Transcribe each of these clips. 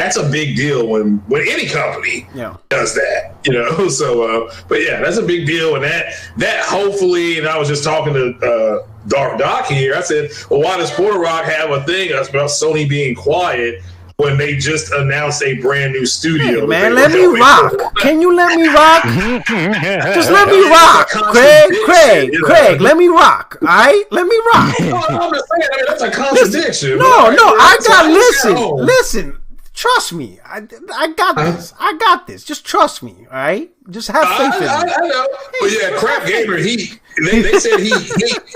that's a big deal when any company does that, you know. So, but yeah, that's a big deal, and that hopefully. And I was just talking to Dark Doc here. I said, well, why does Porter Rock have a thing about Sony being quiet when they just announced a brand new studio? Hey, man, let me rock. Can you let me rock? Just let me rock, Craig. Let me rock. All right, let me rock. I'm just saying, I mean, that's a contradiction. Listen. Trust me. I got this. I got this. Just trust me. All right. Just have faith in me. I know. But yeah, Crap Gamer. They said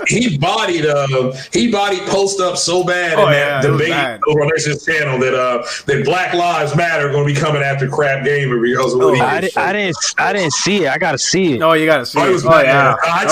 he bodied Post Up so bad in that debate over on his channel that Black Lives Matter are going to be coming after Crap Gamer because of what he did. I didn't see it. I got to see it. No, you got to see it. I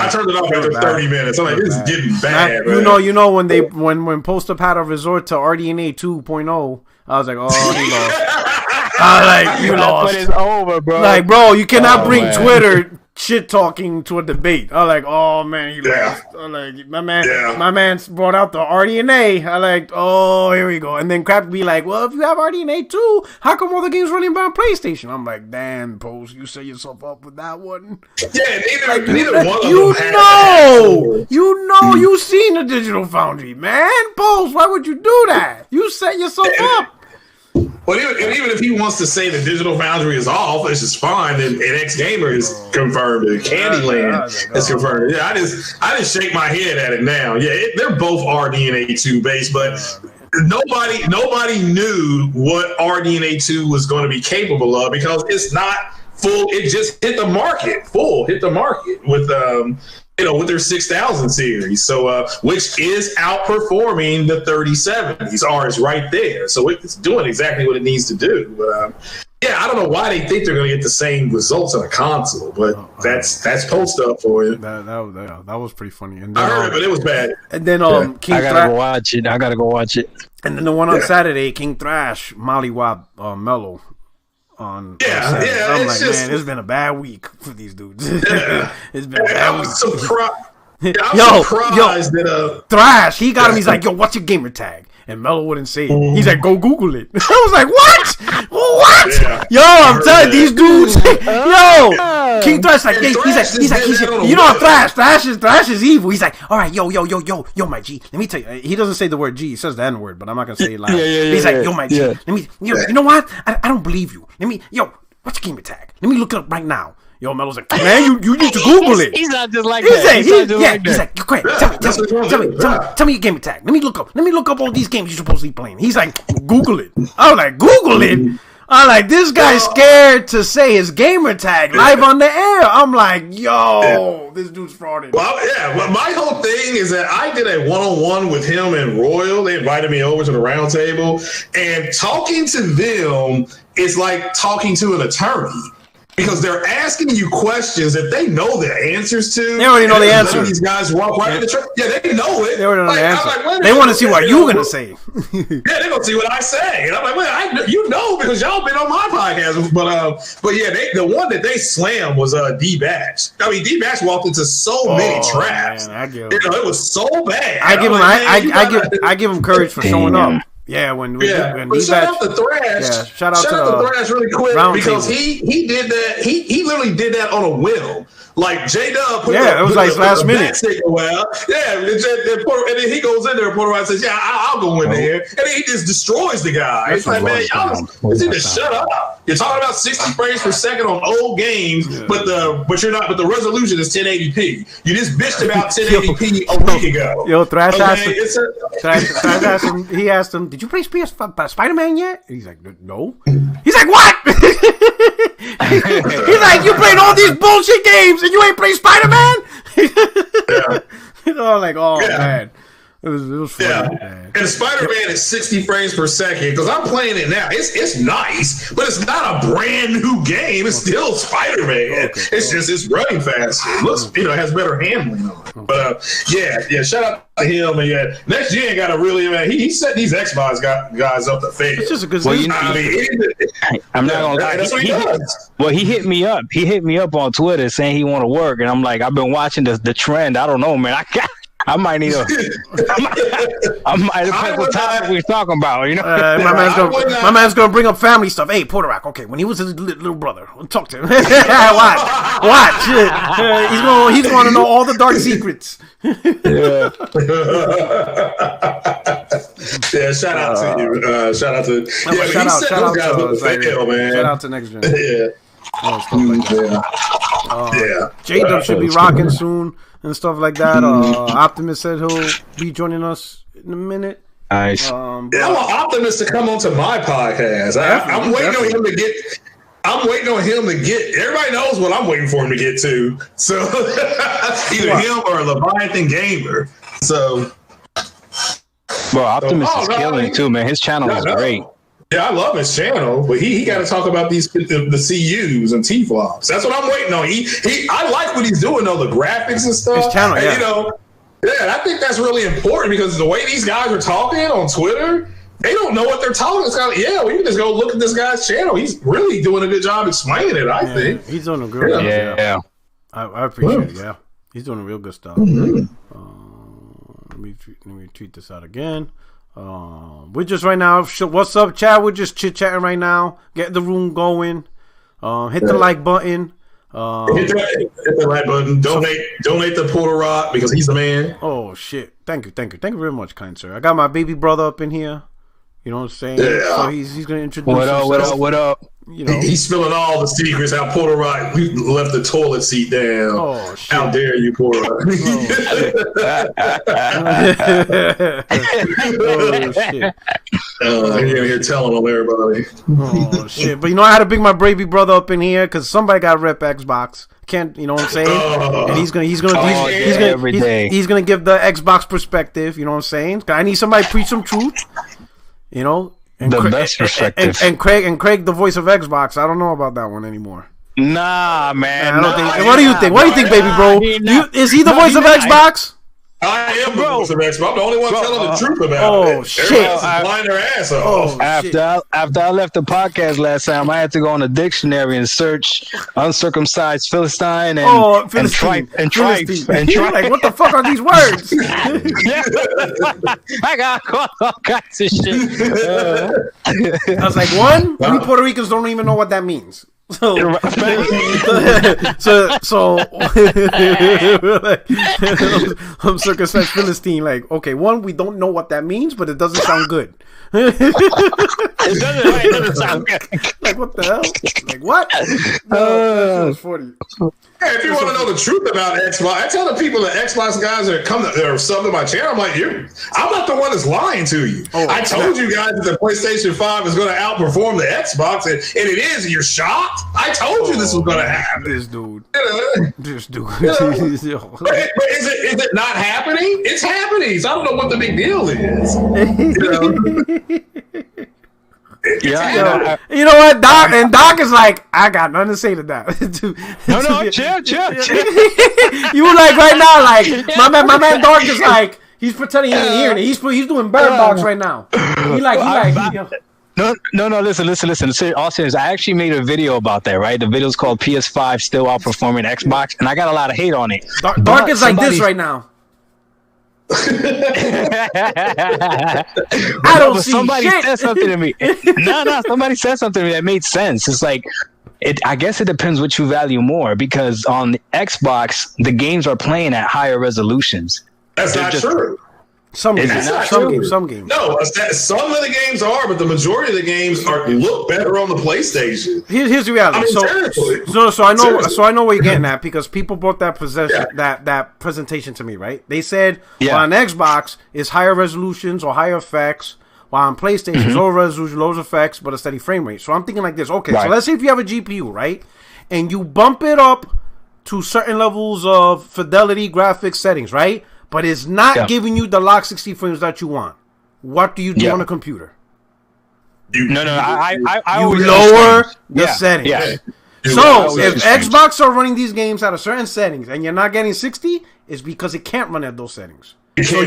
turned it off after 30 minutes. I'm like, this is getting bad. You know when Post Up had a resort to RDNA 2.0. I was like, oh, he lost. You lost. But it's over, bro. Like, bro, you cannot bring Twitter shit talking to a debate. I was like, oh man, he lost. I like my man brought out the RDNA. I like, oh, here we go. And then Crap be like, well, if you have RDNA too, how come all the games running on PlayStation? I'm like, damn, Post, you set yourself up with that one. Yeah, neither one of them. You seen the Digital Foundry, man. Post, why would you do that? You set yourself up. Well, even if he wants to say the Digital Foundry is off, it's just fine. And X Gamer is confirmed. And Candyland is confirmed. Yeah, I just shake my head at it now. Yeah, they're both RDNA 2 based, but nobody knew what RDNA 2 was going to be capable of because it's not full. It just hit the market with their 6000 series, so which is outperforming the 3070s. Is right there, so it's doing exactly what it needs to do. But I don't know why they think they're going to get the same results on a console, but that's Post Up for you. That was pretty funny. And then, I heard it, but it was bad. And then I gotta go watch it. And then the one on Saturday, King Thrash, Mollywop, Mellow. On Saturday. I'm like, man, it's been a bad week for these dudes. It's been a bad week. I'm surprised that Thrash, he got him. He's like, yo, what's your gamer tag? And Mello wouldn't say it. He's like, go Google it. I was like, what? What? Yeah. Yo, I'm telling these dudes. Yo, King Thrash like, he's like, you know, Thrash is evil. He's like, all right, yo, my G. Let me tell you. He doesn't say the word G. He says the N word, but I'm not gonna say it loud. He's like, yo, my G. Let me. You know what? I don't believe you. What's your gamer tag? Let me look it up right now. Yo, Melo's like, man, you need to Google it. He's not just like that. He's like, great. Tell me your gamer tag. Let me look up all these games you're supposed to be playing. He's like, Google it. I was like, Google it? I'm like, this guy's scared to say his gamer tag live on the air. I'm like, yo, this dude's frauding. Well, well, my whole thing is that I did a one-on-one with him and Royal. They invited me over to the round table, and talking to them is like talking to an attorney. Because they're asking you questions that they know the answers to. They already know the answer. These guys walk right in the truck. Yeah, they know it. They already know the answer. They want to see what you're going to say. Yeah, they're going to see what I say. And I'm like, well, you know, because y'all been on my podcast. But yeah, the one that they slammed was D-Batch. I mean, D-Batch walked into so many traps. Man, it was so bad. I give him courage for showing up. Yeah, when shout out to Thrash. Yeah, shout out to Thrash really quick because he did that. He literally did that on a whim. Like J-Dub put it was like last minute. And then he goes in there and Porter White says, "Yeah, I'll go in there," and then he just destroys the guy. It's like, man, y'all need to shut up. You're talking about 60 frames per second on old games, but the resolution is 1080p. You just bitched about 1080p a week ago. Yo, Thrash asked him. He asked him, "Did you play PS5 Spider-Man yet?" And he's like, "No." He's like, "What?" He's like, "You played all these bullshit games and you ain't played Spider-Man?" Like, oh man. It was funny, man. And Spider-Man is 60 frames per second because I'm playing it now. It's nice, but it's not a brand new game. It's still Spider-Man. It's running faster. It looks, has better handling on it. But shout out to him. And next gen got a really he set these Xbox guys up the face. It's just a good. I'm not gonna lie. That's what he does. Well, he hit me up. He hit me up on Twitter saying he want to work, and I'm like, I've been watching the trend. I don't know, man. I might need a. I might depend what topic we're talking about. You know, my man's gonna bring up family stuff. Hey, Puerto Rock. Okay, when he was his little brother, talk to him. Watch. He's gonna know all the dark secrets. Yeah. Yeah. Shout out to you. Shout out to. Shout out to Next Gen. Yeah. J-Dub should be rocking soon and stuff like that. Optimus said he'll be joining us in a minute. Nice. I want Optimus to come onto my podcast. I'm waiting on him to get. I'm waiting on him to get. Everybody knows what I'm waiting for him to get to. So either him or Leviathan Gamer. So, bro, Optimus is killing too, man. His channel is great. Yeah, I love his channel, but he got to talk about the CUs and T-flops. That's what I'm waiting on. I like what he's doing though, the graphics and stuff. His channel, and, I think that's really important because the way these guys are talking on Twitter, they don't know what they're talking about. We can just go look at this guy's channel. He's really doing a good job explaining it, I think. He's doing a good job. Yeah. I appreciate it, yeah. He's doing a real good stuff. Mm-hmm. Let me tweet this out again. We're just right now. What's up, chat? We're just chit chatting right now. Get the room going. Hit the like button. Hit the like button. Donate to Puerto Rock because he's the man. Oh shit! Thank you very much, kind sir. I got my baby brother up in here. You know what I'm saying? Yeah. So he's gonna introduce. What up? You know, he's spilling all the secrets. How Puerto Rock left the toilet seat down. Oh shit! How dare you, Puerto Rock? Oh shit! You're here telling on everybody. Oh shit! But I had to bring my baby brother up in here because somebody got rep Xbox. Can't you know what I'm saying? And he's gonna give the Xbox perspective. You know what I'm saying? I need somebody to preach some truth. You know. And the best perspective. And Craig, the voice of Xbox. I don't know about that one anymore. Nah, man. What do you think? What do you think, baby bro? Is he the voice of Xbox? I am the voice of Xbox. I'm the only one telling the truth about it. Shit! Lying their ass off. After I left the podcast last time, I had to go on the dictionary and search uncircumcised Philistine and tripe. Like, what the fuck are these words? I got all kinds of shit. I was like, we Puerto Ricans don't even know what that means. So I'm circumcised Philistine. Like, okay, we don't know what that means, but it doesn't sound good. It doesn't sound good. Like, what the hell? Like, what? No, 40. Hey, if you want to know the truth about Xbox, I tell the people, the Xbox guys that are sub to my channel, I'm like, I'm not the one that's lying to you. I told you guys that the PlayStation 5 is going to outperform the Xbox, and it is. And you're shocked. I told you this was going to happen. This dude. This dude. But is it not happening? It's happening. So I don't know what the big deal is. Yeah, you know what, Doc is like, I got nothing to say to that. No, chill. You were like right now, like my man Doc is like, he's pretending he ain't hearing it. He's doing Bird Box right now. No, listen. All serious, I actually made a video about that, right? The video's called PS5 Still Outperforming Xbox, and I got a lot of hate on it. Dark is like this right now. I don't see somebody shit. said something to me. No, somebody said something to me that made sense. It's like, I guess it depends what you value more, because on the Xbox, the games are playing at higher resolutions. That's not true. Some games. Some games. No, some of the games are, but the majority of the games look better on the PlayStation. Here's the reality. So I know where you're getting at, because people brought that that presentation to me, right? They said on Xbox is higher resolutions or higher effects, while on PlayStation is lower resolution, lower effects, but a steady frame rate. So I'm thinking like this. Okay, so let's say if you have a GPU, right, and you bump it up to certain levels of fidelity, graphics, settings, right? But it's not giving you the lock 60 frames that you want. What do you do on a computer? I lower the settings. Yeah. So if Xbox are running these games at a certain settings and you're not getting 60, it's because it can't run at those settings. So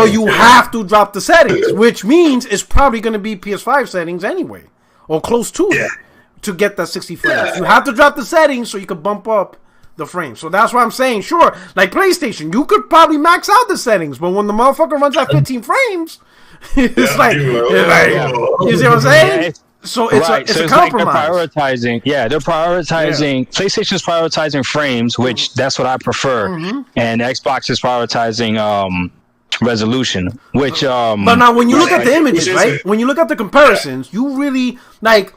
you have to drop the settings, which means it's probably going to be PS5 settings anyway, or close to it, to get that 60 frames. You have to drop the settings so you can bump up the frames. So that's why I'm saying, sure, like PlayStation, you could probably max out the settings, but when the motherfucker runs at 15 frames, it's like, you see what I'm saying? So it's a compromise. Like they're prioritizing. Yeah, they're prioritizing. PlayStation's prioritizing frames, which that's what I prefer, and Xbox is prioritizing resolution, which. But now, when you look at the images, right? When you look at the comparisons, you really like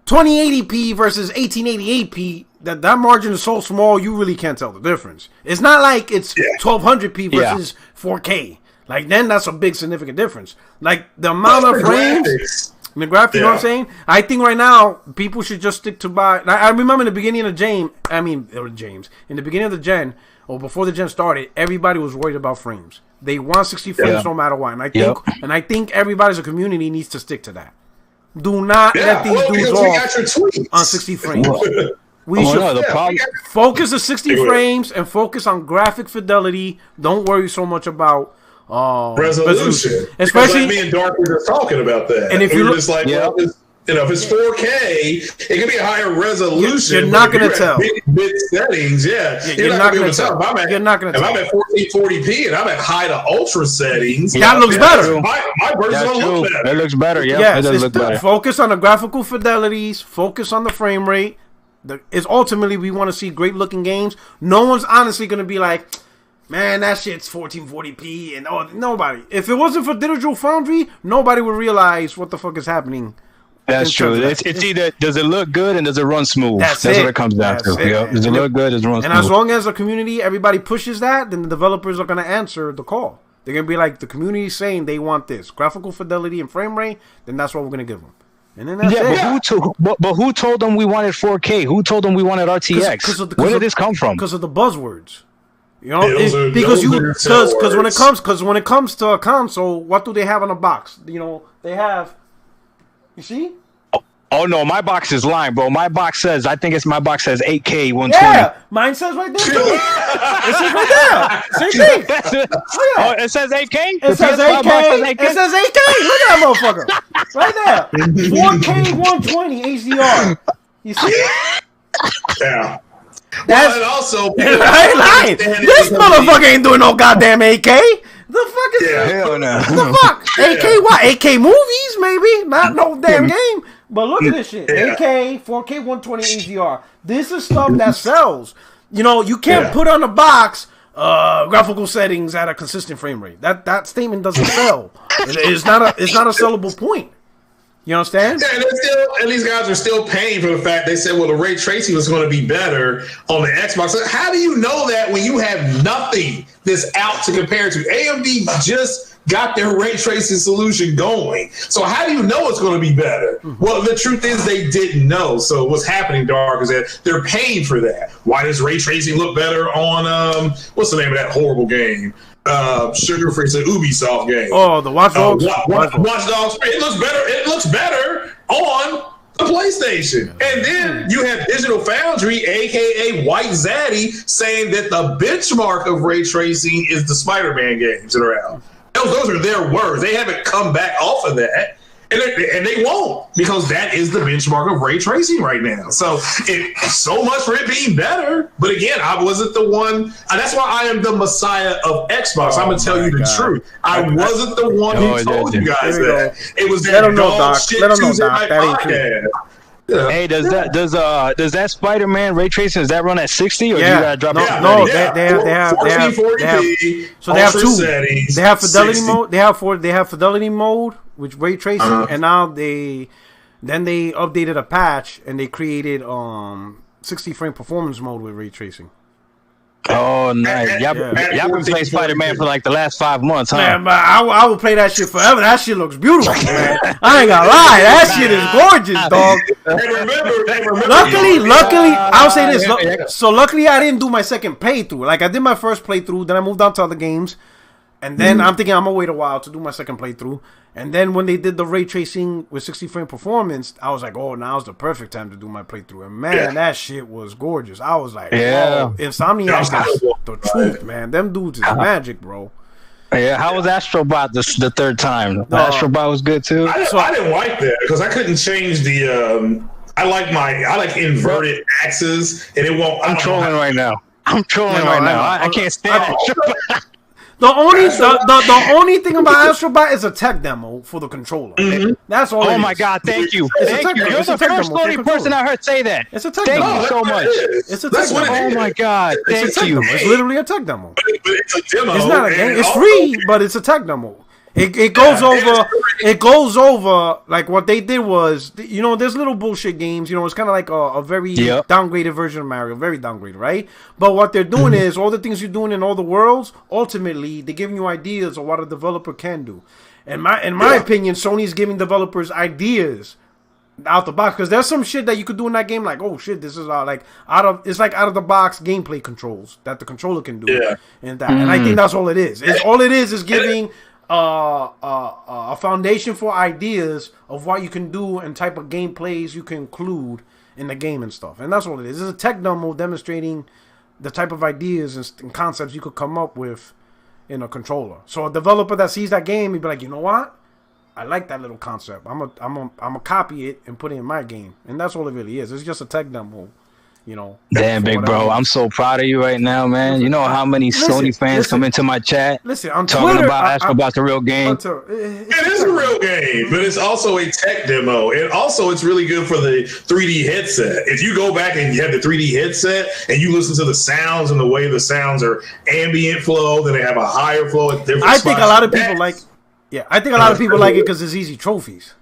2080p versus 1888p. That margin is so small, you really can't tell the difference. It's not like it's 1200p versus 4K. Like then, that's a big significant difference. Like the amount of frames. The graphics, you know what I'm saying? I think right now people should just stick to buy. I remember in the beginning of in the beginning of the gen, or before the gen started, everybody was worried about frames. They want 60 frames no matter what, and I think everybody as a community needs to stick to that. Do not let these dudes off on 60 frames. We should focus on 60 frames and focus on graphic fidelity. Don't worry so much about resolution. Especially like me and Dark were just talking about that. And if you're just like, well, if it's 4K, it can be a higher resolution. You're not going to tell. Big settings, you're not going to tell. You're not going to tell. If I'm at 1440p and I'm at high to ultra settings, that looks better. My version will look better. It looks better. Yeah, it does look better. Focus on the graphical fidelities. Focus on the frame rate. It's ultimately we want to see great looking games. No one's honestly going to be like, man, that shit's 1440p and nobody. If it wasn't for Digital Foundry, nobody would realize what the fuck is happening. That's true. It's either does it look good and does it run smooth. That's what it comes down to. Yep. Does it look good? Does it run smooth? And as long as the community, everybody pushes that, then the developers are going to answer the call. They're going to be like, the community saying they want this graphical fidelity and frame rate, then that's what we're going to give them. And then that's but who told them we wanted 4K? Who told them we wanted RTX? Where did this come from? Because of the buzzwords. You know, because when it comes to a console, what do they have on a box? You know, they have. You see? Oh no, my box is lying, bro. My box says, my box says 8K 120. Yeah, mine says right there too. It says right there. Same thing. Oh, it says 8K. It says 8K. It says 8K. Look at that motherfucker. Right there. 4K 120 HDR. You see? Yeah. Well, and also, I ain't lying. This motherfucker ain't doing no goddamn 8K. The fuck is hell no. The fuck? 8K what? 8K movies maybe, not no damn game. But look at this shit. 8K, 4K 120 HDR. This is stuff that sells. You know, you can't put on a box graphical settings at a consistent frame rate. That statement doesn't sell. It's not a sellable point. You understand? Yeah, and these guys are still paying for the fact they said, well, the ray tracing was going to be better on the Xbox. So how do you know that when you have nothing that's out to compare to? AMD just got their ray tracing solution going. So how do you know it's going to be better? Well, the truth is they didn't know. So what's happening, Dark, is that they're paying for that. Why does ray tracing look better on, what's the name of that horrible game? Sugar Free, it's an Ubisoft game. Oh, the Watch Dogs. Watch Dogs. It looks better. It looks better on the PlayStation. And then you have Digital Foundry, aka White Zaddy, saying that the benchmark of ray tracing is the Spider-Man games that are out. Those are their words. They haven't come back off of that. And they won't, because that is the benchmark of ray tracing right now. So so much for it being better. But again, I wasn't the one. That's why I am the messiah of Xbox. I'm going to tell you the truth. I wasn't the one who told you guys that. It was that dog shit Tuesday night podcast. Yeah. Hey, does that Spider-Man ray tracing, does that run at 60 or do you gotta drop it? No, they have two settings. They have fidelity 60. Mode. They have fidelity mode with ray tracing, and now they updated a patch and they created 60 frame performance mode with ray tracing. Oh, nice. Y'all been playing Spider-Man for like the last 5 months, huh? Man, but I will play that shit forever. That shit looks beautiful, man. I ain't gonna lie. That shit is gorgeous, dog. Remember. Luckily, I'll say this. So luckily, I didn't do my second playthrough. Like, I did my first playthrough, then I moved on to other games. And then I'm thinking I'm going to wait a while to do my second playthrough. And then when they did the ray tracing with 60 frame performance, I was like, oh, now's the perfect time to do my playthrough. And man, that shit was gorgeous. I was like, oh, Insomniac is the truth, man. Them dudes is magic, bro. Yeah, how was Astrobot the third time? Astrobot was good too. I didn't like that because I couldn't change the I like inverted axes, and it won't. I'm trolling right now. I can't stand it. The only thing about Astrobot is a tech demo for the controller. Mm-hmm. That's all. Oh my God! Thank you. Thank you. You're the first Sony person I heard say that. It's a tech demo. Thank you so much. It's a tech demo. Oh my God! Thank you. It's literally a tech demo. But it's a demo. It's not a game. It's free, but it's a tech demo. It goes over like what they did was, you know, there's little bullshit games, you know, it's kind of like a very downgraded version of Mario, very downgraded, right? But what they're doing is all the things you're doing in all the worlds, ultimately they're giving you ideas of what a developer can do. In my opinion, Sony's giving developers ideas out the box, because there's some shit that you could do in that game, like, oh shit, this is like out of the box gameplay controls that the controller can do, and I think that's all it is. All it is giving a foundation for ideas of what you can do and type of gameplays you can include in the game and stuff. And that's what it is. It's a tech demo demonstrating the type of ideas and concepts you could come up with in a controller. So a developer that sees that game, he'd be like, you know what? I like that little concept. I'm a copy it and put it in my game. And that's all it really is. It's just a tech demo. You know, damn, big bro, I'm so proud of you right now, man. You know how many Sony fans come into my chat on talking Twitter, about the real game. It is a real game, but it's also a tech demo. And also, it's really good for the 3D headset. If you go back and you have the 3D headset and you listen to the sounds and the way the sounds are ambient flow, then they have a higher flow at different spots. I think a lot of people like it because it's easy trophies.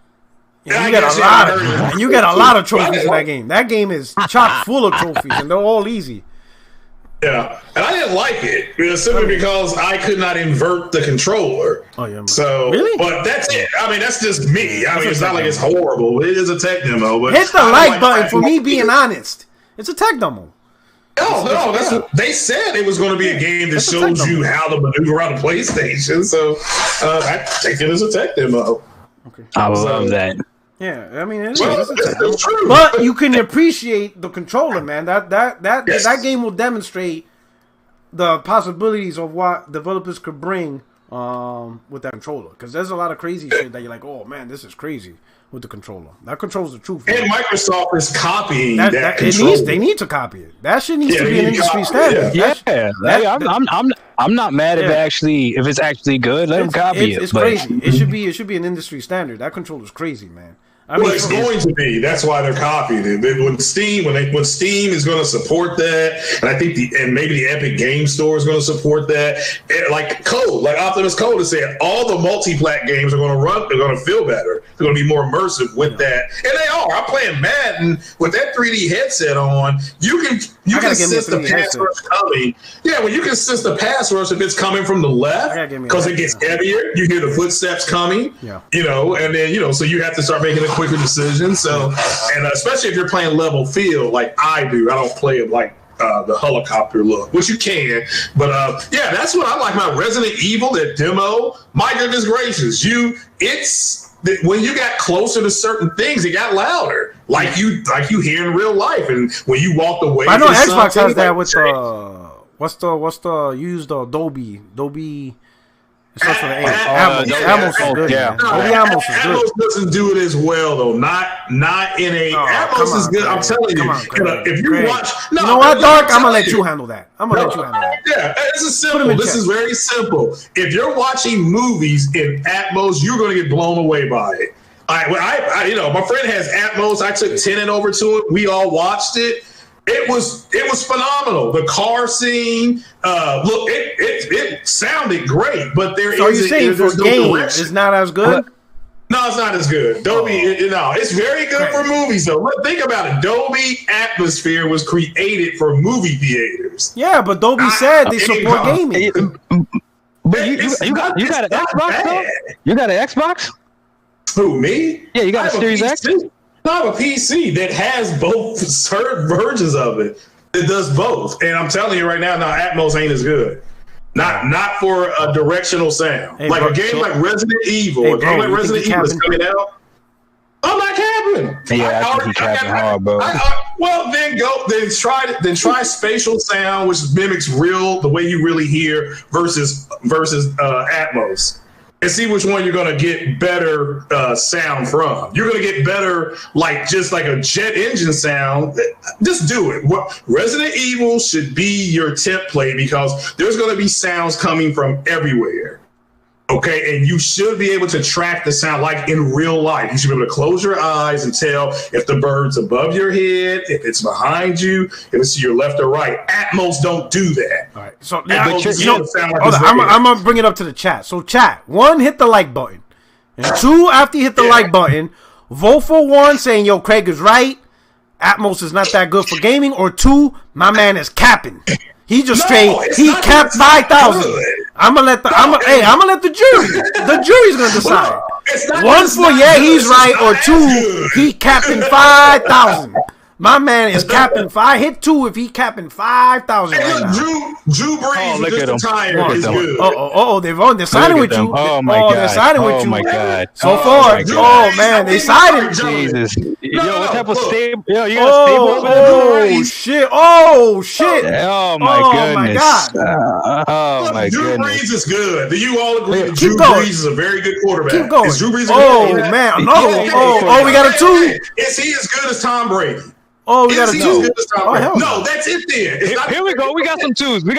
And you get a lot of trophies in that game. That game is chock full of trophies, and they're all easy. Yeah, and I didn't like it simply because I could not invert the controller. Oh yeah. So, really? But that's it. I mean, that's just me. I mean, it's not like it's horrible. It is a tech demo. But hit the like button for me being honest. It's a tech demo. No, that's what they said. It was going to be a game that shows you how to maneuver around a PlayStation. So I take it as a tech demo. Okay. I love that. Yeah, I mean, it's true. But you can appreciate the controller, man. That game will demonstrate the possibilities of what developers could bring with that controller. Because there's a lot of crazy shit that you're like, oh man, this is crazy with the controller. That controls the truth. And Microsoft is copying that controller. They need to copy it. That shit needs to be an industry standard. I'm not mad if it's actually good. Let them copy it. It's crazy. It should be an industry standard. That controller is crazy, man. It's going to be. That's why they're copying it. When Steam is going to support that, and I think maybe the Epic Game Store is going to support that. Like Optimus Code is saying, all the multi-plat games are going to run. They're going to feel better. They're going to be more immersive with that, and they are. I'm playing Madden with that 3D headset on. You can sense the pass rush coming. Yeah, when you can sense the pass rush if it's coming from the left because it gets heavier. You hear the footsteps coming. Yeah. You know, and then so you have to start making a quicker decision. So, and especially if you're playing level field like I do, I don't play it like the helicopter look, which you can. But that's what I like about Resident Evil. That demo, my goodness gracious, when you got closer to certain things, it got louder, like you hear in real life. And when you walked away, I know Xbox has that with you use the Dolby. It starts with an A. Atmos is good. Yeah. Dolby Atmos is good. Atmos doesn't do it as well though. Not in a. Atmos is good. I'm telling you. If you watch, you know what, Dark? I'm gonna let you handle that. Yeah, this is simple. This is very simple. If you're watching movies in Atmos, you're gonna get blown away by it. My friend has Atmos. I took Tenet over to it. We all watched it. It was phenomenal. The car scene, look, it sounded great, but there's no direction. It's not as good? No, it's not as good. Dolby, it's very good for movies though. Think about it. Dolby Atmosphere was created for movie theaters. Yeah, but Dolby said they support gaming. But you got an Xbox though? You got an Xbox? Who, me? Yeah, you got a Series X? I have a PC that has both versions of it. It does both, and I'm telling you right now, Atmos ain't as good. Not for a directional sound. Like Resident Evil. A game like Resident Evil is coming out. I'm not capping. Yeah, I think he's capping hard, bro. Well, then try spatial sound, which mimics the way you really hear versus Atmos. and see which one you're going to get better sound from. You're going to get better, like just like a jet engine sound. Just do it. Resident Evil should be your template because there's going to be sounds coming from everywhere. Okay, and you should be able to track the sound like in real life. You should be able to close your eyes and tell if the bird's above your head, if it's behind you, if it's to your left or right. Atmos don't do that. All right, so I'm gonna bring it up to the chat. So chat, 1, hit the like button, and 2, after you hit the like button, vote for 1 saying yo Craig is right. Atmos is not that good for gaming, or 2, my man is capping. He just he capped 5,000. I'm gonna let the jury. The jury's gonna decide. 1 for he's right, or 2, he capping 5,000. My man is capping 5. Hit 2 if he capping 5,000 right now. Drew Brees just retired. Is good. They're siding with you. Oh my god. They're siding with you. Oh my god. So far, man, they siding. Jesus. Yo, what type of stable? Yo, you got a stable over there? Oh shit. Oh my goodness. Oh my Drew goodness. Brees is good. Do you all agree that Drew Brees is a very good quarterback? Keep going. Is Drew Brees man, another one. We got a 2. Is he as good as Tom Brady? Oh, we got a 2. No, that's it then. Here we go. We got some 2s. We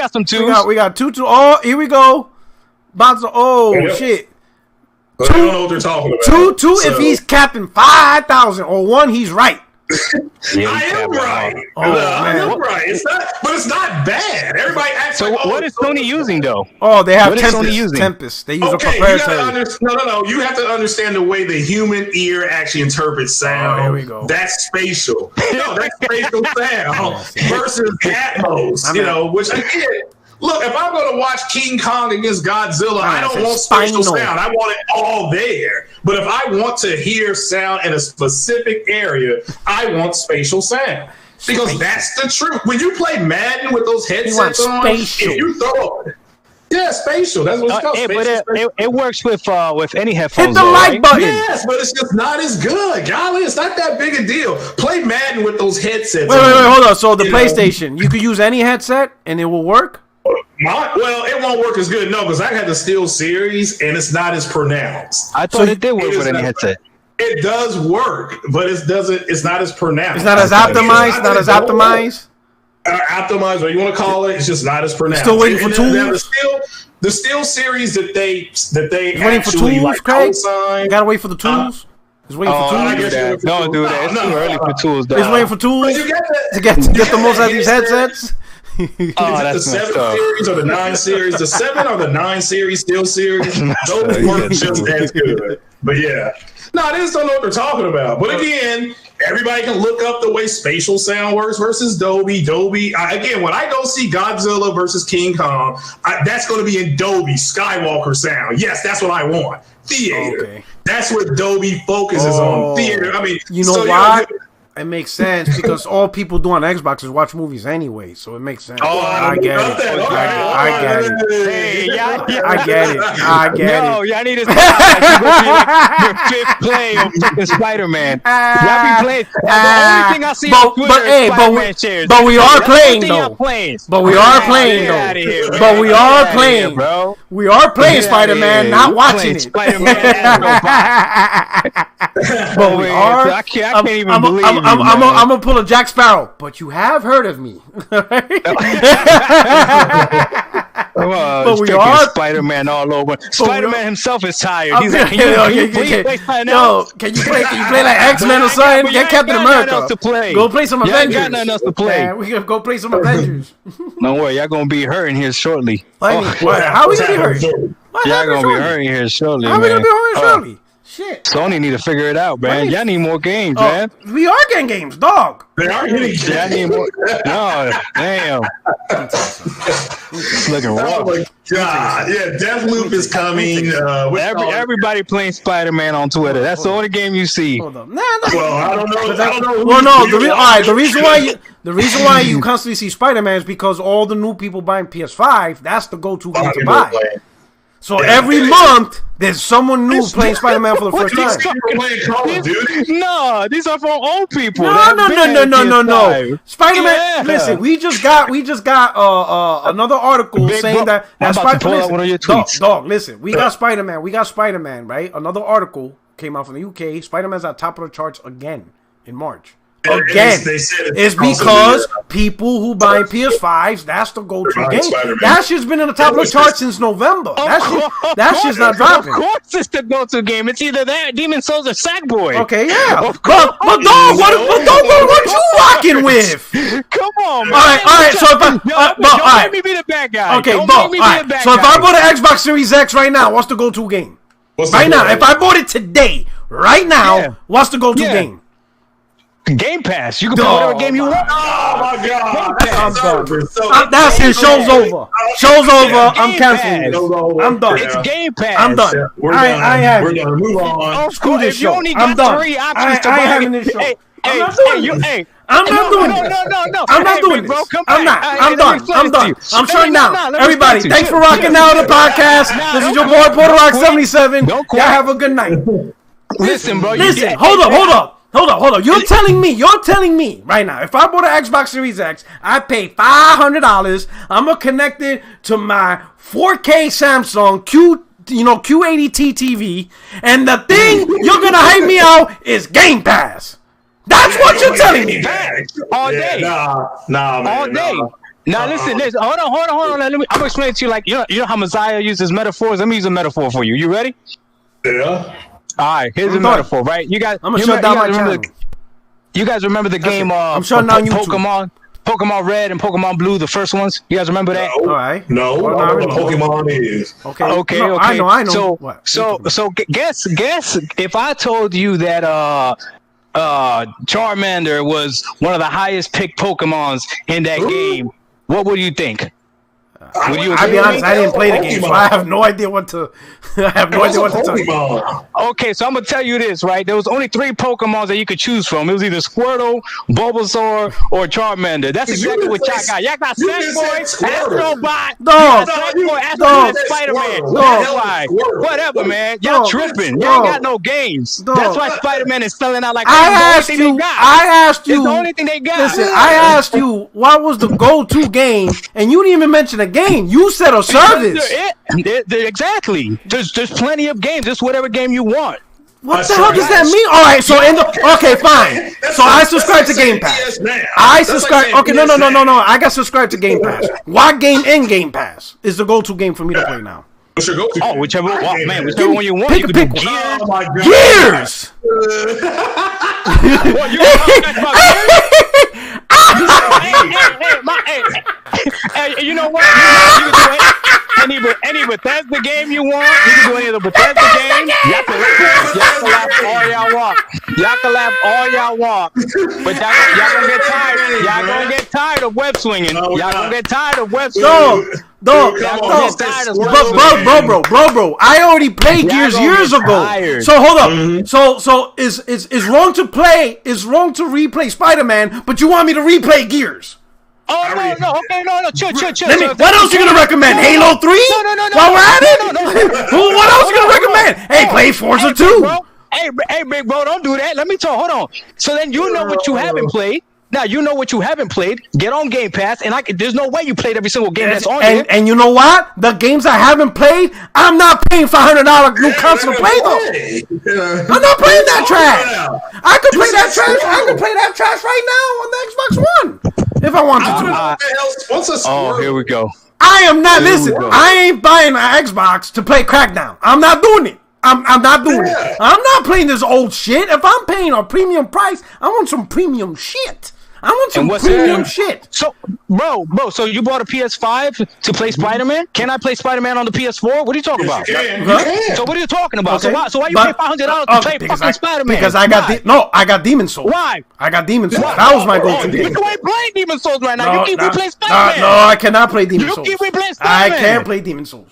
got 2. Oh, here we go. Shit. I don't know what they're talking about. 2 if he's capping 5,000, or 1 he's right. I am right. I am right. It's not bad. Everybody acts so. What is Sony using though? Oh, they have Tempest. They use a proprietary. No. You have to understand the way the human ear actually interprets sound. Here we go. That's spatial. That's spatial sound versus Atmos. Which again. Look, if I'm going to watch King Kong against Godzilla, I don't want spatial sound. I want it all there. But if I want to hear sound in a specific area, I want spatial sound. Because that's the truth. When you play Madden with those headsets on, if you throw it. Yeah, spatial. That's what it's called. It works with any headphones. Hit the like button. Yes, but it's just not as good. Golly, it's not that big a deal. Play Madden with those headsets. Wait, hold on. So the PlayStation, you could use any headset and it will work? Well, it won't work as good, no, because I had the Steel Series and it's not as pronounced. I thought it did work with any headset. It does work, but it's not as pronounced. It's not as optimized. Optimized, or you want to call it, it's just not as pronounced. Still waiting for tools. The Steel Series that they waiting for tools, Craig. You gotta wait for the tools. He's waiting for tools. Don't do that. It's too early for tools. He's waiting for tools to get the most out of these headsets. Is it the 7 series or the 9 series? The 7 or the 9 series, Steel Series? Those work just as good. But yeah. No, I just don't know what they're talking about. But again, everybody can look up the way spatial sound works versus Dolby. Again, when I go see Godzilla versus King Kong, that's going to be in Dolby, Skywalker sound. Yes, that's what I want. Theater. Okay. That's what Dolby focuses on. Theater. I mean, you know why? It makes sense because all people do on Xbox is watch movies anyway, so it makes sense. I get it. I get it. Yo, y'all need to stop. Your 5th play of Spider-Man. Y'all be playing. The only thing I see on Twitter is Spider-Man shares. But we are playing though. But we are playing though. But we are playing, bro. We are playing Spider-Man, not watching it. Spider-Man. But we are. I can't even believe it. I'm gonna pull a Jack Sparrow, but you have heard of me. But we are Spider-Man all over. Spider-Man himself is tired. He's like, can you play like X-Men or something? Get Captain America. Go play some Avengers. Got nothing else to play. We can go play some Avengers. Don't worry, y'all gonna be hurting here shortly. How are we gonna be hurting? Y'all gonna be hurting here shortly. How are we gonna be hurting shortly? Shit. Sony need to figure it out, man. Y'all need more games, man. We are getting games, dog. They are getting games. Y'all need more. No, damn. It's looking rough. Oh my god. Yeah, Deathloop is coming. Everybody playing Spider-Man on Twitter. That's the only game you see. Hold up. Well, I don't know. Well, no. The reason why you constantly see Spider-Man is because all the new people buying PS5. That's the go-to game to buy. So every month, there's someone new playing Spider-Man for the first time. No, these are for old people. No. Spider-Man. Listen, we just got another article saying that Spider-Man. Dog, listen, we got Spider-Man, right? Another article came out from the UK. Spider-Man's at top of the charts again in March. Again, it's because people who buy PS5s, that's the go-to game. That shit's been in the top of the chart since November. That shit's not dropping. Of course it's the go-to game. It's either that, Demon Souls, or Sackboy. Okay, yeah. But dog, what you rocking with? Come on, man. All right. So if don't make me be the bad guy. Okay, dog. All right. So if I bought an Xbox Series X right now, what's the go-to game? Right now, if I bought it today, right now, what's the go-to game? Gamepass. You can play whatever game you want. Oh my God! That's it. Show's over. I'm canceling this. I'm done. It's Gamepass. I'm done. We're done. Move on. Screw this show. I'm done. 3 options to buy having this show. I'm not doing this. No. I'm not doing this. I'm not. I'm done. I'm shutting down. Everybody, thanks for rocking out the podcast. This is your boy Porter Rock 77. Y'all have a good night. Listen, bro. Hold up. You're telling me right now, if I bought an Xbox Series X, I pay $500, I'm gonna connect it to my 4K Samsung Q80T TV, and the thing you're gonna hype me out is Game Pass. That's what you're telling me. All day. Nah, man. All day. Now listen. Hold on. I'm gonna explain it to you like you know how Messiah uses metaphors. Let me use a metaphor for you. You ready? Yeah. All right, here's a metaphor, right? You guys, I'm gonna shut down my channel. You guys remember the game? I'm shutting down YouTube. Pokemon Red and Pokemon Blue, the first ones. You guys remember that? All right. No, I don't know what Pokemon is. Okay. I know. So guess if I told you that Charmander was one of the highest picked Pokemons in that game, what would you think? I'll be honest, I didn't play the game, so I have no idea what to. Tell you. Okay, so I'm gonna tell you this, right? There was only 3 Pokemons that you could choose from. It was either Squirtle, Bulbasaur, or Charmander. That's exactly what y'all got. Y'all got Sackboy, Astrobot, Spider-Man. Whatever, man. Y'all tripping. Y'all got no games. That's why Spider-Man is selling out like I asked you. It's the only thing they got. Listen, I asked you what was the go-to game, and you didn't even mention a game. You said a service. Exactly. There's plenty of games. Just whatever game you want. What the hell does that mean? All right, so okay, fine. So I subscribe to Game Pass. I subscribe. Okay, no. I got subscribed to Game Pass. What game in Game Pass is the go-to game for me to play now? What's your go-to? Oh, whichever one you want. You pick one. Oh my God. Gears. What, you hey, you know what? You can do any Bethesda game you want. You can do any of the Bethesda games. Y'all can laugh all y'all want. But y'all gonna get tired. Y'all gonna get tired of web swinging. Y'all gonna get tired of web swinging. Bro. I already played Gears years ago. So hold up. So is wrong to play? Is wrong to replay Spider-Man? But you want me to replay Gears? Oh no. Okay, no. Chill. What else you gonna recommend? Halo 3? No. While we're at it? What else you gonna recommend? Hey, play Forza 2. Hey, big bro, don't do that. Let me talk. Hold on. So then you know what you haven't played. Now you know what you haven't played. Get on Game Pass, and there's no way you played every single game that's on there. And you know what? The games I haven't played, I'm not paying $500 new console to play those. I'm not playing that trash. I could play that trash. I could play that trash right now on the Xbox One if I wanted to. Oh, here we go. I am not. Listen, I ain't buying an Xbox to play Crackdown. I'm not doing it. I'm not doing it. I'm not playing this old shit. If I'm paying a premium price, I want some premium shit. I want some premium shit. So, bro, so you bought a PS5 to play Spider-Man? Can I play Spider-Man on the PS4? What are you talking about? You can. So what are you talking about? Okay. So why you pay $500 to play fucking Spider-Man? Because I got Demon Souls. Why? I got Demon Souls. That was my go-to game. You ain't playing Demon Souls right now. You keep replaying Spider-Man. No, I cannot play Demon Souls. You keep replaying Spider-Man. I can't play Demon Souls.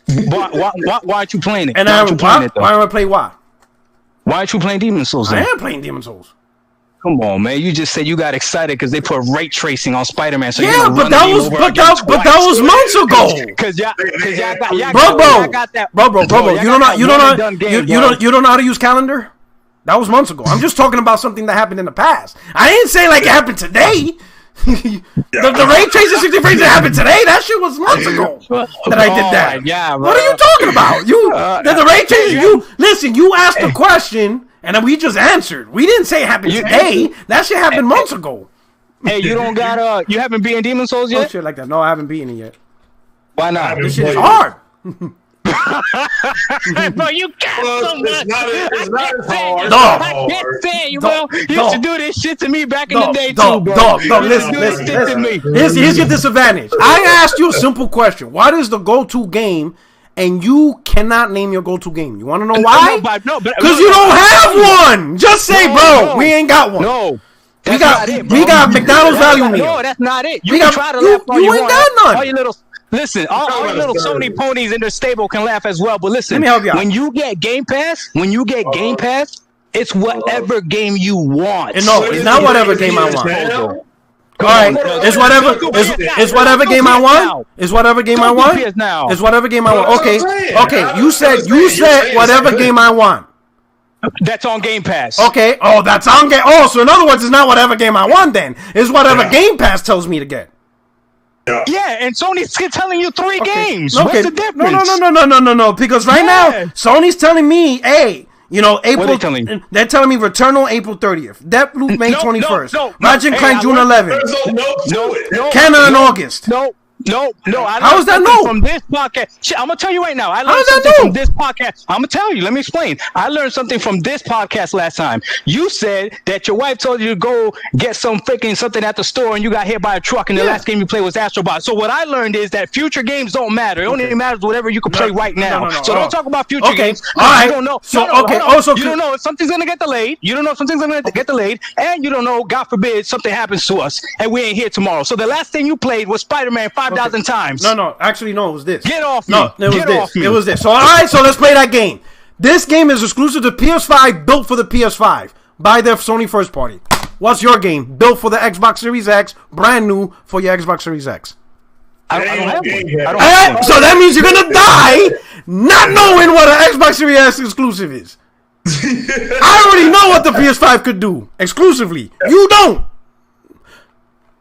Why aren't you playing it? And why am I play what? Why aren't you playing Demon Souls then? I am playing Demon Souls. Come on, man! You just said you got excited because they put ray tracing on Spider-Man. So yeah, but that was months ago. Because y'all got that. Bro. You don't know how to use calendar. That was months ago. I'm just talking about something that happened in the past. I ain't saying like it happened today. the ray tracing 60 frames that happened today. That shit was months ago that I did that. Yeah, what are you talking about? The ray tracing. Listen. You asked a question. And then we just answered. We didn't say it happened today. That shit happened months ago. Hey, you don't got you haven't beaten Demon Souls yet? Oh, shit like that. No, I haven't beaten it yet. Why not? This shit is hard. Bro, you got so much. It's not as hard. I can't stand you, bro. You used to do this shit to me back in the day, too, bro. Listen. Here's your disadvantage. I asked you a simple question. What is the go-to game? And you cannot name your go-to game. You want to know why? Because you don't have one. Just say, bro, we ain't got one. No. We got McDonald's value meal. No, that's not it. You can try to laugh all you want. All your little Sony ponies in their stable can laugh as well. But listen, let me help you out. When you get Game Pass, it's whatever game you want. No, it's not whatever game I want. All right, it's whatever game I want. It's whatever game I want. It's whatever game I want. Okay. You said whatever game I want. That's on Game Pass. Okay. Oh, that's on Game. Oh, so in other words, it's not whatever game I want. Then it's whatever Game Pass tells me to get. Yeah, and Sony's telling you 3 games. What's the difference? No. Because right now Sony's telling me, hey. You know, April. What are they telling? They're telling me Returnal April 30th. Deathloop May 21st. Ratchet & Clank June 11th. Canna in August. No. How is that no? From this podcast. I'm going to tell you right now. I learned something from this podcast. I'm going to tell you. Let me explain. I learned something from this podcast last time. You said that your wife told you to go get something at the store and you got hit by a truck and the last game you played was Astrobot. So what I learned is that future games don't matter. It only matters whatever you can play right now. So don't talk about future games. All right. You don't know. You don't know if something's going to get delayed. You don't know if something's going to get delayed. And you don't know, God forbid, something happens to us and we ain't here tomorrow. So the last thing you played was Spider-Man 5,000 times. No. Actually, no. It was this. Get off me. No, it was this. So, all right. So let's play that game. This game is exclusive to PS5, built for the PS5 by their Sony first party. What's your game? Built for the Xbox Series X, brand new for your Xbox Series X. I don't have one. So that means you're gonna die not knowing what an Xbox Series X exclusive is. I already know what the PS5 could do exclusively. You don't.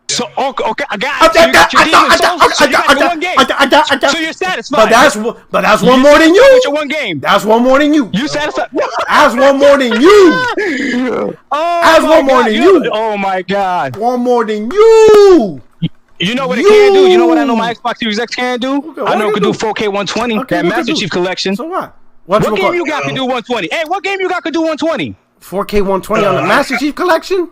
So okay, I got you. You got your Demon Souls, so you got your one game. So you're satisfied. But that's one more than you. With your one game. That's one more than you. You satisfied? That's one more than you. That's one more than you. Oh my God. One more than you. You know what it can do? You know what I know my Xbox Series X can do? I know it can do 4K 120. That Master Chief Collection. So what? What game you got can do 120? Hey, what game you got can do 120? 4K 120 on the Master Chief Collection?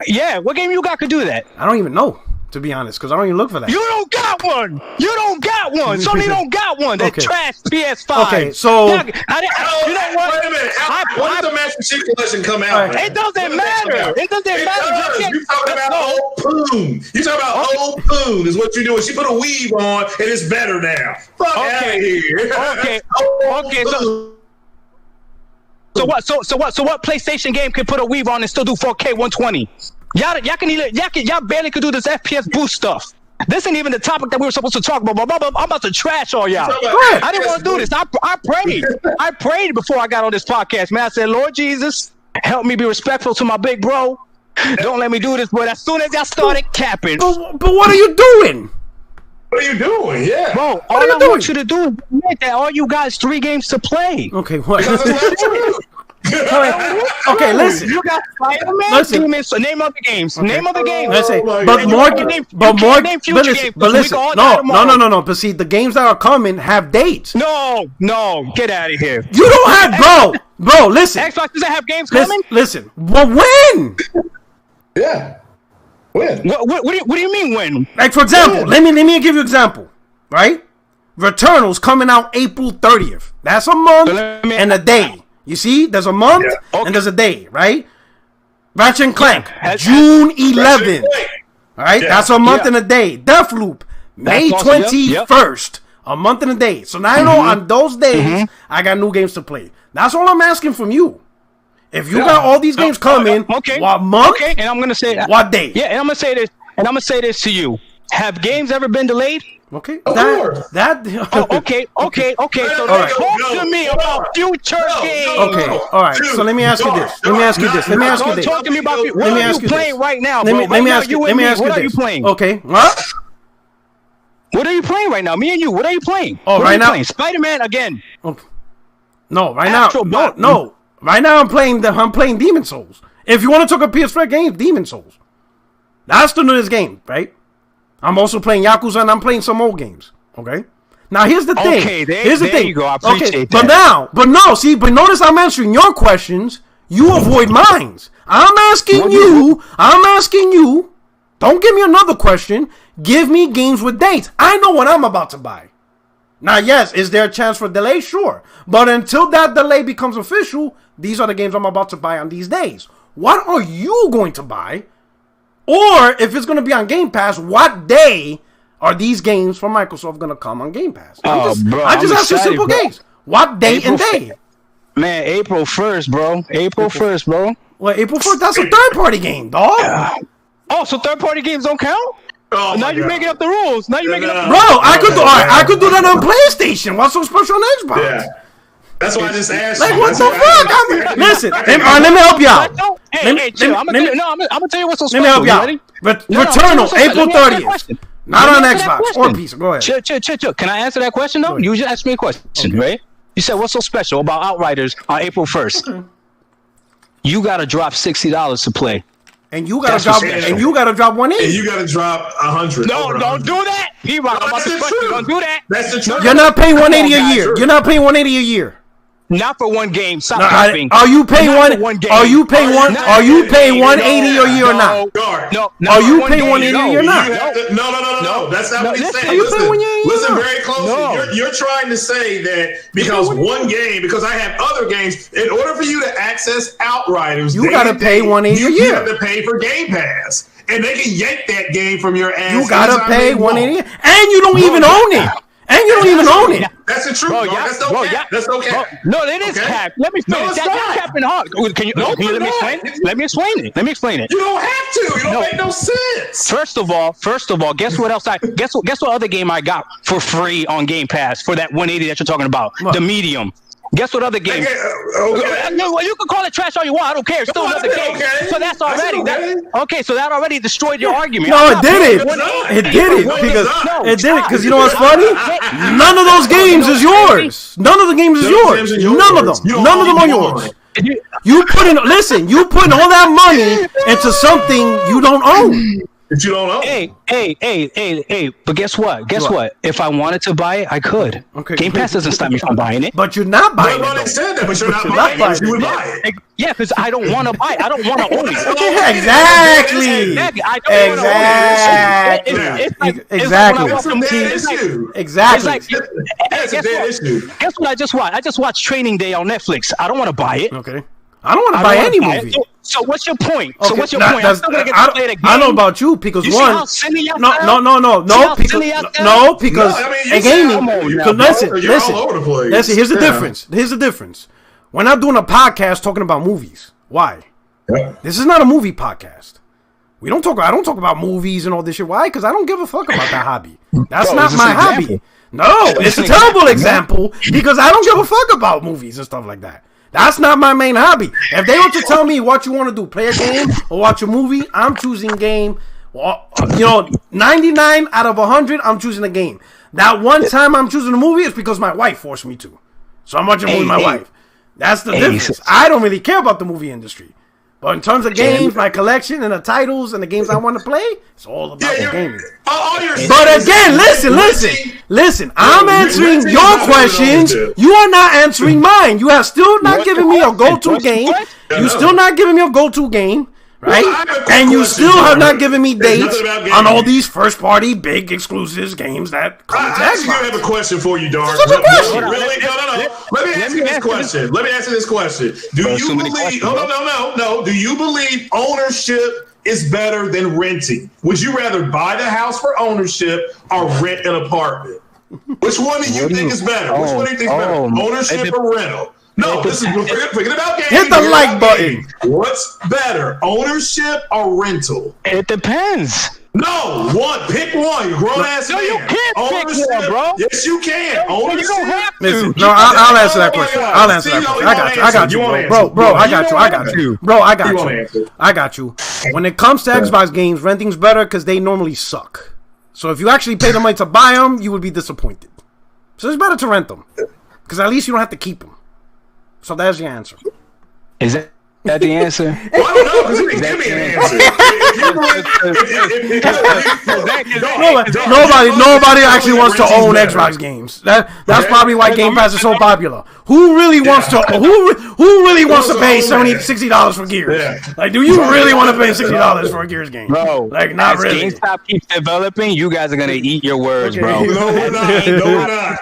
Yeah, what game you got could do that? I don't even know, to be honest, because I don't even look for that. You don't got one. Sony don't got one. That trash PS5. Okay, so you know what? Wait a minute. When did the Master Chief Collection come out? It doesn't matter. It doesn't matter. You talking about old poon? You talking about old poon is what you're doing. She put a weave on and it's better now. Fuck out of here. Okay. So what PlayStation game can put a weave on and still do 4K 120? Y'all barely could do this FPS boost stuff. This ain't even the topic that we were supposed to talk about. I'm about to trash all y'all. I didn't want to do this. I prayed. I prayed before I got on this podcast, man. I said, Lord Jesus, help me be respectful to my big bro. Don't let me do this. But as soon as y'all started capping. But what are you doing? What are you doing? Yeah. Bro, all I want you to do is admit that all you guys 3 games to play. Okay, what? Okay, listen. You got Spider-Man, Demons, so name other games. Okay. Name other games. Let's say, No. But see, the games that are coming have dates. No, get out of here. You don't have, bro. Listen. Xbox doesn't have games coming. Listen. Well, when? Yeah. When? What do you mean when? Like, for example, let me give you an example, right? Returnal's coming out April 30th. That's a month and a day. You see, there's a month and there's a day, right? Ratchet & Clank, June 11th. All right, that's a month and a day. Deathloop, May 21st. A month and a day. So now I know on those days, I got new games to play. That's all I'm asking from you. If you got all these games coming, what month? Okay, and I'm gonna say what day? Yeah, and I'm gonna say this, to you. Have games ever been delayed? Okay. Okay. Okay. So talk to me about future games. Okay. All right. So let me ask you this. Talk to me about what are you playing right now, bro? Let me ask you this. What are you playing? Okay. What? What are you playing right now? Me and you. What are you playing? Oh, right now. Spider-Man again. Okay. No, right now. No. Right now I'm playing Demon Souls. If you want to talk a PS5 game, Demon Souls. That's the newest game, right? I'm also playing Yakuza and I'm playing some old games. Okay. Now here's the thing. Okay, there you go. I appreciate that. But notice I'm answering your questions. You avoid mine. I'm asking you. Don't give me another question. Give me games with dates. I know what I'm about to buy. Now, yes, is there a chance for delay? Sure. But until that delay becomes official, these are the games I'm about to buy on these days. What are you going to buy? Or if it's going to be on Game Pass, what day are these games from Microsoft going to come on Game Pass? I just ask you simple games. What day and day? Man, April 1st, bro. April 1st, bro. Well, April 1st, that's a third-party game, dog. Oh, so third-party games don't count? Oh now you're making up the rules. Bro, I could do that on PlayStation. What's so special on Xbox? Yeah. That's why I just asked. Like, what the fuck? Listen, let me help you out. Hey, chill. I'm gonna tell you what's so special. Let me help you out. Returnal, April 30th. Not on Xbox or PC. Go ahead. Chill. Can I answer that question though? You just asked me a question, right? You said what's so special about Outriders on April 1st? You gotta drop $60 to play. And you gotta drop 180. And you gotta drop 100. No, don't do that. P-Rock, I'm about to question you. Don't do that. That's the truth. You're not paying 180 a year. You're not paying 180 a year. Not for one game. Stop capping. Are you paying Are you paying 180 a year or not? No. Are you paying 180 a year or not? No. That's not what he's saying. Listen very closely. You're trying to say that because one game, because I have other games, in order for you to access Outriders, you gotta pay 180 a year. You have to pay for Game Pass, and they can yank that game from your ass. You gotta pay 180, and you don't even own it. And you don't even own it. That's the truth, bro. That's no cap. That's no cap. No, that is cap. Let me explain. That's capping hard. Can you let me explain it? Let me explain it. You don't have to. You don't make no sense. First of all, guess what else guess what other game I got for free on Game Pass for that 180 that you're talking about? What? The Medium. Guess what other game? No, you can call it trash all you want. I don't care. It's still another game. Okay. So that's already so that already destroyed your argument. No, it didn't. It did it because you know what's funny? None of those games is yours. None of the games is yours. None of them are yours. You putting all that money into something you don't own. If you don't know. Hey. But guess what? If I wanted to buy it, I could. Okay. Game Pass doesn't stop me from buying it. But you're not buying it. Said that, but you're not buying it. You would buy it. Yeah, because I don't want to buy it. I don't want to own it. Exactly. It's a dead issue. Guess what I just watched? I just watched Training Day on Netflix. I don't want to buy it. Okay. I don't want to buy any movie. So what's your point? I'm still gonna get to play the game. I know about you because because in gaming. Listen. Here's the difference. We're not doing a podcast talking about movies. Why? Yeah. This is not a movie podcast. I don't talk about movies and all this shit. Why? Because I don't give a fuck about that hobby. That's not my hobby. No, it's a terrible example because I don't give a fuck about movies and stuff like that. That's not my main hobby. If they were to tell me what you want to do, play a game or watch a movie, I'm choosing game. 99 out of 100, I'm choosing a game. That one time I'm choosing a movie is because my wife forced me to. So I'm watching a movie with my wife. That's the difference. I don't really care about the movie industry. But in terms of games, my collection and the titles and the games I want to play, it's all about the gaming. But again, listen. I'm answering your questions. You are not answering mine. You have still not given me a go-to game. You still not giving me a go-to game, right? And you still have not given me dates on all these first-party, big, exclusive games that come to Xbox. I have a question for you, Dark. Really? No. Let me ask you this question. Do you believe? No. Do you believe ownership is better than renting? Would you rather buy the house for ownership or rent an apartment? Which one do you think is better? Ownership or rental? No, this is forget about games. Hit the like button. What's better, ownership or rental? It depends. No, pick one. You grown ass man. No, you can't pick one, bro. Yes, you can. Ownership. You don't have to. Listen, no, I'll answer that question. I'll answer that question. I got you, bro. I got you. Bro, I got you. When it comes to Xbox games, renting's better because they normally suck. So if you actually pay the money to buy them, you would be disappointed. So it's better to rent them because at least you don't have to keep them. So there's the answer. Is that the answer? Well, I don't know because you didn't give me an answer. Nobody actually wants to own Xbox games. That's probably why Gamepass is so popular. Who really wants to pay $60 for Gears? Yeah. Like, do you really want to pay $60 for a Gears game? Bro, like, not really. GameStop keeps developing, you guys are gonna eat your words, bro. No, we're not.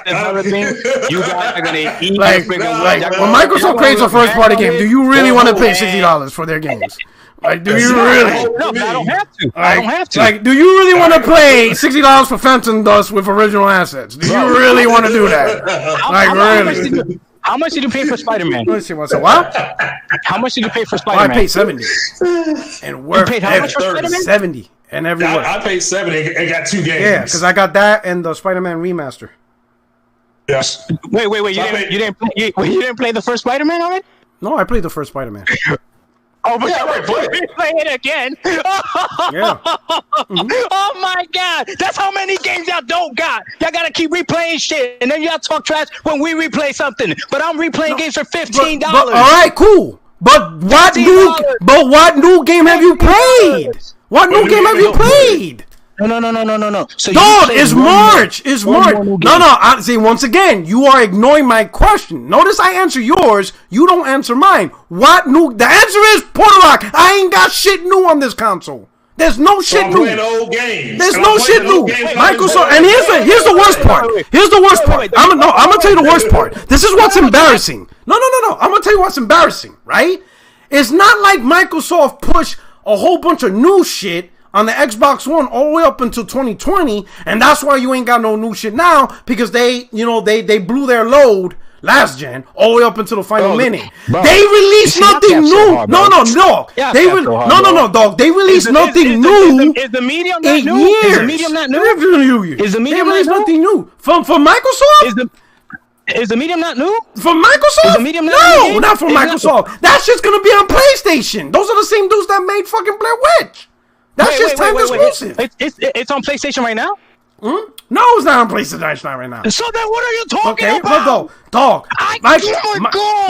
Developing, you guys are gonna eat like when Microsoft creates a first-party game, do you really want to pay $60 for their games? Like, do you really? No, I don't have to. I don't have to. Like, do you really want to pay $60 for Phantom Dust with original assets? Do you really want to do that? Like, really? How much did you pay for Spider-Man? Let's see, what's what? How much did you pay for Spider-Man? I paid $70. And worth you paid how much for Spider-Man? $70 and everywhere. I paid $70 and got 2 games. Yeah, because I got that and the Spider-Man remaster. Yes. Wait. You didn't play the first Spider-Man on it? No, I played the first Spider-Man. Oh, but you play it again. Yeah. Mm-hmm. Oh my God, that's how many games y'all don't got. Y'all gotta keep replaying shit, and then y'all talk trash when we replay something. But I'm replaying games for $15. All right, cool. But what new game have you played? What new game have you played? No. So dog, it's March. It's March. No. See, once again, you are ignoring my question. Notice I answer yours. You don't answer mine. What new? The answer is Portalock. I ain't got shit new on this console. There's no shit new. Old games. There's no shit new. Microsoft. And here's the worst part. Here's the worst part. I'm gonna tell you the worst part. This is what's embarrassing. No. I'm gonna tell you what's embarrassing. Right? It's not like Microsoft pushed a whole bunch of new shit on the Xbox One all the way up until 2020, and that's why you ain't got no new shit now, because they blew their load last gen all the way up until the final minute. Bro, they released nothing new. So hard, no, dog. Dog. They released nothing new. Is the medium not new? Years. Is the medium not new? Is the medium nothing new from Microsoft? Is the medium not new? From Microsoft? Is the medium not new? No, not from Microsoft. That's just gonna be on PlayStation. Those are the same dudes that made fucking Blair Witch. That's just time exclusive. It's on PlayStation right now? No, it's not on PlayStation right now. So then what are you talking about? Well, dog. Oh my God,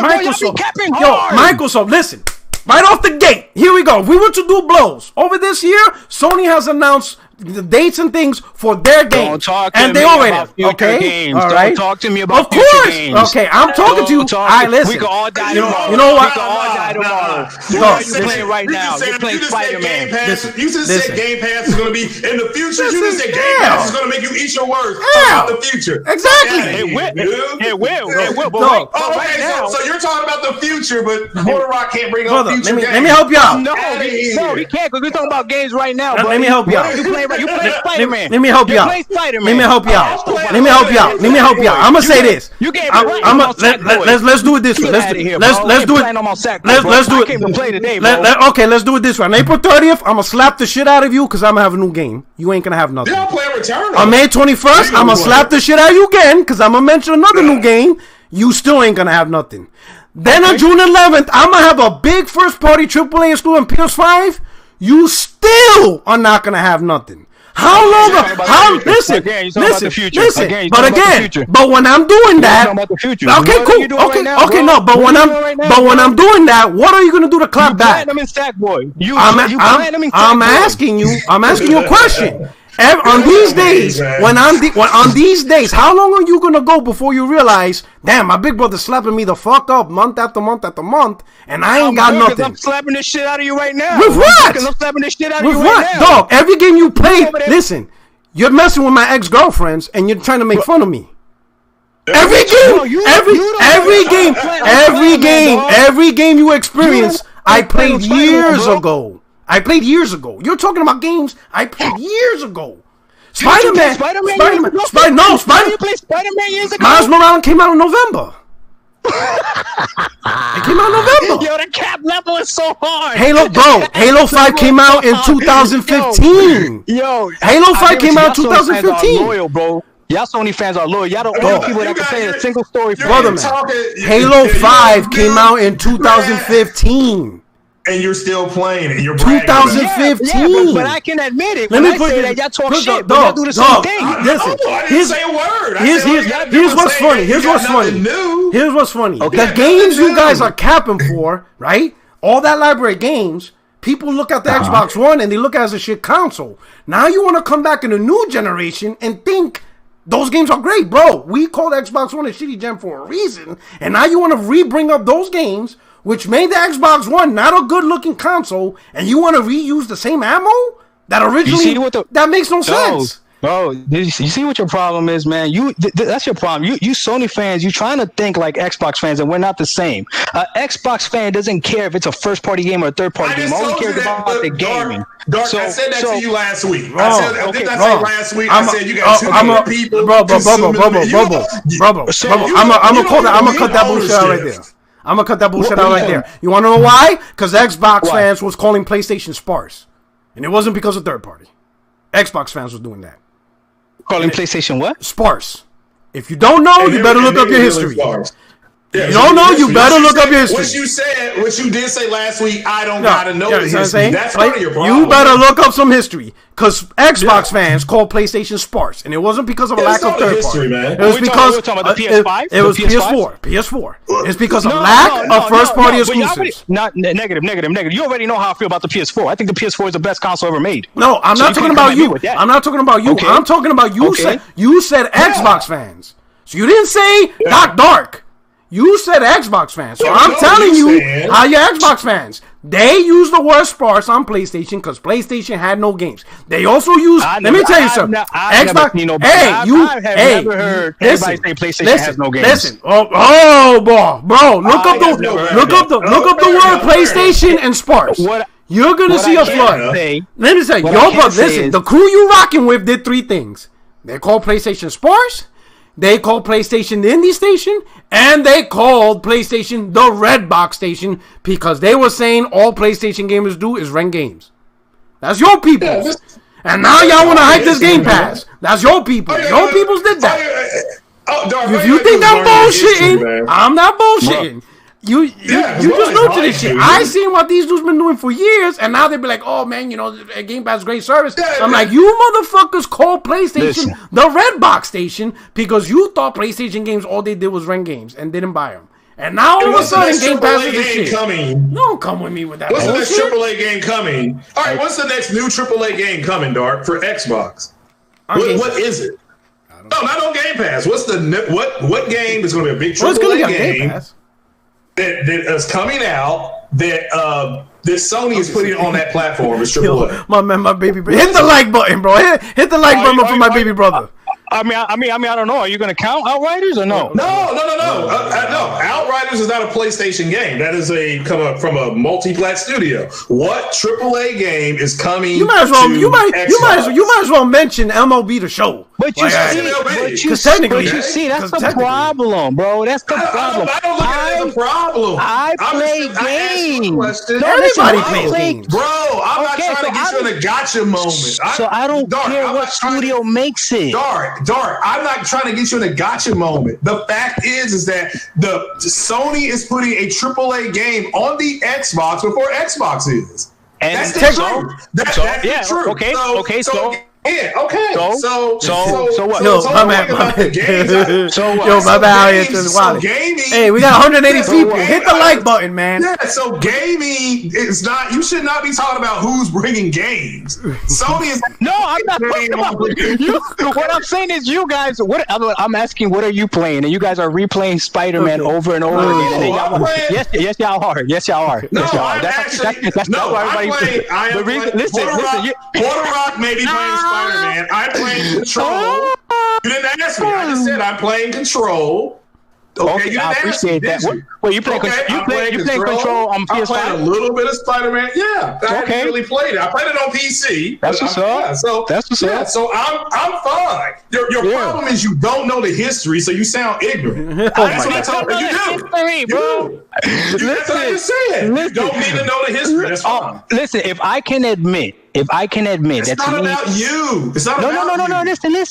Microsoft. Hard. Microsoft, listen. Right off the gate. Here we go. We were to do blows. Over this year, Sony has announced the dates and things for their games. And they already okay. All right. Don't talk to me about future games. Okay, I'm talking to you. I listen. We can all die tomorrow. You know what? We can all die tomorrow. You're playing right now. You're playing Spider-Man. You just said Game Pass is going to be in the future. You just said Game Pass is going to make you eat your words about the future. Exactly. It will. Okay, so you're talking about the future, but Mortal Rock can't bring up future games. Let me help you out. No, he can't, because we're talking about games right now. Let me help you out. You play Spider-Man. Let me help you out. Let me help you out. I'm gonna say this. You gave me let's do it this way. Let's do it. Let's do it. Okay, let's do it this way. On April 30th, I'm gonna slap the shit out of you because I'm gonna have a new game. You ain't gonna have nothing. Don't play Returnal. On May 21st, I'm gonna slap the shit out of you again because I'm gonna mention another new game. You still ain't gonna have nothing. Then on June 11th, I'm gonna have a big first-party AAA exclusive on PS5. You still are not gonna have nothing. How long? Listen. But when I'm doing that, okay, cool. Okay, no. But when I'm doing that, what are you gonna do to clap back? I'm asking you a question. On these days, on these days, how long are you gonna go before you realize, damn, my big brother's slapping me the fuck up month after month after month, and I ain't got nothing. I'm slapping this shit out of you right now. With what? I'm slapping this shit out of you right now. Dog, every game you play, listen, you're messing with my ex-girlfriends, and you're trying to make fun of me. Every game you experience, I played years ago. You're talking about games I played years ago. Spider-Man. You played Spider-Man years ago? Miles Morales came out in November. It came out in November. Yo, the cap level is so hard. Halo 5 came out in 2015. Yo, Halo 5 came out in 2015. Loyal, bro. Y'all Sony fans are loyal. Y'all the only people that can say a single story. Brother, man. Halo 5 came out in 2015. And you're still playing it. You're 2015. But I can admit it. When I say that, y'all talk shit, but y'all do the same thing. I didn't say a word. Here's what's funny. Here's what's funny. The games you guys are capping for, right? All that library games, people look at the Xbox One and they look at it as a shit console. Now you want to come back in the new generation and think those games are great, bro. We call the Xbox One a shitty gem for a reason. And now you want to re-bring up those games which made the Xbox One not a good-looking console, and you want to reuse the same ammo that originally... that makes no sense. Bro, you see what your problem is, man? That's your problem. You Sony fans, you trying to think like Xbox fans, and we're not the same. Xbox fan doesn't care if it's a first-party game or a third-party game. All he cares about the gaming. Dark, I said that to you last week. I said last week. I said you got too many people. Bro, I'm gonna cut that bullshit out right there. I'm gonna cut that bullshit out right there. You want to know why? Because Xbox fans was calling PlayStation sparse, and it wasn't because of third party. Xbox fans was doing that. Calling PlayStation what? Sparse. If you don't know, you better look up your history. Yeah, you don't know, you better look up your history. What you did say last week, I don't gotta know the history. That's part of your problem. You better look up some history. Because Xbox fans called PlayStation sparse. And it wasn't because of a lack of third party. It was because talking about the PS5? It was PS4. PS4. It's because of lack of first party exclusives. Negative. You already know how I feel about the PS4. I think the PS4 is the best console ever made. No, I'm not talking about you. I'm not talking about you. I'm talking about you. You said Xbox fans. So you didn't say Dark. You said Xbox fans, so I'm telling you how your Xbox fans. They use the word sparse on PlayStation because PlayStation had no games. They also use. Let me tell you something. Xbox. I've never heard anybody say PlayStation has no games. Listen, bro. Look up the word PlayStation and sparse. You're gonna see a flood. Let me say, listen. The crew you rocking with did three things. They call PlayStation sparse. They called PlayStation the indie station, and they called PlayStation the red box station because they were saying all PlayStation gamers do is rent games. That's your people. And now y'all want to hype this Game Pass. That's your people. Your peoples did that. If you think I'm bullshitting, I'm not bullshitting. You just new to this shit. I seen what these dudes been doing for years, and now they be like, "Oh man, Game Pass great service." I'm like, you motherfuckers call PlayStation the red box station because you thought PlayStation games all they did was rent games and didn't buy them. And now all of a sudden, Game Pass is the shit. Don't come with me with that. What's the next AAA game coming? All right, what's the next new AAA game coming, Dark, for Xbox? What is it? No, not on Game Pass. What's what game is going to be a big AAA game? That is coming out that Sony is putting on that platform. It's AAA. My baby brother. Hit the like button, bro. Hit the like button for my baby brother. I don't know. Are you going to count Outriders or no? No. Outriders is not a PlayStation game. That is from a multi-plat studio. What AAA game is coming? You might as well mention MLB The Show. But you see, that's the problem, bro. That's the problem. I don't look at it as a problem. I play games. Everybody plays games, bro. I'm not trying to get you in a gotcha moment. So I don't care what studio makes it. Dark. I'm not trying to get you in a gotcha moment. The fact is that the Sony is putting a AAA game on the Xbox before Xbox is. And that's the truth. That's the truth. Okay. Yeah, okay. So what? My bad. Hey, we got 180 people. Hit the like button, man. Yeah, so gaming is not. You should not be talking about who's bringing games. Sony is. No, I'm not talking about you. What I'm saying is, you guys. I'm asking, what are you playing? And you guys are replaying Spider-Man over and over again. Yes, y'all are. No, that's not what everybody. Listen. Porter Rock may be playing Spider-Man. I'm playing Control. You didn't ask me. I just said I'm playing Control. Okay, I appreciate that. Well, you play Control on PS5? I played a little bit of Spider-Man. Yeah, I haven't really played it. I played it on PC. That's what's up. Yeah, so I'm fine. Your problem is you don't know the history, so you sound ignorant. That's what I told you. You do. That's what I just said. You don't need to know the history. That's fine. Listen, if I can admit it's that not about you. It's not about you.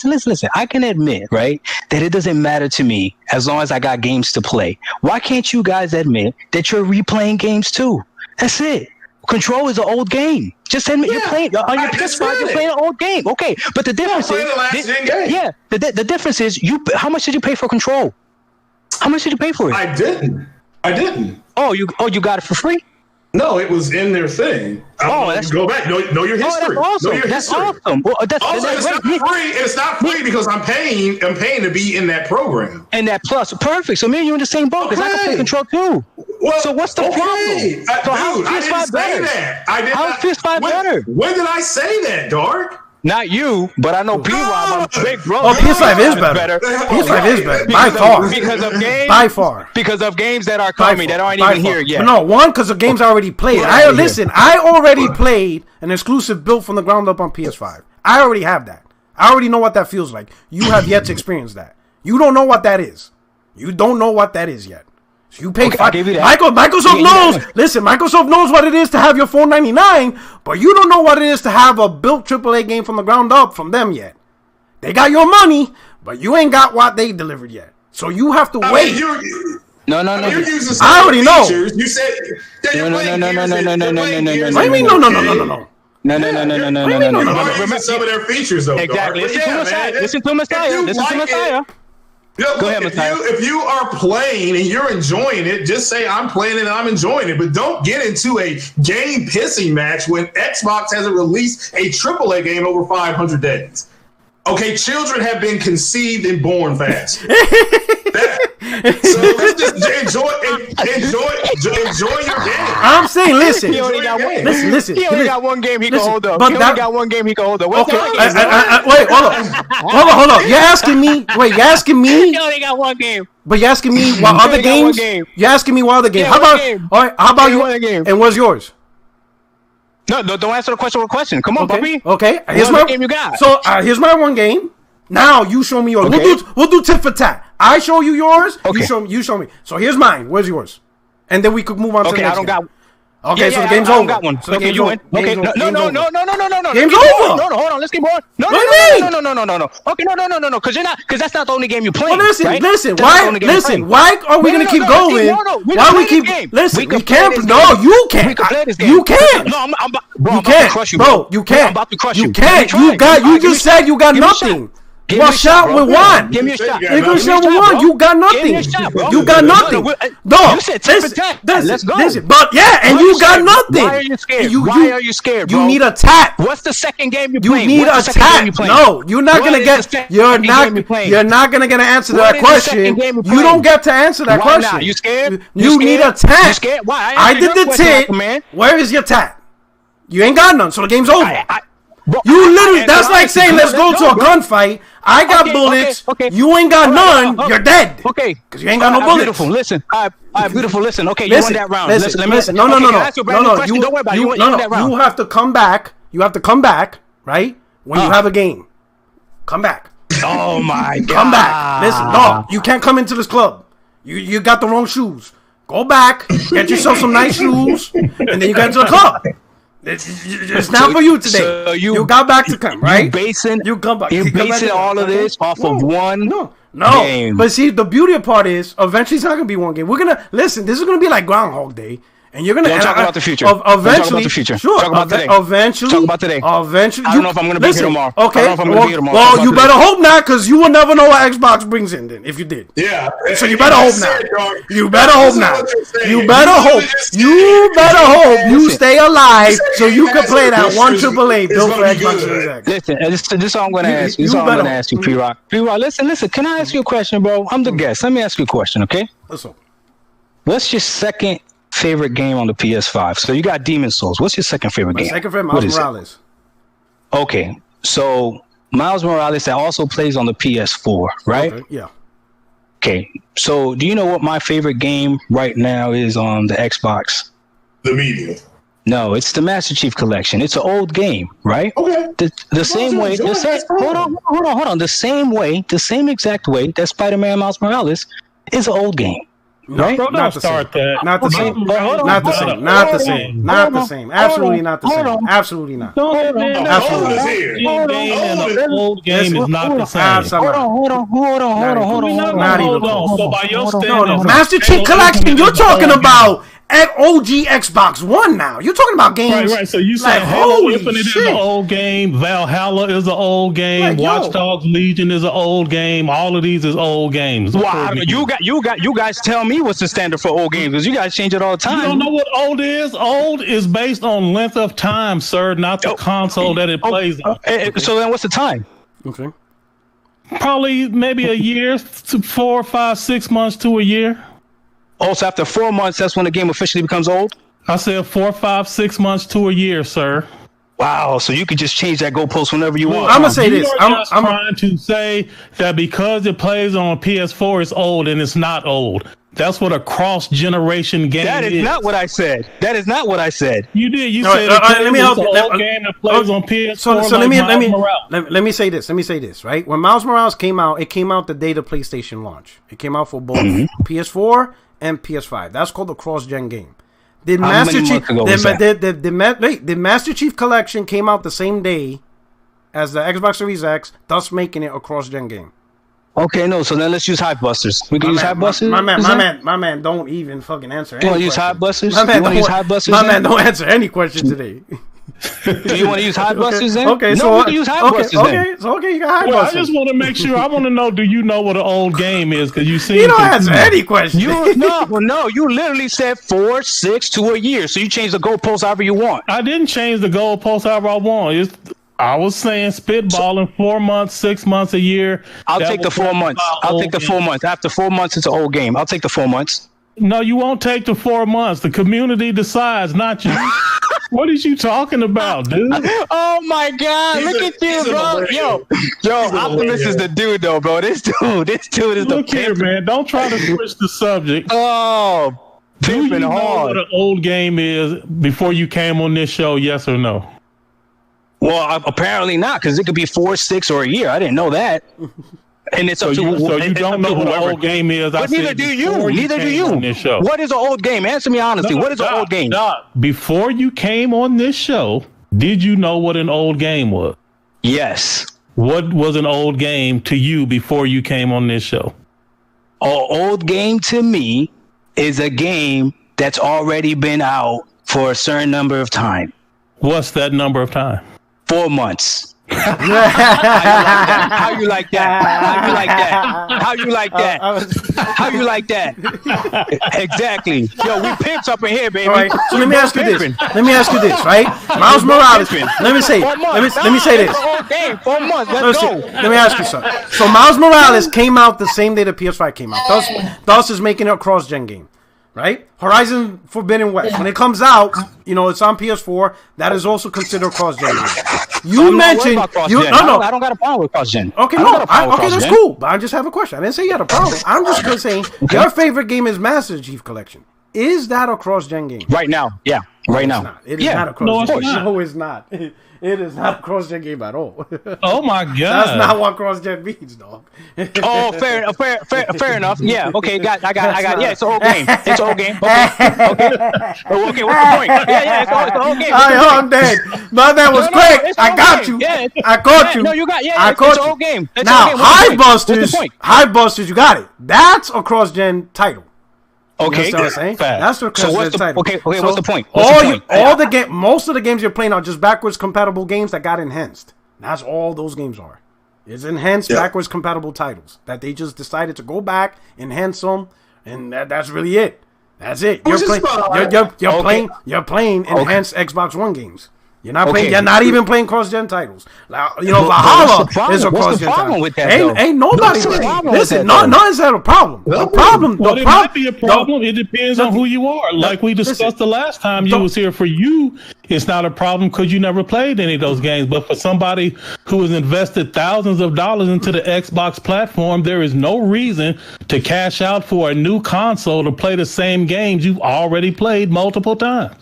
Listen. I can admit, right, that it doesn't matter to me as long as I got games to play. Why can't you guys admit that you're replaying games too? That's it. Control is an old game. Just admit you're playing on your PS5. You're playing an old game. Okay, but the difference is the difference is how much did you pay for Control? How much did you pay for it? I didn't. Oh, you got it for free? No, it was in their thing. That's go back. Know your history. Oh, that's awesome. Know your that's history. Awesome. Well, it's not free. It's not free because I'm paying to be in that program. And that plus, perfect. So me and you in the same boat because I can play Control too. Well, so what's the problem? So how's PS5 better? How's PS5 better? When did I say that, Dark? Not you, but I know P-Rob, I'm big bro. Oh, PS5 is better. PS5 is better. By far. Because of games. By far. Because of games that are coming that aren't even here yet. But no, one, because the games I already played. I already played an exclusive built from the ground up on PS5. I already have that. I already know what that feels like. You have yet to experience that. You don't know what that is. You don't know what that is yet. So you pay Microsoft knows. Listen, Microsoft knows what it is to have your $4.99, but you don't know what it is to have a built AAA game from the ground up from them yet. They got your money, but you ain't got what they delivered yet. So you have to wait. No. I already know. You said no. What do you mean no? No. Remember some of their features though. Exactly. Listen to Messiah. Yeah, go ahead, if you are playing and you're enjoying it, just say I'm playing it and I'm enjoying it. But don't get into a game pissing match when Xbox hasn't released a AAA game over 500 days. Okay, children have been conceived and born fast. So let's just enjoy your game. I'm saying, listen. He only got one game he can hold up. Wait, hold on. You're asking me? He only got one game. But you're asking me what other games? You're asking me what other games? How about you? And what's yours? No, don't answer the question with a question. Come on, puppy. Okay. Here's my game you got. So here's my one game. Now you show me yours. Okay. We'll do tit for tat. I show you yours. Okay. You show me. So here's mine. Where's yours? And then we could move on to the next game. Okay, so the game's over. Got one. So you win. Okay, no. Game's over. No, hold on. Let's keep going. No. Okay, no. Because that's not the only game you play. Well, listen. Why are we gonna keep going? Why we keep? Listen, we can't. No, you can't. You can't. No, you can't, bro. You can't. I'm about to crush you. You can't. You just said you got nothing. Well, shot with one. Give me a shot. You got nothing. You got nothing. No. You said let's go. But yeah, and you got nothing. Why are you scared? Why are you scared, bro? You need a tat. What's the second game you playing? You need a tat. No, you're not gonna get. You're not gonna get an answer to that question. You don't get to answer that question. You scared? You need a tat. You scared? Why? I did the tit. Where is your tat? You ain't got none, so the game's over. You literally, that's like saying, let's go to a gunfight. I got bullets. You ain't got none. You're dead. Okay. Because you ain't got no bullets. Beautiful. Listen. All right, beautiful. Listen. Okay, you won that round. Listen. No. You have to come back. You have to come back, right? When you have a game. Come back. Oh, my God. Come back. Listen, no. You can't come into this club. You got the wrong shoes. Go back. Get yourself some nice shoes. And then you get into the club. It's not for you today. So you got back to come, right? You're basing all of this off of one game. But see, the beauty part is eventually it's not gonna be one game. We're gonna listen. This is gonna be like Groundhog Day. And you're gonna talk about the future. Eventually, talk about the future. Sure. Talk about today. Eventually, talk about today. Eventually, I don't know if I'm gonna be here tomorrow. Okay. Well, you better hope not, because you will never know what Xbox brings in. Then, if you did. Yeah. So you better hope not. You better hope not. You better hope. You better hope you stay alive so you can play that one AAA built for Xbox. Listen, this is all I'm gonna ask you. This is all I'm gonna ask you, P-Rock. P-Rock, listen. Can I ask you a question, bro? I'm the guest. Let me ask you a question, okay? Listen. What's your second favorite game on the PS5? So you got Demon Souls. What's your second favorite game? Second favorite, Miles Morales. Okay, so Miles Morales that also plays on the PS4, right? Okay, yeah. Okay, so do you know what my favorite game right now is on the Xbox? The Medium. No, it's the Master Chief Collection. It's an old game, right? Okay. The same way. Hold on. The same exact way that Spider-Man Miles Morales is an old game. Right? No, not the same. Not the same. Not the same. Not the same. Not the same. Absolutely not the same. Absolutely not. Absolutely. Old game is not the same. Hold on. Not even close. So by your standards, Master Chief Collection, you're talking about at OG Xbox One now. You're talking about games. Right. So you say Halo Infinite is an old game, Valhalla is an old game, Watch Dogs Legion is an old game. All of these is old games. Wow, you guys tell me what's the standard for old games, because you guys change it all the time. You don't know what old is? Old is based on length of time, sir, not the console that it plays on. So then what's the time? Okay. Probably maybe a year, 4, 5, 6 months to a year. Also, after 4 months, that's when the game officially becomes old? I said 4, 5, 6 months to a year, sir. Wow, so you can just change that goalpost whenever you want. I'm going to say this. I'm trying to say that because it plays on PS4, it's old, and it's not old. That's what a cross-generation game is. That is not what I said. That is not what I said. You did. You said let me help you. It's an old game that plays on PS4. So let me say this. Let me say this, right? When Miles Morales came out, it came out the day the PlayStation launched. It came out for both PS4 and PS5. That's called a cross-gen game. The Master Chief Collection came out the same day as the Xbox Series X, thus making it a cross-gen game. Okay, no. So then let's use Hypebusters. We can use Hypebusters. My man, don't even fucking answer. You want to use Hypebusters? My man, don't answer any question today. Do you want to use Hypebusters then? Okay, so we can use Hypebusters then. Okay, you got Hypebusters. Well, I just want to make sure. I want to know. Do you know what an old game is? Because you see, you don't answer any question. No. You literally said 4, 6 to a year. So you change the goalpost however you want. I didn't change the goalpost however I want. I was saying spitballing 4 months, 6 months, a year. I'll take the 4 months. I'll take the 4 months. After 4 months, it's an old game. I'll take the 4 months. No, you won't take the 4 months. The community decides, not you. What are you talking about, dude? Oh my God! Look at you, bro. Yo, Optimus is the dude, though, bro. This dude is the. Look here, man. Don't try to switch the subject. Oh, do you know what an old game is before you came on this show? Yes or no? Well, apparently not, because it could be 4, 6, or a year. I didn't know that. And it's up to you. So you don't know what an old game is. But neither do you. Neither do you. What is an old game? Answer me honestly. What is an old game? Before you came on this show, did you know what an old game was? Yes. What was an old game to you before you came on this show? An old game to me is a game that's already been out for a certain number of time. What's that number of time? 4 months. How you like that? Exactly. Yo, we pimps up in here, baby. All right, so let me ask you this, right? Miles Morales. Let me say this. 4 months. Let's go. Let me ask you something. So Miles Morales came out the same day the PS5 came out. Thus is making it a cross-gen game. Right? Horizon Forbidden West. When it comes out, it's on PS4. That is also considered cross-gen. You mentioned I don't got a problem with cross-gen. Okay, that's cool. But I just have a question. I didn't say you had a problem. I'm just saying your favorite game is Master Chief Collection. Is that a cross-gen game? Right now, yeah. Right now. It is not a cross-gen game. No, it's not. It is not a cross-gen game at all. Oh my God! That's not what cross-gen means, dog. Oh, fair enough. Yeah. Okay. I got. Yeah, it's an old game. It's an old game. Okay. What's the point? Yeah. It's an old game. I'm dead. No, that was quick. I got you. I caught you. No, you got. Yeah. I caught you. It's an old game. Now, Hypebusters, you got it. That's a cross-gen title. Okay, you know what I'm saying? That's what what's the okay? So what's the point? Most of the games you're playing are just backwards compatible games that got enhanced. That's all those games are. It's enhanced backwards compatible titles that they just decided to go back, enhance them, and that's really it. That's it. You're playing enhanced Xbox One games. You're not playing. You're not even playing cross-gen titles. Valhalla is a cross-gen title. With that, ain't nobody. Listen, nothing's a problem. The problem. It might be a problem. It depends on who you are. Like we discussed the last time you was here. For you, it's not a problem because you never played any of those games. But for somebody who has invested thousands of dollars into the Xbox platform, there is no reason to cash out for a new console to play the same games you've already played multiple times.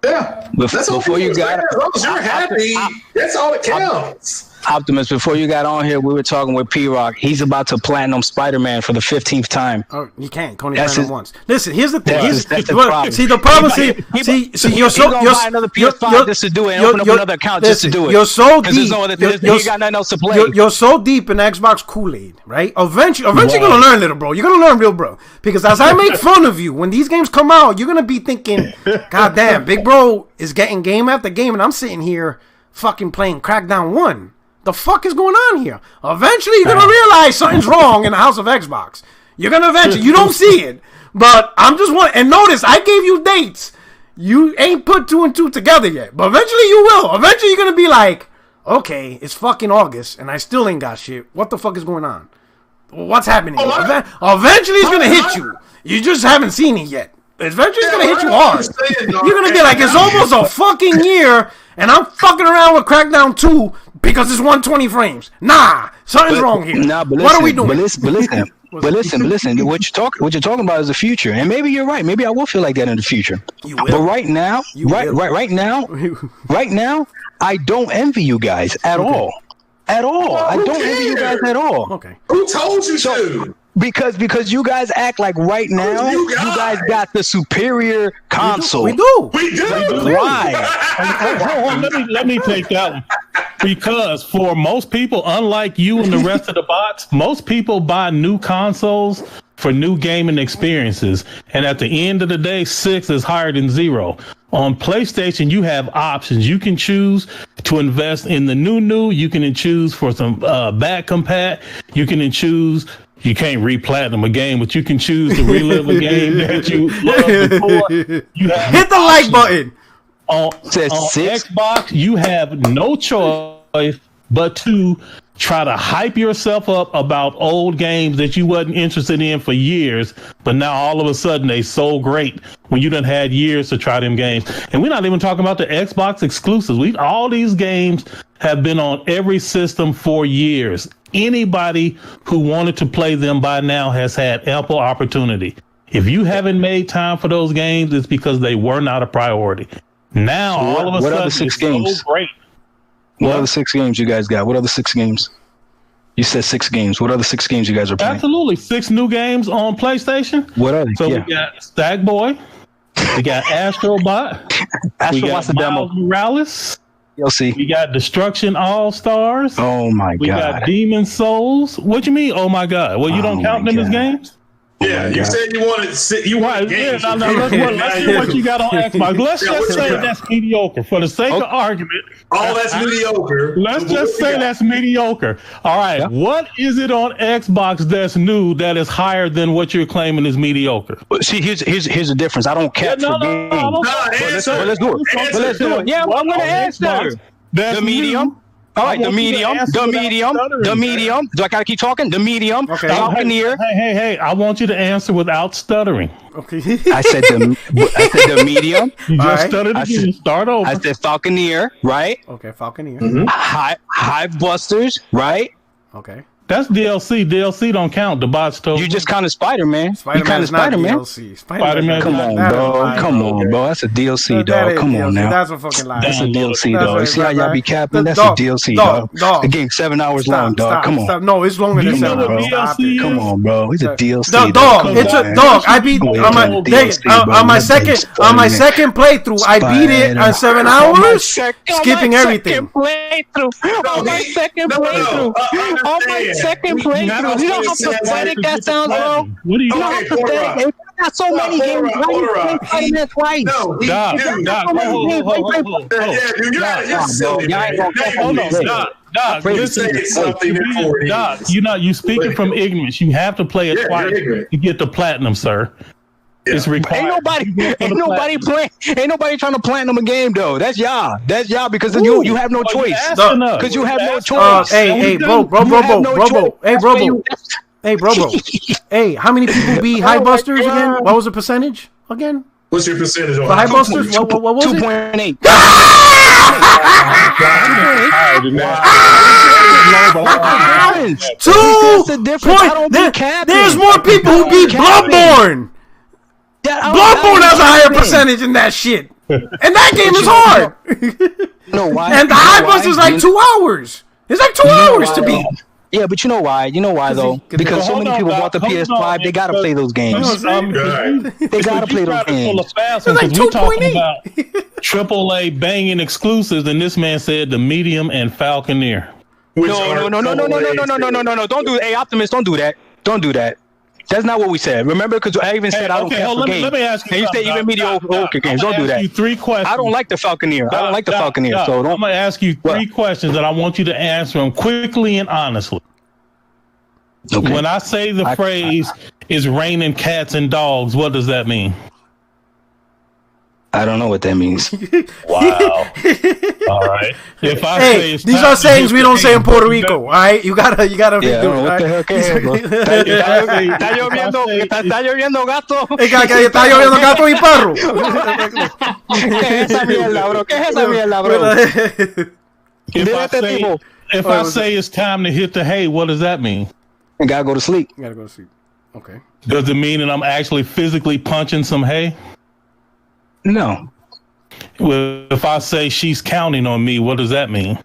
Yeah, that's before you got. As long as you're happy, that's all that counts. Optimus, before you got on here, we were talking with P-Rock. He's about to platinum Spider-Man for the 15th time. Oh, you can't. Only platinum once. Listen, here's the thing. That's the problem. See, the problem. You're so. You're buy another PS5 just to do it and open up another account just to do it. You're so deep. He got nothing else to play. You're so deep in Xbox Kool-Aid, right? Eventually, you're gonna learn, little bro. You're gonna learn, real bro. Because as I make fun of you when these games come out, you're gonna be thinking, "God damn, big bro is getting game after game, and I'm sitting here fucking playing Crackdown 1. The fuck is going on here?" Eventually, you're gonna realize something's wrong in the house of Xbox. You're gonna eventually. You don't see it, but I'm just one. And notice, I gave you dates. You ain't put 2 and 2 together yet, but eventually you will. Eventually, you're gonna be like, "Okay, it's fucking August, and I still ain't got shit. What the fuck is going on? What's happening?" Eventually, it's gonna hit you. You just haven't seen it yet. Eventually, it's gonna hit you hard. You're gonna be like, "It's almost a fucking year, and I'm fucking around with Crackdown 2 because it's 120 frames." Nah, something's wrong here. What are we doing? But listen. What you're talking about is the future, and maybe you're right. Maybe I will feel like that in the future. But right now, right now, I don't envy you guys at all. At all. I don't envy you guys at all. Okay. Who told you to? Because you guys act like right now you guys got the superior console. We do. Why? Let me take that one. Because for most people, unlike you and the rest of the bots, most people buy new consoles for new gaming experiences. And at the end of the day, 6 is higher than 0. On PlayStation, you have options. You can choose to invest in the new. You can choose for some back compat. You can choose. You can't re-platinum a game, but you can choose to relive a game that you loved before. Hit the like button. On Xbox, you have no choice but to try to hype yourself up about old games that you wasn't interested in for years, but now all of a sudden they so great when you done had years to try them games. And we're not even talking about the Xbox exclusives. All these games have been on every system for years. Anybody who wanted to play them by now has had ample opportunity. If you haven't made time for those games, it's because they were not a priority. Now, all of a sudden, other 6 games? So great. What other 6 games you guys got? What other 6 games? You said 6 games. What other 6 games you guys are playing? Absolutely. 6 new games on PlayStation. What are they? So we got Stagboy. We got Astrobot. We got Miles Morales. DLC. We got Destruction All-Stars. Oh, my God. We got Demon Souls. What you mean, oh, my God? Well, you don't count them as games? Yeah, you said you wanted games. Yeah, let's see what you got on Xbox. Let's just say that's mediocre for the sake of argument. That's mediocre. Let's just say that's mediocre. All right, what is it on Xbox that's new that is higher than what you're claiming is mediocre? See, here's the difference. I don't care for games. Let's do it. Yeah, I'm going to answer. The medium. All right, the medium. Do I gotta keep talking? The medium. Okay. Falconeer. Hey! I want you to answer without stuttering. Okay. I said the medium. You just stuttered again. Start over. I said Falconeer, right? Okay, Falconeer. Mm-hmm. Hive Busters, right? Okay. That's DLC. DLC don't count. The bots told you just counted Spider-Man. Spider-Man is not Spider-Man. DLC. Spider-Man. Come on, bro. Come on, bro. That's a DLC, dog. Come on now. That's a fucking lie. That's a DLC, dog. You see how y'all be capping? That's a DLC, dog. The game's 7 hours long, dog. Come on. No, it's longer than 7 hours. Stop it. Come on, bro. It's a DLC. Dog. It's a dog. I beat on my second playthrough. I beat it on 7 hours, skipping everything. On my second playthrough. You know how pathetic that sounds, bro? What are you know how pathetic? Got so many games. That's right. No, Doc, you speaking from ignorance. You have to play it twice to get the platinum, sir. It's required. Ain't nobody trying to platinum a game though. That's y'all because you have no choice. Because you have no choice. Hey, bro. Hey, how many people beat High Busters again? What was the percentage again? What's your percentage on High Busters? What was 2.8. There's more people who beat Bloodborne. Bloodborne has a higher percentage in that shit. And that game is hard. No, why? And the High Busters like 2 hours. It's like 2 hours to beat. Yeah, but you know why? You know why though? Because so many people bought the PS5. They gotta play those games. They gotta play those games. It's like 2.8. AAA banging exclusives, and this man said the Medium and Falconeer. No. Don't do. Hey, Optimus, don't do that. Don't do that. That's not what we said. Remember, because I even said I don't care for games. Let me ask you. And you said even mediocre games. Don't do that. You 3 questions. I don't like the Falconeer. So I'm gonna ask you 3 questions, and I want you to answer them quickly and honestly. Okay. When I say the phrase "is raining cats and dogs," what does that mean? I don't know what that means. Wow. All right. If I say these are sayings we don't say in Puerto Rico. All right, you gotta do it. What the hell? Está lloviendo gato. Está lloviendo gato y perro. ¿Qué es esa mierda, bro? If I say it's time to hit the hay, what does that mean? I gotta go to sleep. Okay. Does it mean that I'm actually physically punching some hay? No. Well, if I say she's counting on me, what does that mean?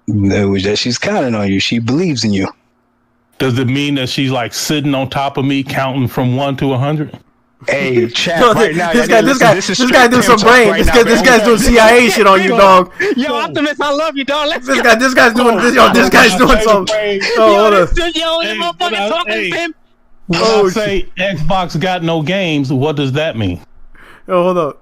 No, that she's counting on you. She believes in you. Does it mean that she's like sitting on top of me, counting from 1 to 100? Hey, chat right now. This guy doing some brain. Right this guy's doing CIA shit on you, dog. Yo, Optimus, I love you, dog. This guy's doing this. Yo, this guy's doing some. Hold on. Motherfucker talking to him. When I say Xbox got no games, what does that mean? Yo, hold up.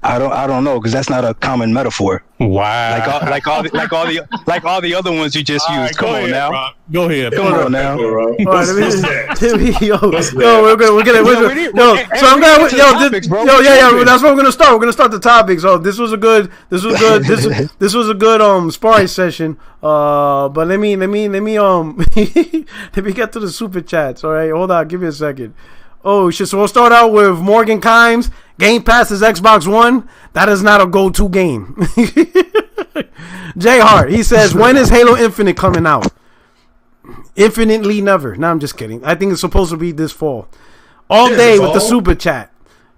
I don't know because that's not a common metaphor. Wow. Like all the other ones you just used. Come on now. Rob. Go ahead. Come on now. All right, we're gonna. So I'm gonna. Yeah. That's where we're gonna start. We're gonna start the topic. So this was a good sparring session. But let me let me get to the super chats. All right, hold on. Give me a second. Oh shit! So we'll start out with Morgan Kimes. Gamepass is Xbox One. That is not a go-to game. Jay Hart. He says, when is Halo Infinite coming out? Infinitely never. No, I'm just kidding. I think it's supposed to be this fall. All day with the super chat.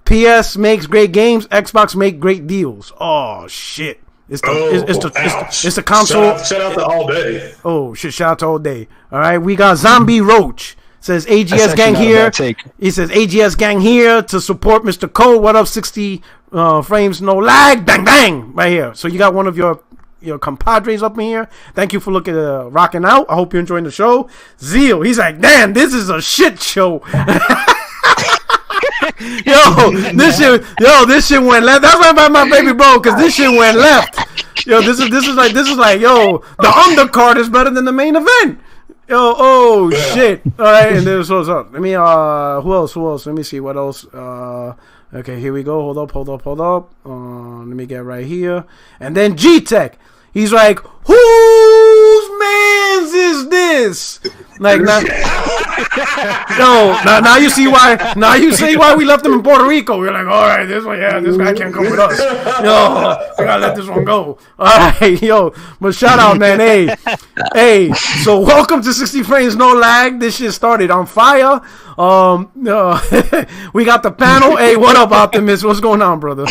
PS makes great games. Xbox make great deals. Oh shit! It's the console. Shout out to All Day. Oh shit! Shout out to All Day. All right, we got Zombie Roach. Says AGS gang here. He says AGS gang here to support Mr. Cole. What up? 60 frames, no lag. Bang bang, right here. So you got one of your compadres up in here. Thank you for rocking out. I hope you're enjoying the show. Zeal. He's like, damn, this is a shit show. This shit went left. That's why I'm my baby bro, because this shit went left. This is like the undercard is better than the main event. Shit. All right, and then what's up? Let me who else? Let me see what else. Okay, here we go. Hold up. Let me get right here. And then G-Tech. He's like, whose man's is this? Like now, now you see why. Now you see why we left him in Puerto Rico. We're like, all right, this guy can't come with us. We gotta let this one go. All right, but shout out, man. Hey. So welcome to 60 frames, no lag. This shit started on fire. We got the panel. Hey, what up, Optimus? What's going on, brother?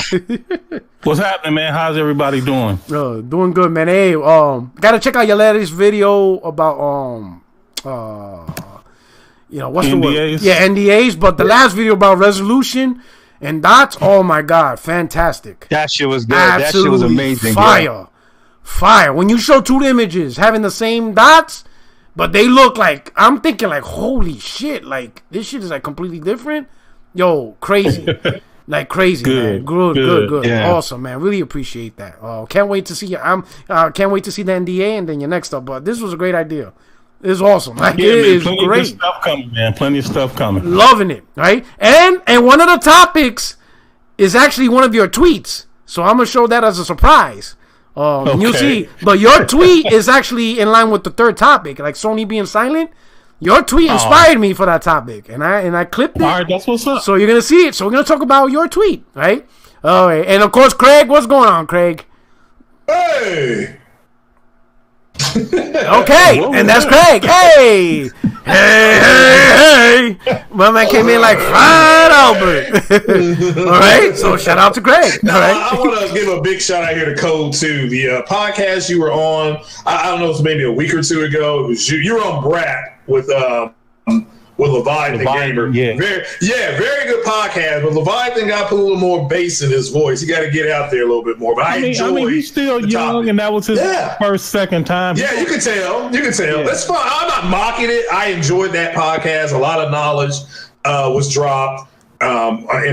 What's happening, man? How's everybody doing? Doing good, man. Hey, gotta check out your latest video about what's NDAs? The word? Yeah, NDAs. But the last video about resolution and dots. Oh my god, fantastic! That shit was good. Absolutely that shit was amazing. Fire. When you show 2 images having the same dots, but they look like, I'm thinking like, holy shit! Like this shit is like completely different. Crazy. Like crazy, man. Good. Yeah. Awesome, man. Really appreciate that. Can't wait to see you. Can't wait to see the NDA and then your next up. But this was a great idea. It's awesome. Like, it is plenty great. Of stuff coming, man. Plenty of stuff coming. Loving it, right? And one of the topics is actually one of your tweets. So I'm gonna show that as a surprise. You'll see. But your tweet is actually in line with the third topic, like Sony being silent. Your tweet inspired me for that topic, and I clipped it. All right, that's what's up. So you're gonna see it. So we're gonna talk about your tweet, right? All right, and of course, Craig, what's going on, Craig? Hey. Okay, and that's Craig. Hey, hey. My man came in like fried Albert. All right, so shout out to Craig. All right. I want to give a big shout out here to Code too. The podcast you were on, I don't know, it was maybe a week or two ago. It was you were on Brat with Leviathan Gamer. Yeah. Very good podcast. But Leviathan got to put a little more bass in his voice. He got to get out there a little bit more. But I mean, he's still young, topic. And that was his second time. Yeah, you can tell. Yeah. That's fine. I'm not mocking it. I enjoyed that podcast. A lot of knowledge was dropped in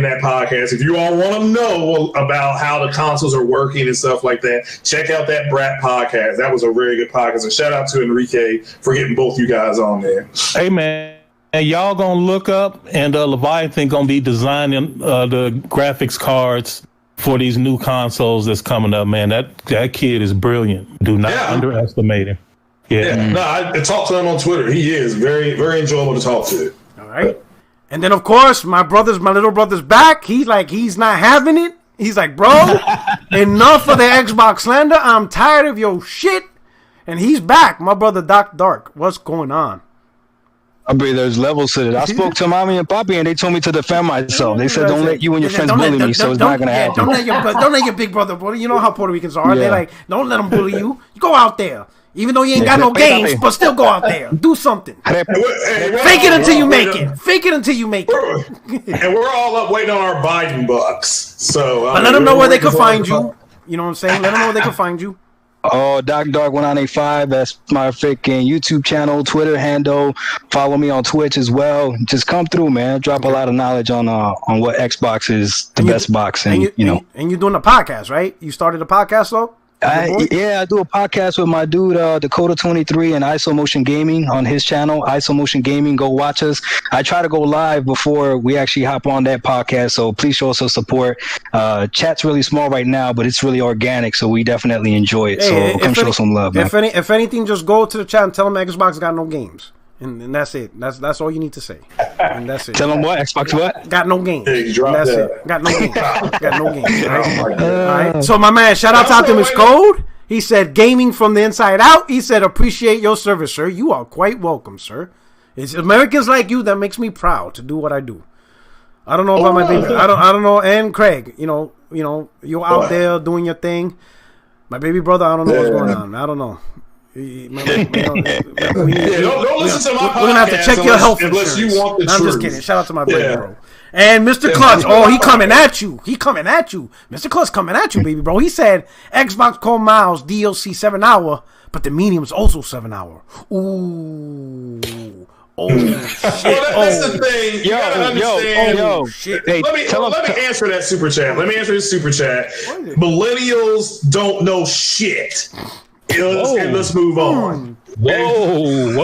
that podcast. If you all want to know about how the consoles are working and stuff like that, check out that Brat podcast. That was a very good podcast. And shout out to Enrique for getting both you guys on there. Hey, man. And y'all gonna look up, and Leviathan gonna be designing the graphics cards for these new consoles that's coming up. Man, that kid is brilliant. Do not underestimate him. Yeah. No, I talked to him on Twitter. He is very, very enjoyable to talk to. All right. And then of course my little brother's back. He's like, he's not having it. He's like, bro, enough of the Xbox slander. I'm tired of your shit. And he's back. My brother Doc Dark. What's going on? I believe there's levels to it. I spoke to mommy and papi, and they told me to defend myself. They said, "Don't let you and your friends bully me." So it's not gonna happen. Don't let your big brother bully. You know how Puerto Ricans are. They're like, don't let them bully you. You go out there, even though you ain't got no games, but still go out there, do something. Fake it until you make it. Fake it until you make it. And we're all up waiting on our Biden bucks. So, but let them know where they can find you. You know what I'm saying? Let them know where they can find you. Oh, Doc Dark 1985. That's my freaking YouTube channel, Twitter handle. Follow me on Twitch as well. Just come through, man. Drop a lot of knowledge on what Xbox is the best box, and you know. And you're doing a podcast, right? You started a podcast, though. I do a podcast with my dude, Dakota23 and ISO Motion Gaming on his channel, ISO Motion Gaming. Go watch us. I try to go live before we actually hop on that podcast, so please show us some support. Chat's really small right now, but it's really organic, so we definitely enjoy it. So come show some love, man. If anything, just go to the chat and tell them Xbox got no games. And that's it. That's all you need to say. And that's it. Tell them what? Xbox what? Got no games. Hey, that's it. Got no games. Got no games. Right? All right. So my man, shout out to Optimus Code. He said, gaming from the inside out. He said, appreciate your service, sir. You are quite welcome, sir. It's Americans like you that makes me proud to do what I do. I don't know about my baby. I don't know. And Craig, you know, you're out there doing your thing. My baby brother, I don't know what's going on. I don't know. Don't listen to my podcast. We're gonna have to check your health unless insurance. you want the I'm truth. just kidding. Shout out to my baby bro. And Mr. Clutch, he coming at you. He coming at you. Mr. Clutch coming at you, baby bro. He said Xbox Cold Miles DLC 7 hour, but the medium is also 7 hour. Ooh. Oh shit! That's the thing. You gotta understand. Shit. Hey, let me answer that super chat. Let me answer this super chat. Millennials don't know shit. Let's move on. Whoa!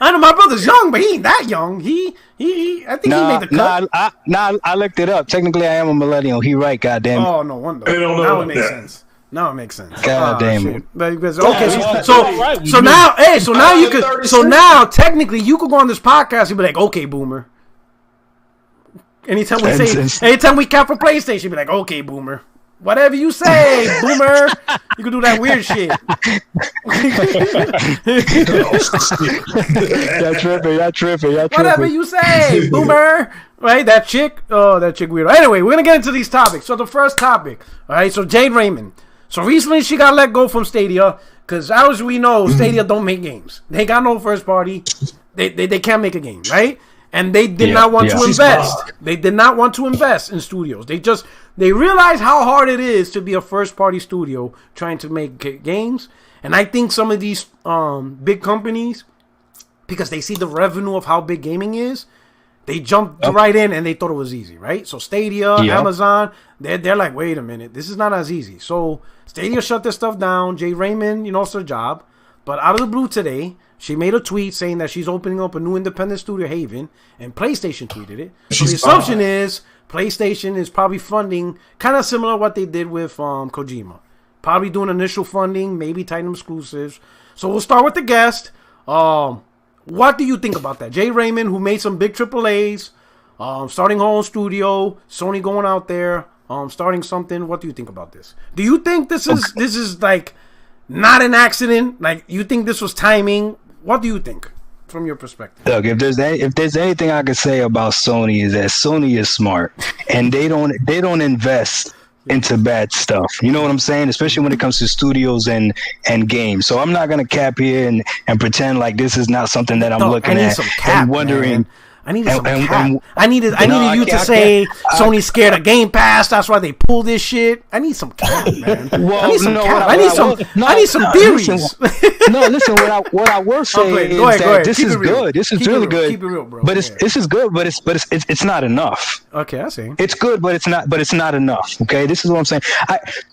I know my brother's young, but he ain't that young. I think he made the cut. I looked it up. Technically, I am a millennial. He right, goddamn. Oh, no wonder. Now it makes sense. Now it makes sense. God damn it. Okay, so now technically you could go on this podcast and be like, okay, boomer. Anytime we cap for PlayStation, be like, okay, boomer. Whatever you say, boomer. You can do that weird shit. Y'all tripping. Whatever you say, boomer. Right? That chick weird. Anyway, we're going to get into these topics. So the first topic, all right, so Jade Raymond. So recently she got let go from Stadia because as we know, Stadia don't make games. They got no first party. They can't make a game, right? And they did not want to invest. They did not want to invest in studios. They realized how hard it is to be a first-party studio trying to make games. And I think some of these big companies, because they see the revenue of how big gaming is, they jumped right in and they thought it was easy, right? So Stadia, Amazon, they're like, wait a minute, this is not as easy. So Stadia shut their stuff down. Jade Raymond, lost her job. But out of the blue today, she made a tweet saying that she's opening up a new independent studio, Haven, and PlayStation tweeted it. So the assumption is PlayStation is probably funding, kind of similar to what they did with Kojima. Probably doing initial funding, maybe Titan exclusives. So we'll start with the guest. What do you think about that? Jade Raymond, who made some big AAAs, starting her own studio, Sony going out there, starting something. What do you think about this? Do you think this is like not an accident? Like, you think this was timing? What do you think from your perspective? Look, if there's anything I could say about Sony is that Sony is smart, and they don't invest into bad stuff. You know what I'm saying? Especially when it comes to studios and games. So I'm not gonna cap here and pretend like this is not something that I'm looking at and wondering. Man. I needed some cap. I needed you to say Sony's scared of Game Pass. That's why they pull this shit. I need some cap, man. I need some cap. I need some theories. Listen. What I will say is that this is good. This is really good. Keep it real, bro. But this is good. But it's not enough. Okay, I see. It's good, but it's not enough. Okay, this is what I'm saying.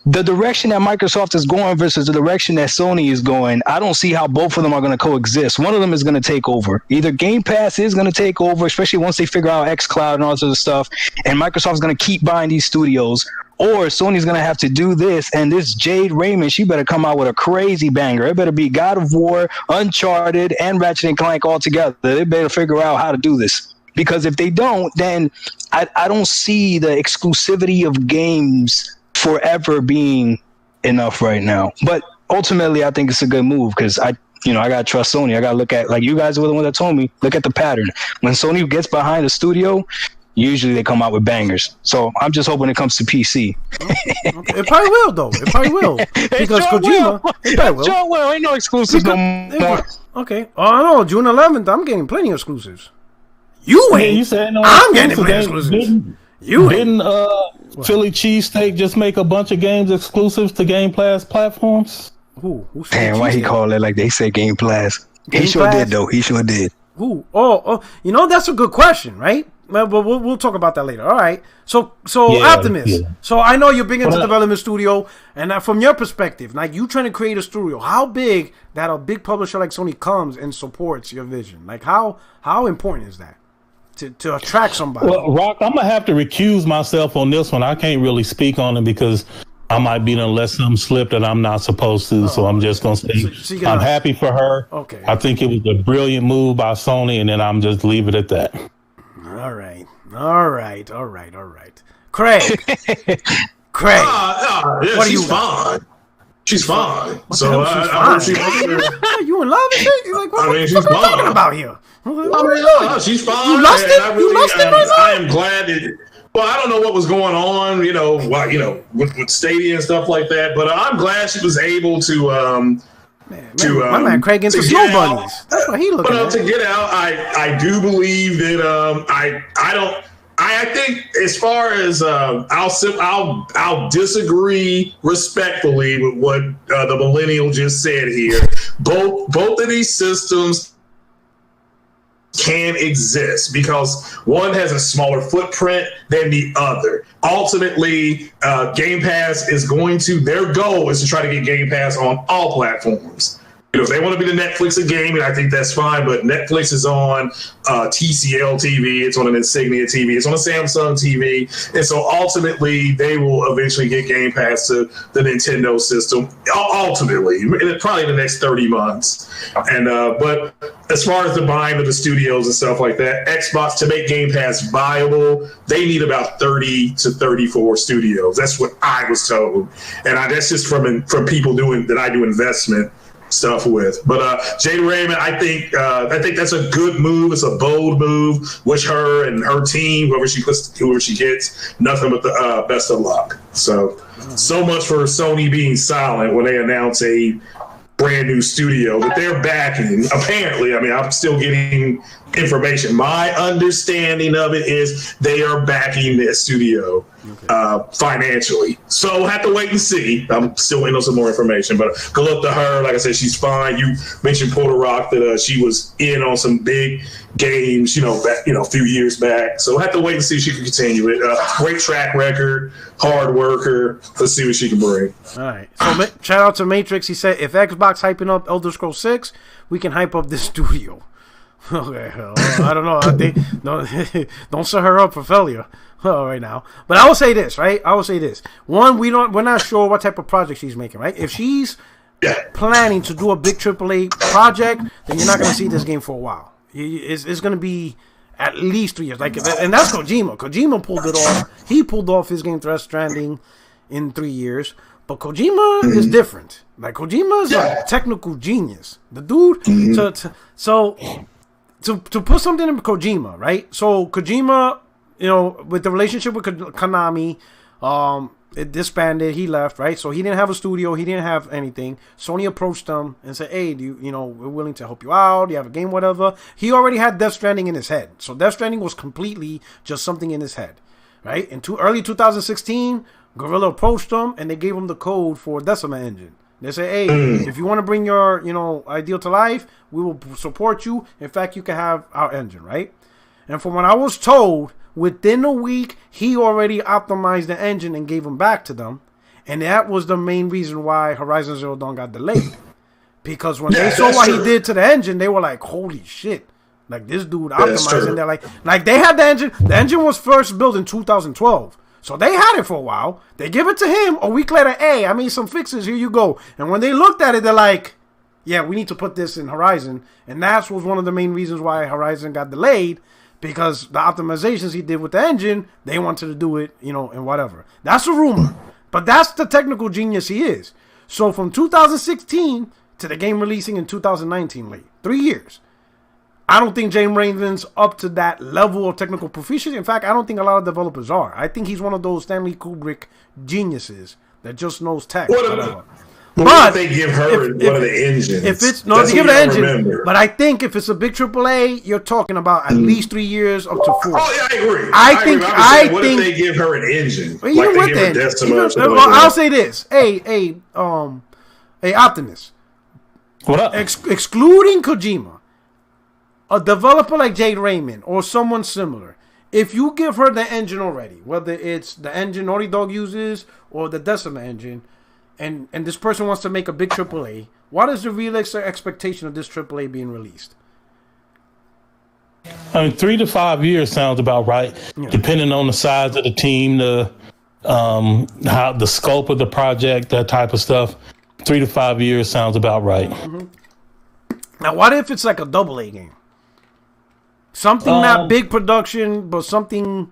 The direction that Microsoft is going versus the direction that Sony is going, I don't see how both of them are going to coexist. One of them is going to take over. Either Game Pass is going to take over, especially once they figure out xCloud and all this other stuff, and Microsoft's going to keep buying these studios, or Sony's going to have to do this, and this Jade Raymond, she better come out with a crazy banger. It better be God of War, Uncharted, and Ratchet & Clank all together. They better figure out how to do this. Because if they don't, then I don't see the exclusivity of games forever being enough right now. But ultimately, I think it's a good move, because I gotta trust Sony. I gotta look at, like you guys were the one that told me, look at the pattern. When Sony gets behind a studio, usually they come out with bangers. So I'm just hoping it comes to PC. Okay. It probably will, though. It probably will. Because Kojima, it probably will. Ain't no exclusives no more. Okay. Oh, no, June 11th, I'm getting plenty of exclusives. You ain't. You said no. I'm getting plenty of exclusives. Didn't Philly Cheesesteak just make a bunch of games exclusives to Game Pass platforms? Damn, why he call it like they say Game Pass? He sure did, though. He sure did. Who? Oh, that's a good question, right? But we'll talk about that later. All right. So Optimus. Yeah. So I know you're big into development studio, and from your perspective, like you trying to create a studio, how big that a big publisher like Sony comes and supports your vision? Like how important is that to attract somebody? Well, Rock, I'm gonna have to recuse myself on this one. I can't really speak on it because I might be done let something slip that I'm not supposed to. So I'm just going to say I'm happy for her. Okay. I think it was a brilliant move by Sony, and then I'm just leave it at that. All right. Craig. Yeah, what she's fine. She's fine. So you in love with it? You're like, what she's fine. Talking about here? She's fine. You lost it? You lost it right now? I am glad that. Well, I don't know what was going on, with Stadia and stuff like that. But I'm glad she was able to. My man Craig into snow bunnies. That's what he looking at. To get out, I do believe that I think as far as I'll disagree respectfully with what the millennial just said here. Both of these systems can exist because one has a smaller footprint than the other. Ultimately, Game Pass their goal is to try to get Game Pass on all platforms. If they want to be the Netflix of gaming, I think that's fine, but Netflix is on TCL TV, it's on an Insignia TV, it's on a Samsung TV, and so ultimately they will eventually get Game Pass to the Nintendo system, ultimately, probably in the next 30 months. And but as far as the buying of the studios and stuff like that, Xbox, to make Game Pass viable, they need about 30 to 34 studios. That's what I was told, and that's just from people that I do investment stuff with. But Jade Raymond, I think that's a good move. It's a bold move. Wish her and her team, whoever she gets, nothing but the best of luck. So much for Sony being silent when they announce a brand new studio that they're backing. Apparently, I'm still getting information. My understanding of it is they are backing this studio financially. So we'll have to wait and see. I'm still waiting on some more information, but go look to her. Like I said, she's fine. You mentioned Porter Rock, that she was in on some big games, back, a few years back. So we'll have to wait and see if she can continue it. Great track record, hard worker. Let's see what she can bring. All right. So shout out to Matrix. He said, if Xbox hyping up Elder Scrolls 6, we can hype up this studio. Okay, I don't know. I think don't set her up for failure right now. But I will say this, right? One, we're not sure what type of project she's making, right? If she's planning to do a big AAA project, then you're not going to see this game for a while. It's going to be at least 3 years. And that's Kojima. Kojima pulled it off. He pulled off his game Death Stranding in 3 years. But Kojima is different. Like, Kojima is a technical genius. The dude, to put something in Kojima, right? So Kojima, with the relationship with Konami, it disbanded. He left, right? So he didn't have a studio. He didn't have anything. Sony approached him and said, "Hey, we're willing to help you out. You have a game, whatever." He already had Death Stranding in his head. So Death Stranding was completely just something in his head, right? In early 2016, Guerrilla approached him and they gave him the code for Decima Engine. They say, hey, if you want to bring your, ideal to life, we will support you. In fact, you can have our engine, right? And from what I was told, within a week, he already optimized the engine and gave them back to them. And that was the main reason why Horizon Zero Dawn got delayed. Because when they saw what he did to the engine, they were like, holy shit. Like, this dude optimized. And they're like they had the engine. The engine was first built in 2012. So they had it for a while. They give it to him. A week later, hey, I made some fixes. Here you go. And when they looked at it, they're like, yeah, we need to put this in Horizon. And that was one of the main reasons why Horizon got delayed. Because the optimizations he did with the engine, they wanted to do it, and whatever. That's a rumor. But that's the technical genius he is. So from 2016 to the game releasing in 2019, late 3 years. I don't think Jade Raymond's up to that level of technical proficiency. In fact, I don't think a lot of developers are. I think he's one of those Stanley Kubrick geniuses that just knows tech. But if they give her one of the engines, if it's no, they give her the engine. Remember. But I think if it's a big AAA, you're talking about at least 3 years up to 4. Oh yeah, I agree. I think. What if they give her an engine? Well, like they give her Decima. I'll say this. Hey, Optimus. What up? Excluding Kojima. A developer like Jade Raymond or someone similar, if you give her the engine already, whether it's the engine Naughty Dog uses or the Decima engine, and this person wants to make a big AAA, what is the realistic expectation of this AAA being released? I mean, 3 to 5 years sounds about right, depending on the size of the team, how the scope of the project, that type of stuff. 3 to 5 years sounds about right. Mm-hmm. Now, what if it's like a AA game? Something not big production, but something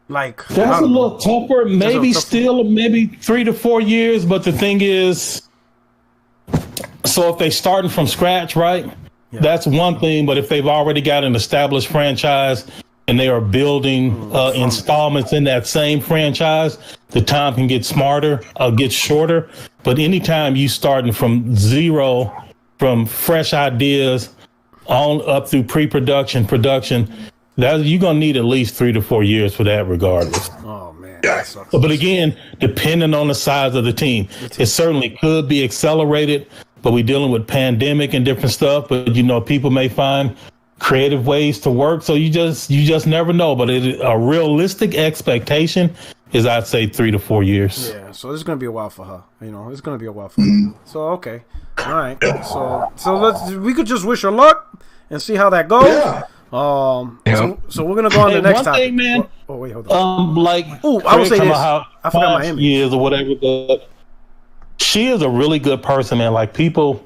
like... That's a little tougher. Maybe still, maybe 3 to 4 years. But the thing is, so if they starting from scratch, right? Yeah. That's one thing. But if they've already got an established franchise and they are building installments in that same franchise, the time can get smarter, get shorter. But anytime you starting from zero, from fresh ideas, on up through pre-production, production, you're gonna need at least 3 to 4 years for that, regardless. Oh man! But again, depending on the size of the team, it certainly could be accelerated. But we're dealing with pandemic and different stuff. But people may find creative ways to work, so you just never know. But a realistic expectation is, I'd say, 3 to 4 years. Yeah, so it's gonna be a while for her. It's gonna be a while for her. So okay, all right. So we could just wish her luck and see how that goes. Yeah. So we're gonna go on to the next topic. Thing, man. Oh wait, hold on. I would say this. I forgot my image. Years or whatever. But she is a really good person, man. Like people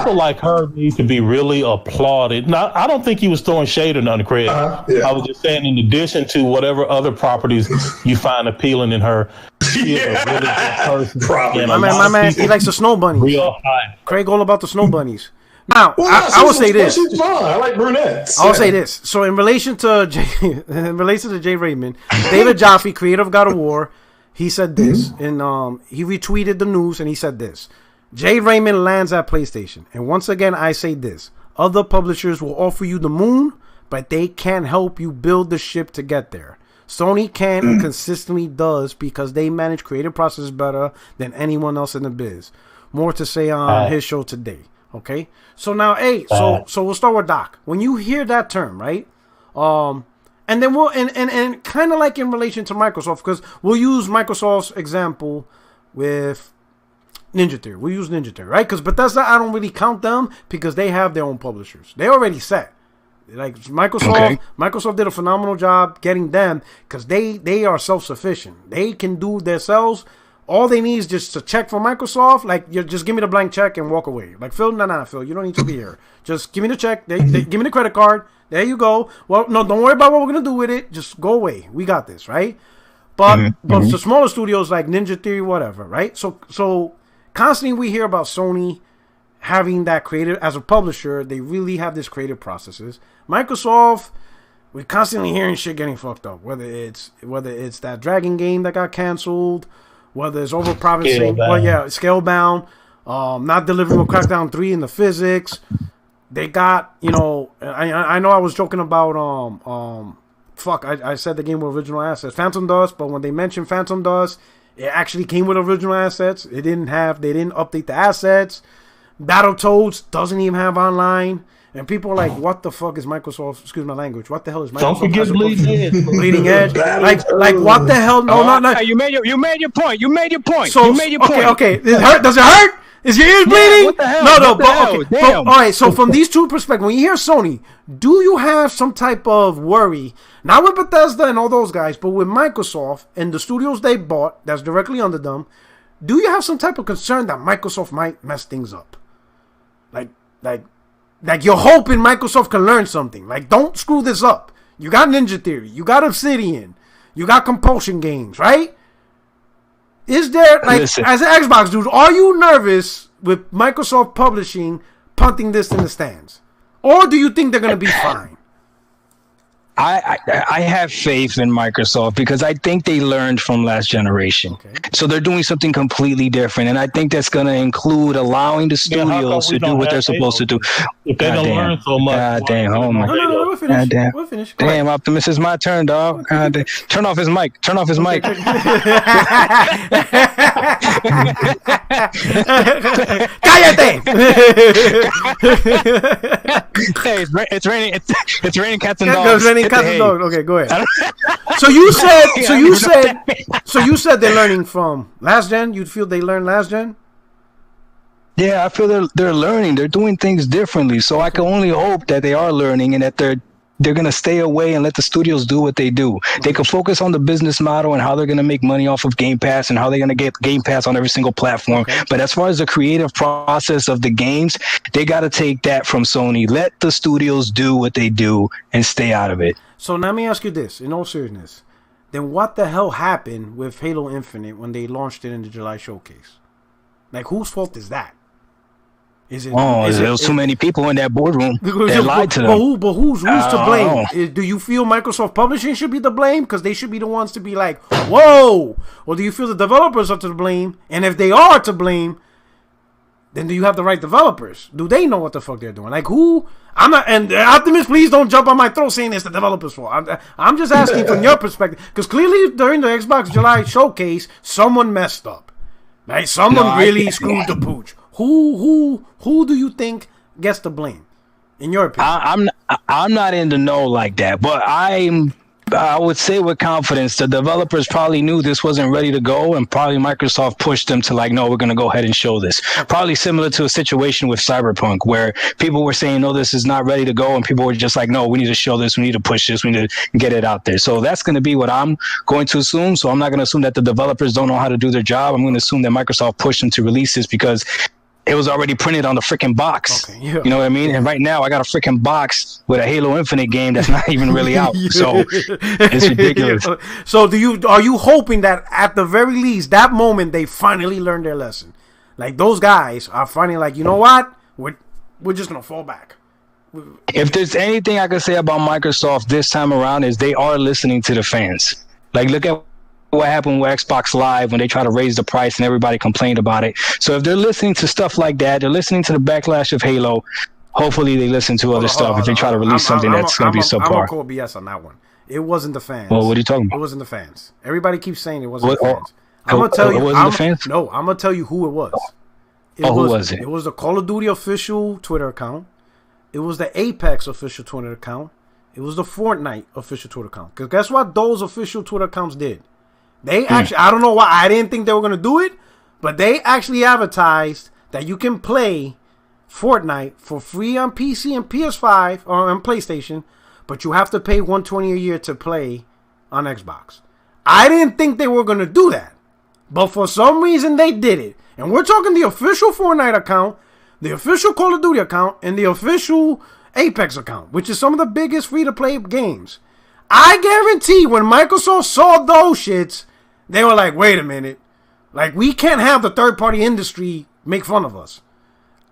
like her need to be really applauded. Now, I don't think he was throwing shade or nothing, Craig. I was just saying, in addition to whatever other properties you find appealing in her, she is a really good person. My man, he likes the snow bunnies. Real high. Craig all about the snow bunnies. Now, I will say this. I like brunettes. I'll say this. So, in relation to Jade Raymond, David Jaffe, creator of God of War, he said this, and he retweeted the news, and he said this: Jade Raymond lands at PlayStation, and once again, I say this: other publishers will offer you the moon, but they can't help you build the ship to get there. Sony can and consistently does because they manage creative processes better than anyone else in the biz. More to say on his show today. Okay, so now, so we'll start with Doc. When you hear that term, right? And then we'll and kind of like in relation to Microsoft, because we'll use Microsoft's example with Ninja Theory. We'll use Ninja Theory, right? Because Bethesda, I don't really count them because they have their own publishers. They already set. Like Microsoft did a phenomenal job getting them because they are self-sufficient. They can do themselves. All they need is just a check from Microsoft. Like, you just give me the blank check and walk away. Like, Phil, no, Phil, you don't need to be here. Just give me the check. Give me the credit card. There you go. Well, no, don't worry about what we're gonna do with it. Just go away. We got this, right? But the smaller studios like Ninja Theory, whatever, right? So constantly we hear about Sony having that creative as a publisher. They really have this creative processes. Microsoft, we're constantly hearing shit getting fucked up. Whether it's that Dragon game that got canceled, whether it's over promising, Scalebound, not delivering with Crackdown 3 in the physics. They got, I know I was joking about I said the game with original assets, Phantom Dust, but when they mentioned Phantom Dust, it actually came with original assets. They didn't update the assets. Battletoads doesn't even have online. And people are like, what the fuck is Microsoft? Excuse my language. What the hell is Microsoft? Don't forget Bleeding Edge. Like what the hell? No. You made your point. So, okay. Does it hurt? Is your ears bleeding? What the hell? But all right. So from these two perspectives, when you hear Sony, do you have some type of worry? Not with Bethesda and all those guys, but with Microsoft and the studios they bought that's directly under them. Do you have some type of concern that Microsoft might mess things up? Like you're hoping Microsoft can learn something. Like, don't screw this up. You got Ninja Theory. You got Obsidian. You got Compulsion Games, right? Is there, as an Xbox dude, are you nervous with Microsoft publishing punting this in the stands? Or do you think they're going to be fine? I have faith in Microsoft because I think they learned from last generation. Okay. So they're doing something completely different. And I think that's going to include allowing the studios to do what they're supposed to do. If they don't learn so much. God damn. Oh my. No, we'll finish. We'll finish. Damn, Optimus, it's my turn, dog. Turn off his mic. Cállate. Hey, it's raining. It's raining cats and dogs. Okay, go ahead. So you said they're learning from last gen. You feel they learned last gen? Yeah, I feel they're learning. They're doing things differently. So I can only hope that they are learning and that they're gonna stay away and let the studios do what they do. They can focus on the business model and how they're gonna make money off of Game Pass and how they're gonna get Game Pass on every single platform. Okay. But as far as the creative process of the games, they gotta take that from Sony. Let the studios do what they do and stay out of it. So now let me ask you this, in all seriousness. Then what the hell happened with Halo Infinite when they launched it in the July showcase? Like, whose fault is that? There was too many people in that boardroom that lied to them. But who's to blame? Do you feel Microsoft Publishing should be to blame because they should be the ones to be like, whoa? Or do you feel the developers are to blame? And if they are to blame, then do you have the right developers? Do they know what the fuck they're doing? Like, who? I'm not. And Optimus, please don't jump on my throat saying it's the developers' fault. I'm just asking from your perspective because clearly during the Xbox July showcase, someone messed up. Right? Someone really screwed the pooch. Who do you think gets the blame, in your opinion? I'm not in the know like that, but I would say with confidence the developers probably knew this wasn't ready to go, and probably Microsoft pushed them to like, no, we're going to go ahead and show this. Probably similar to a situation with Cyberpunk where people were saying, no, this is not ready to go, and people were just like, no, we need to show this, we need to push this, we need to get it out there. So that's going to be what I'm going to assume. So I'm not going to assume that the developers don't know how to do their job. I'm going to assume that Microsoft pushed them to release this because it was already printed on the freaking box. Okay, yeah. You know what I mean? And right now I got a freaking box with a Halo Infinite game that's not even really out. So it's ridiculous. So are you hoping that at the very least that moment they finally learned their lesson? Like those guys are finally like, you know what? We're just gonna fall back. If there's anything I can say about Microsoft this time around is they are listening to the fans. Like look at what happened with Xbox Live when they tried to raise the price and everybody complained about it. So if they're listening to stuff like that, they're listening to the backlash of Halo, hopefully they listen to other stuff if they try to release something that's going to be subpar. I'm going to call BS on that one. It wasn't the fans. Well, what are you talking about? It wasn't the fans. Everybody keeps saying it wasn't the fans. I'm going to tell you. It wasn't the fans? No, I'm going to tell you who it was. Who was it? It was the Call of Duty official Twitter account. It was the Apex official Twitter account. It was the Fortnite official Twitter account. Because guess what those official Twitter accounts did? They actually, I don't know why, I didn't think they were going to do it, but they actually advertised that you can play Fortnite for free on PC and PS5 or on PlayStation, but you have to pay $120 a year to play on Xbox. I didn't think they were going to do that, but for some reason they did it. And we're talking the official Fortnite account, the official Call of Duty account, and the official Apex account, which is some of the biggest free-to-play games. I guarantee when Microsoft saw those shits, they were like, wait a minute. Like, we can't have the third-party industry make fun of us.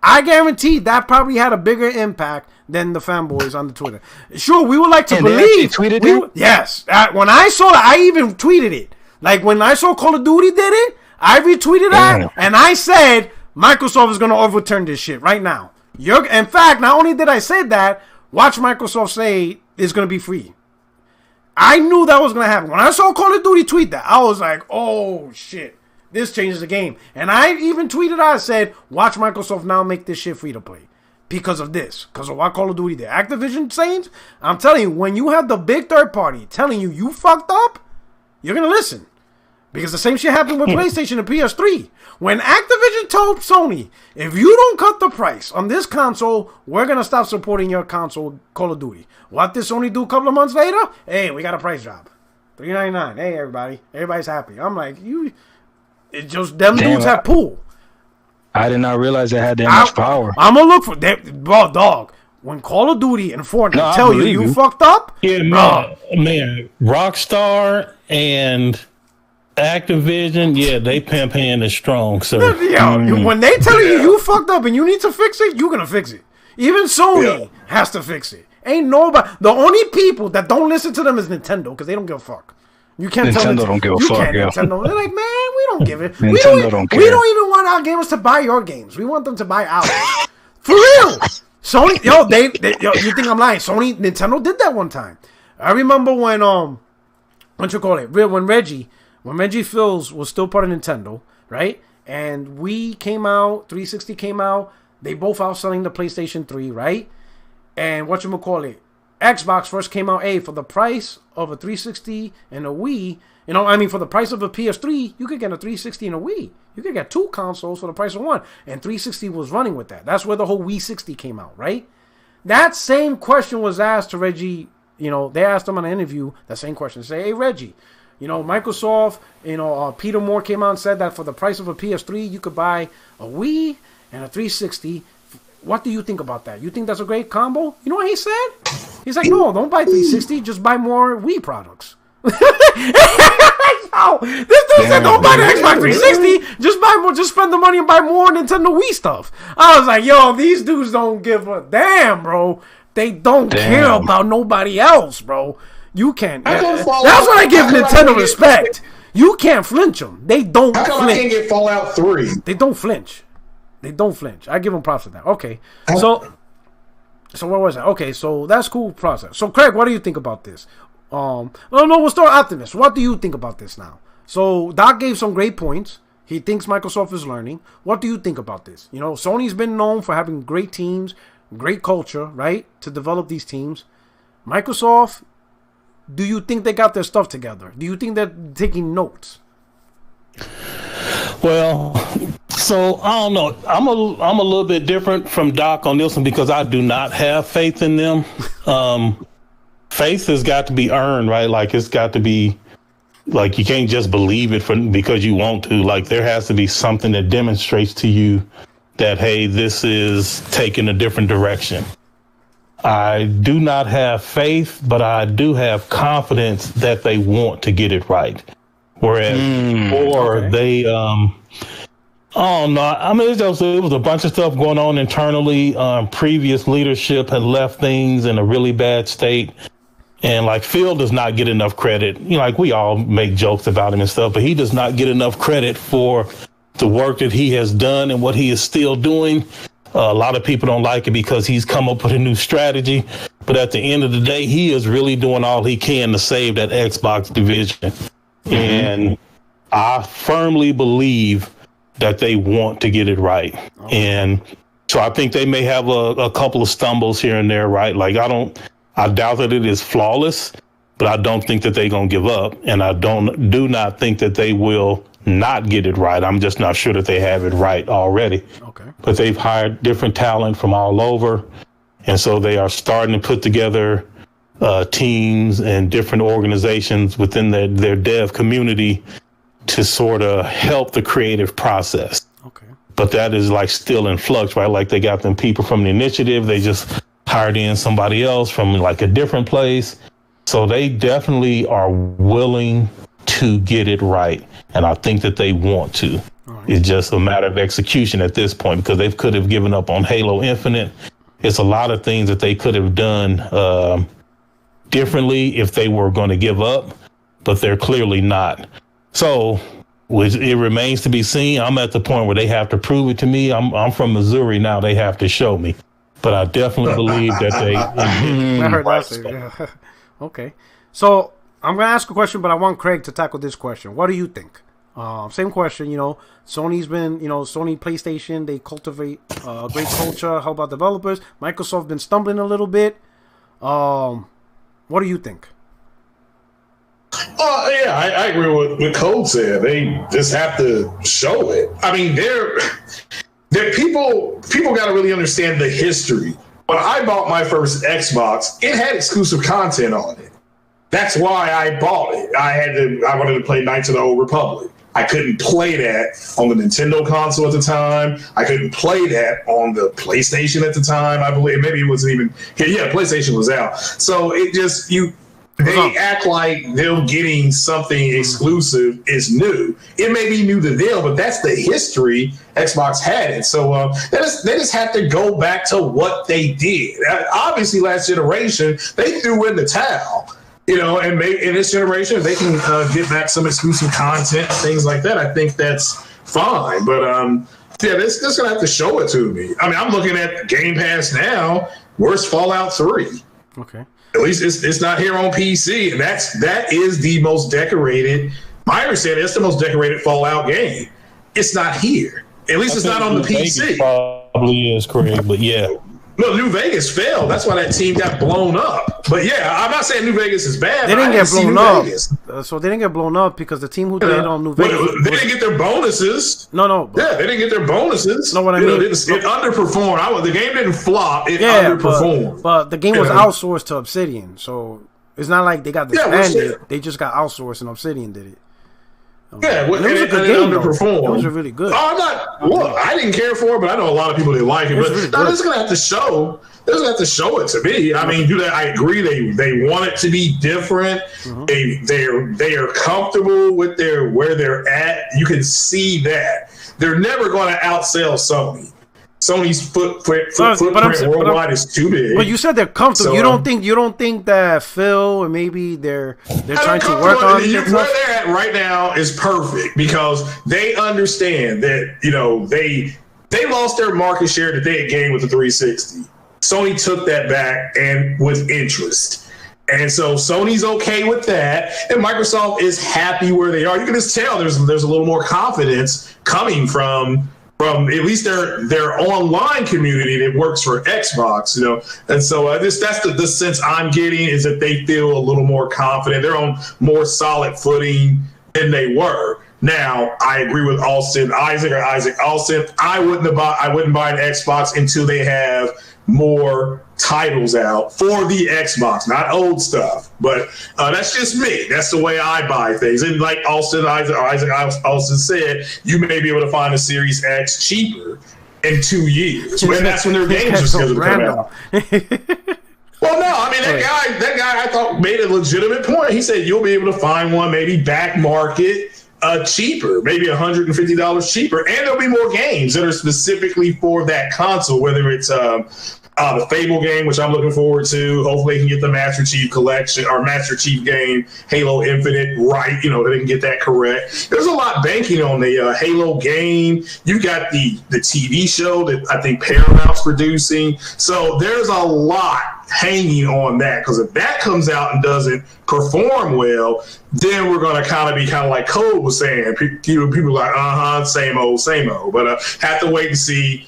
I guarantee that probably had a bigger impact than the fanboys on the Twitter. Sure, we would like to believe. Tweeted it? Yes. When I saw it, I even tweeted it. Like, when I saw Call of Duty did it, I retweeted that, and I said, Microsoft is going to overturn this shit right now. In fact, not only did I say that, watch Microsoft say it's going to be free. I knew that was going to happen. When I saw Call of Duty tweet that, I was like, oh, shit. This changes the game. And I even tweeted out, I said, watch Microsoft now make this shit free to play. Because of this. Because of what Call of Duty did. Activision saying, I'm telling you, when you have the big third party telling you fucked up, you're going to listen. Because the same shit happened with PlayStation and PS3. When Activision told Sony, if you don't cut the price on this console, we're going to stop supporting your console, Call of Duty. What did Sony do a couple of months later? Hey, we got a price drop. $3.99. Hey, everybody. Everybody's happy. I'm like, it's just them dudes have pull. I did not realize they had that much power. I'm going to look for that. Bro, dog. When Call of Duty and Fortnite tell you fucked up. Yeah, man. Rockstar and Activision, yeah, they pimp hand is strong. So when they tell you fucked up and you need to fix it, you're gonna fix it. Even Sony has to fix it. Ain't nobody. The only people that don't listen to them is Nintendo because they don't give a fuck. You can't tell Nintendo don't give a fuck. Nintendo. They're like, man, we don't give it. Nintendo don't care. We don't even want our gamers to buy your games. We want them to buy ours. For real. Sony, you think I'm lying? Nintendo did that one time. I remember when when Reggie Fils was still part of Nintendo, right? And Wii came out, 360 came out. They both outselling the PlayStation 3, right? And Xbox first came out, for the price of a 360 and a Wii, for the price of a PS3, you could get a 360 and a Wii. You could get two consoles for the price of one. And 360 was running with that. That's where the whole Wii 60 came out, right? That same question was asked to Reggie. They asked him on an interview, that same question. Say, hey, Reggie, Microsoft, Peter Moore came out and said that for the price of a PS3, you could buy a Wii and a 360. What do you think about that? You think that's a great combo? You know what he said? He's like, no, don't buy 360. Just buy more Wii products. This dude said, don't buy the Xbox 360. Just buy more. Just spend the money and buy more Nintendo Wii stuff. I was like, yo, these dudes don't give a damn, bro. They don't care about nobody else, bro. You can't. That's what I give Nintendo respect. You can't flinch them. They don't flinch. How come I can't get Fallout 3? They don't flinch. I give them props for that. Okay. So what was that? Okay, so that's cool process. So Craig, what do you think about this? We'll start Optimus. What do you think about this now? So Doc gave some great points. He thinks Microsoft is learning. What do you think about this? Sony's been known for having great teams, great culture, right? To develop these teams. Microsoft, do you think they got their stuff together? Do you think they're taking notes? Well, so I don't know. I'm a little bit different from Doc on this one because I do not have faith in them. Faith has got to be earned, right? Like it's got to be like you can't just believe it because you want to. Like there has to be something that demonstrates to you that, hey, this is taking a different direction. I do not have faith, but I do have confidence that they want to get it right. Whereas they, I don't know. I mean, it was a bunch of stuff going on internally. Previous leadership had left things in a really bad state. And like Phil does not get enough credit. Like we all make jokes about him and stuff, but he does not get enough credit for the work that he has done and what he is still doing. A lot of people don't like it because he's come up with a new strategy. But at the end of the day, he is really doing all he can to save that Xbox division. And I firmly believe that they want to get it right. Okay. And so I think they may have a couple of stumbles here and there, right? Like I doubt that it is flawless, but I don't think that they're going to give up. And I do not think that they will not get it right. I'm just not sure that they have it right already. Okay. But they've hired different talent from all over. And so they are starting to put together teams and different organizations within their dev community to sort of help the creative process. Okay. But that is like still in flux, right? Like they got them people from the initiative. They just hired in somebody else from like a different place. So they definitely are willing to get it right. And I think that they want to. Right. It's just a matter of execution at this point, because they could have given up on Halo Infinite. It's a lot of things that they could have done differently if they were going to give up, but they're clearly not. So it remains to be seen. I'm at the point where they have to prove it to me. I'm from Missouri now. They have to show me. But I definitely believe that they... I heard that. Yeah. Okay. So I'm going to ask a question, but I want Craig to tackle this question. What do you think? Same question, Sony's been, Sony PlayStation, they cultivate great culture. How about developers? Microsoft been stumbling a little bit. What do you think? Yeah, I agree with what Code said. They just have to show it. I mean, they're people got to really understand the history. When I bought my first Xbox, it had exclusive content on it. That's why I bought it. I wanted to play Knights of the Old Republic. I couldn't play that on the Nintendo console at the time. I couldn't play that on the PlayStation at the time. I believe maybe it wasn't even. Yeah, PlayStation was out. So it just they act like them getting something exclusive is new. It may be new to them, but that's the history Xbox had it. So they just have to go back to what they did. Obviously, last generation, they threw in the towel. And maybe in this generation, if they can get back some exclusive content, things like that, I think that's fine. But they're just going to have to show it to me. I mean, I'm looking at Gamepass now. Where's Fallout 3? Okay. At least it's not here on PC. And that is the most decorated. My understanding, it's the most decorated Fallout game. It's not here. At least it's not on the PC. Probably is correct, but yeah. No, New Vegas failed. That's why that team got blown up. But yeah, I'm not saying New Vegas is bad. They didn't get blown up. So they didn't get blown up because the team who played on New Vegas. They didn't get their bonuses. No. Yeah, they didn't get their bonuses. No, what I mean, it underperformed. The game didn't flop. It underperformed. But the game was outsourced to Obsidian, so it's not like they got disbanded. They just got outsourced, and Obsidian did it. Yeah, it was a good game. Underperformed. It was really good. I didn't care for it, but I know a lot of people didn't like it. But really they're just gonna have to show. They're just gonna have to show it to me. I mean, I agree. They want it to be different. Mm-hmm. They are comfortable with where they're at. You can see that they're never going to outsell Sony. Sony's footprint worldwide is too big. But you said they're comfortable. So, you don't think that Phil and maybe they're trying to work on it? Where they're at right now is perfect because they understand that they lost their market share that they had gained with the 360. Sony took that back and with interest. And so Sony's okay with that, and Microsoft is happy where they are. You can just tell there's a little more confidence coming from at least their online community that works for Xbox, and so that's the sense I'm getting is that they feel a little more confident. They're on more solid footing than they were. Now, I agree with Isaac Austin. I wouldn't buy an Xbox until they have more titles out for the Xbox, not old stuff. But that's just me. That's the way I buy things. And like Isaac Austin said, you may be able to find a Series X cheaper in 2 years. And that's when their games are scheduled to come out. Well, no, I mean, that guy I thought made a legitimate point. He said you'll be able to find one maybe back market cheaper, maybe $150 cheaper. And there'll be more games that are specifically for that console, whether it's the Fable game, which I'm looking forward to. Hopefully they can get the Master Chief Collection or Master Chief game, Halo Infinite, right. They can get that correct. There's a lot banking on the Halo game. You've got the TV show that I think Paramount's producing. So there's a lot hanging on that, because if that comes out and doesn't perform well, then we're going to kind of like Code was saying. People are like, same old. But have to wait and see.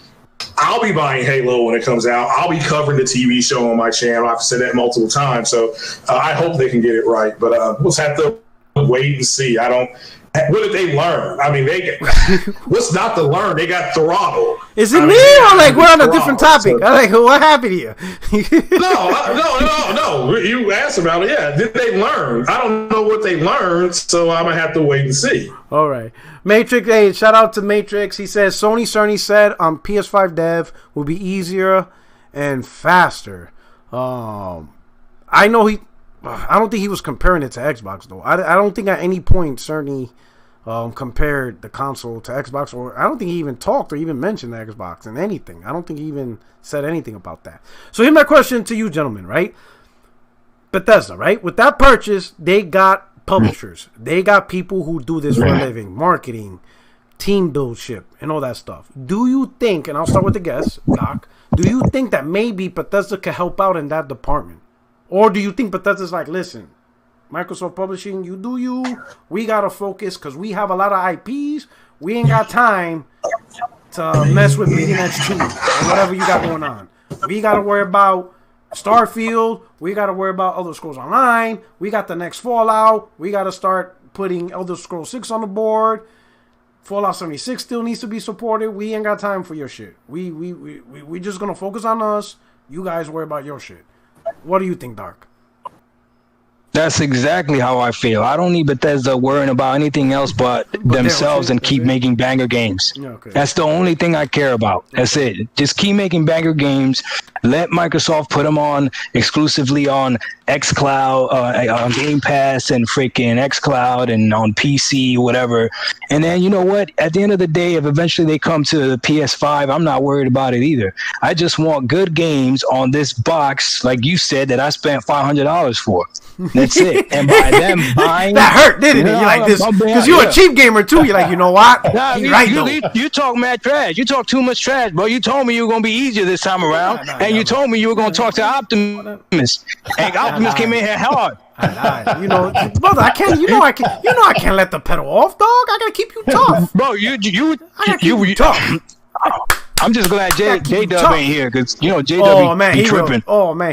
I'll be buying Halo when it comes out. I'll be covering the TV show on my channel. I've said that multiple times, so I hope they can get it right. But we'll have to wait and see. What did they learn? I mean, what's not to learn? They got throttled. Is it me or like we're on a different topic? So, I'm like, what happened here? No. You asked about it. Yeah, did they learn? I don't know what they learned, so I'm gonna have to wait and see. All right, Matrix. Hey, shout out to Matrix. He says Sony certainly said PS5 dev will be easier and faster. I know he. I don't think he was comparing it to Xbox though. I don't think at any point Cerny compared the console to Xbox, or I don't think he even talked or even mentioned the Xbox in anything. I don't think he even said anything about that. So here's my question to you gentlemen, right? Bethesda, right? With that purchase, they got publishers. They got people who do this for a living, marketing, team buildship, and all that stuff. Do you think, and I'll start with the guess, Doc, do you think that maybe Bethesda could help out in that department? Or do you think Bethesda's like, listen, Microsoft Publishing, you do you. We got to focus because we have a lot of IPs. We ain't got time to mess with Bleeding Edge 2 or whatever you got going on. We got to worry about Starfield. We got to worry about Elder Scrolls Online. We got the next Fallout. We got to start putting Elder Scrolls 6 on the board. Fallout 76 still needs to be supported. We ain't got time for your shit. We just going to focus on us. You guys worry about your shit. What do you think, Dark? That's exactly how I feel. I don't need Bethesda worrying about anything else but themselves and keep making banger games. Okay. That's the only thing I care about. That's it. Just keep making banger games. Let Microsoft put them on exclusively on xCloud, on Game Pass and freaking xCloud and on PC, whatever. And then, you know what? At the end of the day, if eventually they come to the PS5, I'm not worried about it either. I just want good games on this box, like you said, that I spent $500 for. That's it. And by them buying, that hurt, didn't it? You're like this because you're a cheap gamer too. You're like, you know what? Nah, you talk mad trash. You talk too much trash, bro. You told me you were gonna be easier this time around, and you told me you were gonna talk to Optimus, and Optimus came in here hard. You know, brother, I can't. You know, I can't let the pedal off, dog. I gotta keep you tough, bro. You tough. I'm just glad J-Dub ain't here because you know J-Dub be tripping.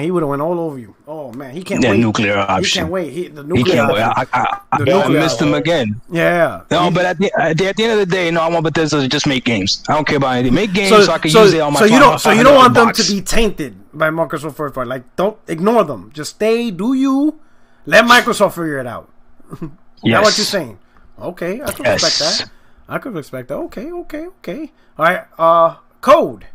He would have went all over you. Oh man, he can't that wait. Nuclear option. He can't wait. The nuclear I missed him again. Yeah. No, but at the end of the day, no, I want Bethesda to just make games. I don't care about anything. Make games so I can use it on my phone. So you don't want them to be tainted by Microsoft first party. Like, don't ignore them. Just stay. Do you? Let Microsoft figure it out. Yes. That's what you're saying. Okay, I can respect that. Okay. All right. Code.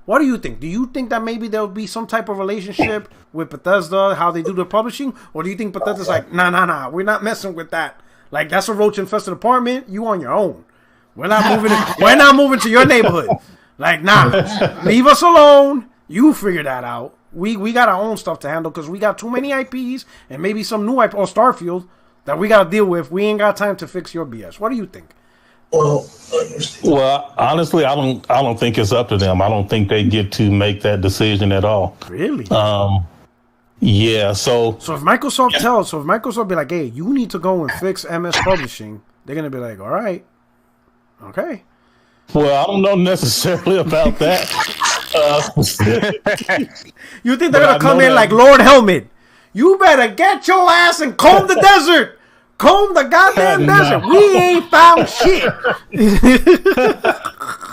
What do you think? Do you think that maybe there'll be some type of relationship with Bethesda, how they do their publishing? Or do you think Bethesda's like, nah, we're not messing with that. Like, that's a roach-infested apartment. You on your own. We're not moving to your neighborhood. Like, nah, leave us alone. You figure that out. We got our own stuff to handle because we got too many IPs and maybe some new IP or Starfield that we got to deal with. We ain't got time to fix your BS. What do you think? Well, honestly, I don't think it's up to them. I don't think they get to make that decision at all. Really? Yeah. So if Microsoft be like, hey, you need to go and fix MS Publishing, they're gonna be like, all right, okay. Well, I don't know necessarily about that. You think they're gonna come in like Lord Helmet? You better get your ass and comb the desert. Comb the goddamn desert. We ain't found shit.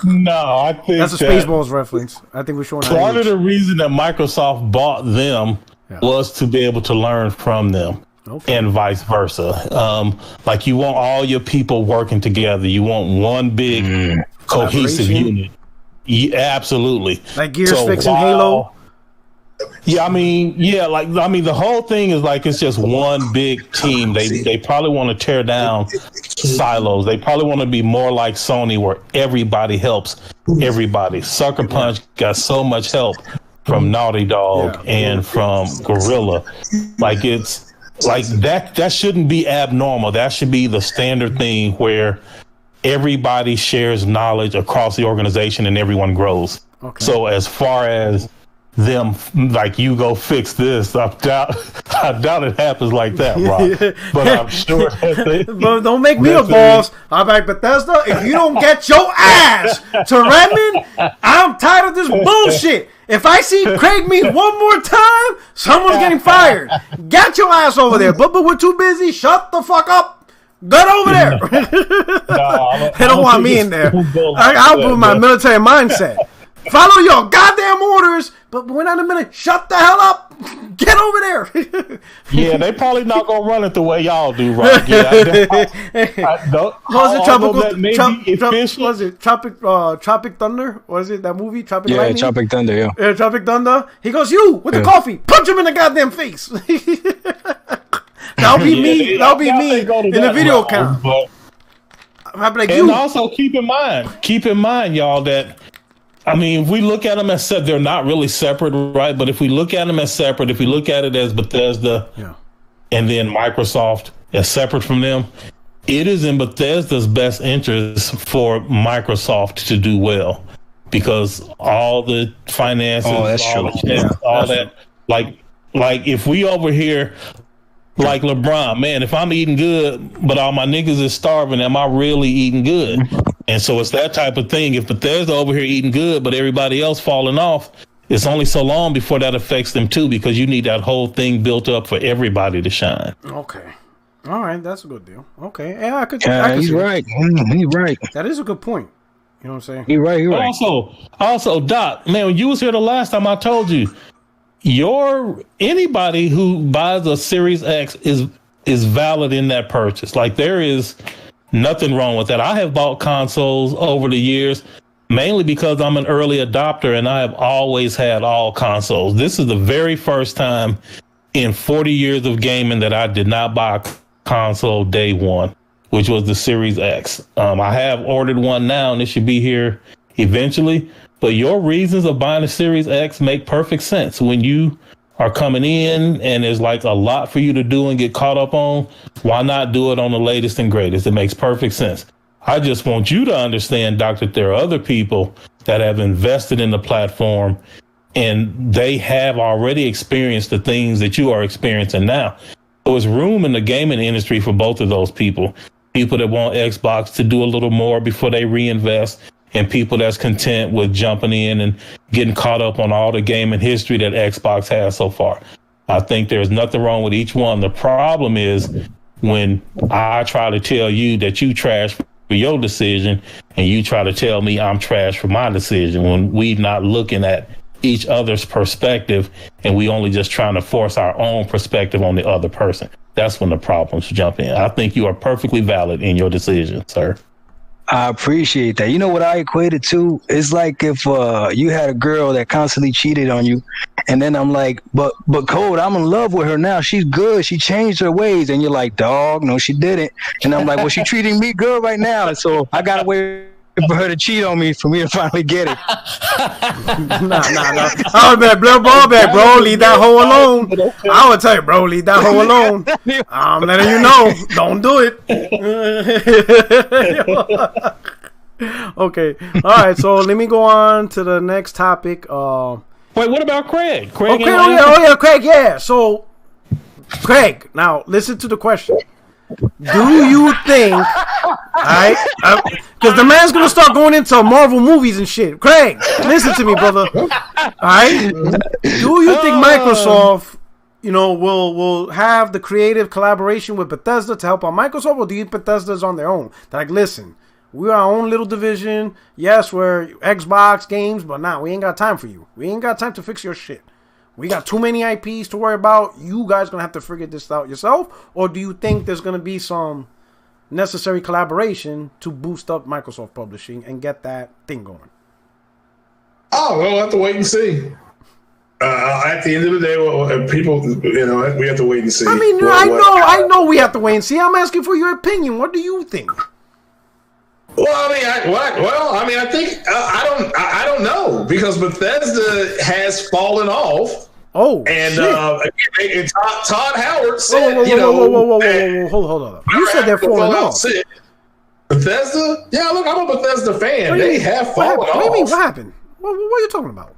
No, I think that's a Spaceballs reference. I think we're showing part of the reason that Microsoft bought them was to be able to learn from them, and vice versa. Like you want all your people working together. You want one big cohesive unit. Yeah, absolutely. Like Gears fixing Halo. Yeah, I mean, the whole thing is like it's just one big team. They probably want to tear down silos. They probably want to be more like Sony, where everybody helps everybody. Sucker Punch got so much help from Naughty Dog and from Gorilla. Like it's like that shouldn't be abnormal. That should be the standard thing where everybody shares knowledge across the organization and everyone grows. Okay. So as far as them like, you go fix this. I doubt it happens like that, Rob. But I'm sure that but don't make me a boss. I'm like, Bethesda, if you don't get your ass to Redmond, I'm tired of this bullshit. If I see Craig Mead one more time, someone's getting fired. Get your ass over there. But we're too busy. Shut the fuck up. Get over there. They don't want me in there. I'll put my military mindset. Follow your goddamn orders, but we're not in a minute. Shut the hell up. Get over there. Yeah, they probably not gonna run it the way y'all do, right? Yeah, was it Tropic Thunder? Was it that movie? Tropic Lightning? Tropic Thunder, yeah, Tropic Thunder. He goes, you with the coffee, punch him in the goddamn face. That'll be me. That'll be me in the video account. And also keep in mind, y'all, that I mean, if we look at them as separate, they're not really separate, right? But if we look at them as separate, if we look at it as Bethesda and then Microsoft as separate from them, it is in Bethesda's best interest for Microsoft to do well, because all the finances, that, like if we over here, like LeBron, man, if I'm eating good, but all my niggas is starving, am I really eating good? And so it's that type of thing. If Bethesda over here eating good, but everybody else falling off, it's only so long before that affects them too, because you need that whole thing built up for everybody to shine. Okay. All right. That's a good deal. Okay. Yeah, I could he's right. He's right. That is a good point. You know what I'm saying? You're right. Also, Doc, man, when you was here the last time, I told you, anybody who buys a Series X is valid in that purchase. Like, there is nothing wrong with that. I have bought consoles over the years, mainly because I'm an early adopter and I have always had all consoles. This is the very first time in 40 years of gaming that I did not buy a console day one, which was the Series X. I have ordered one now and it should be here eventually. But your reasons of buying a Series X make perfect sense. When you are coming in and there's like a lot for you to do and get caught up on, why not do it on the latest and greatest? It makes perfect sense. I just want you to understand, Doc, that there are other people that have invested in the platform and they have already experienced the things that you are experiencing now. So there's room in the gaming industry for both of those people. People that want Xbox to do a little more before they reinvest, and people that's content with jumping in and getting caught up on all the gaming history that Xbox has so far. I think there's nothing wrong with each one. The problem is when I try to tell you that you trash for your decision and you try to tell me I'm trash for my decision, when we not looking at each other's perspective and we only just trying to force our own perspective on the other person. That's when the problems jump in. I think you are perfectly valid in your decision, sir. I appreciate that. You know what I equate it to? It's like if you had a girl that constantly cheated on you, and then I'm like, but Code, I'm in love with her now. She's good. She changed her ways. And you're like, dog, no, she didn't. And I'm like, well, she's treating me good right now. And so I got to wait for her to cheat on me for me to finally get it. Nah. I would be like, ball back, bro. Leave that hoe alone. I would tell you, bro, leave that hoe alone. I'm letting you know. Don't do it. Okay. All right. So let me go on to the next topic. Wait, what about Craig? Yeah, Craig. Yeah. So, Craig, now listen to the question. Do you think, alright, because the man's gonna start going into Marvel movies and shit. Craig, listen to me, brother. Alright, do you think Microsoft, will have the creative collaboration with Bethesda to help out Microsoft, or do you think Bethesda's on their own? They're like, listen, we're our own little division. Yes, we're Xbox games, but we ain't got time for you. We ain't got time to fix your shit. We got too many IPs to worry about. You guys going to have to figure this out yourself? Or do you think there's going to be some necessary collaboration to boost up Microsoft publishing and get that thing going? Oh, we'll have to wait and see. At the end of the day, people, we have to wait and see. I mean, I know we have to wait and see. I'm asking for your opinion. What do you think? Well, I think I don't know, because Bethesda has fallen off. Oh, and Todd Howard said, whoa, hold on. You said they're falling off. Bethesda? Yeah, look, I'm a Bethesda fan. They have fallen off. What do you mean? What happened? What are you talking about?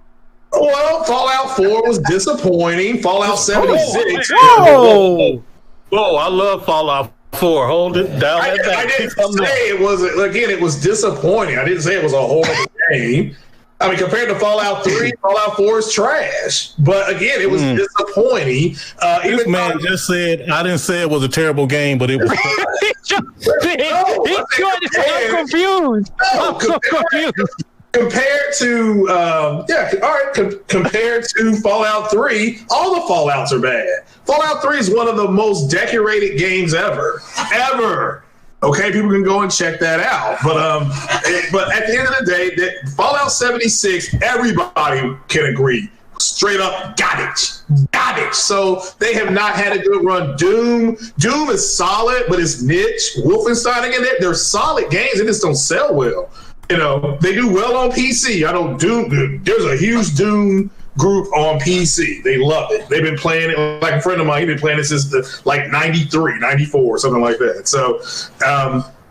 Well, Fallout 4 was disappointing. Fallout 76. Whoa! I love Fallout 4. Hold it down. I didn't say it was. Again, it was disappointing. I didn't say it was a horrible game. I mean, compared to Fallout 3, Fallout 4 is trash. But again, it was disappointing. This man just said, I didn't say it was a terrible game, but it was. I'm confused. I'm so confused. Compared to compared to Fallout 3, all the Fallouts are bad. Fallout 3 is one of the most decorated games ever. Okay, people can go and check that out. But at the end of the day, Fallout 76, everybody can agree, straight up garbage. So they have not had a good run. Doom is solid, but it's niche. Wolfenstein, again, they're solid games. They just don't sell well. You know, they do well on PC. I know Doom. There's a huge Doom group on PC. They love it. They've been playing it. Like a friend of mine, he's been playing it since like 93, 94, something like that. So,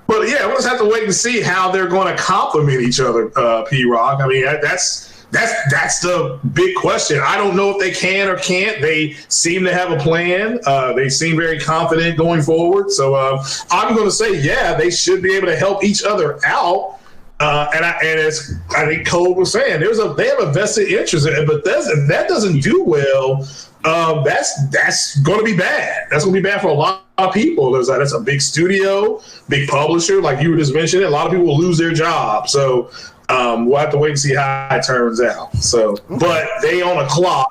but yeah, we'll just have to wait and see how they're going to complement each other, P-Rock. I mean, that's the big question. I don't know if they can or can't. They seem to have a plan. They seem very confident going forward. So I'm going to say, yeah, they should be able to help each other out. And as I think Cole was saying, they have a vested interest in it, but if that doesn't do well, that's going to be bad. That's going to be bad for a lot of people. That's a big studio, big publisher, like you were just mentioning. A lot of people will lose their job. So we'll have to wait and see how it turns out. So, but they on a clock,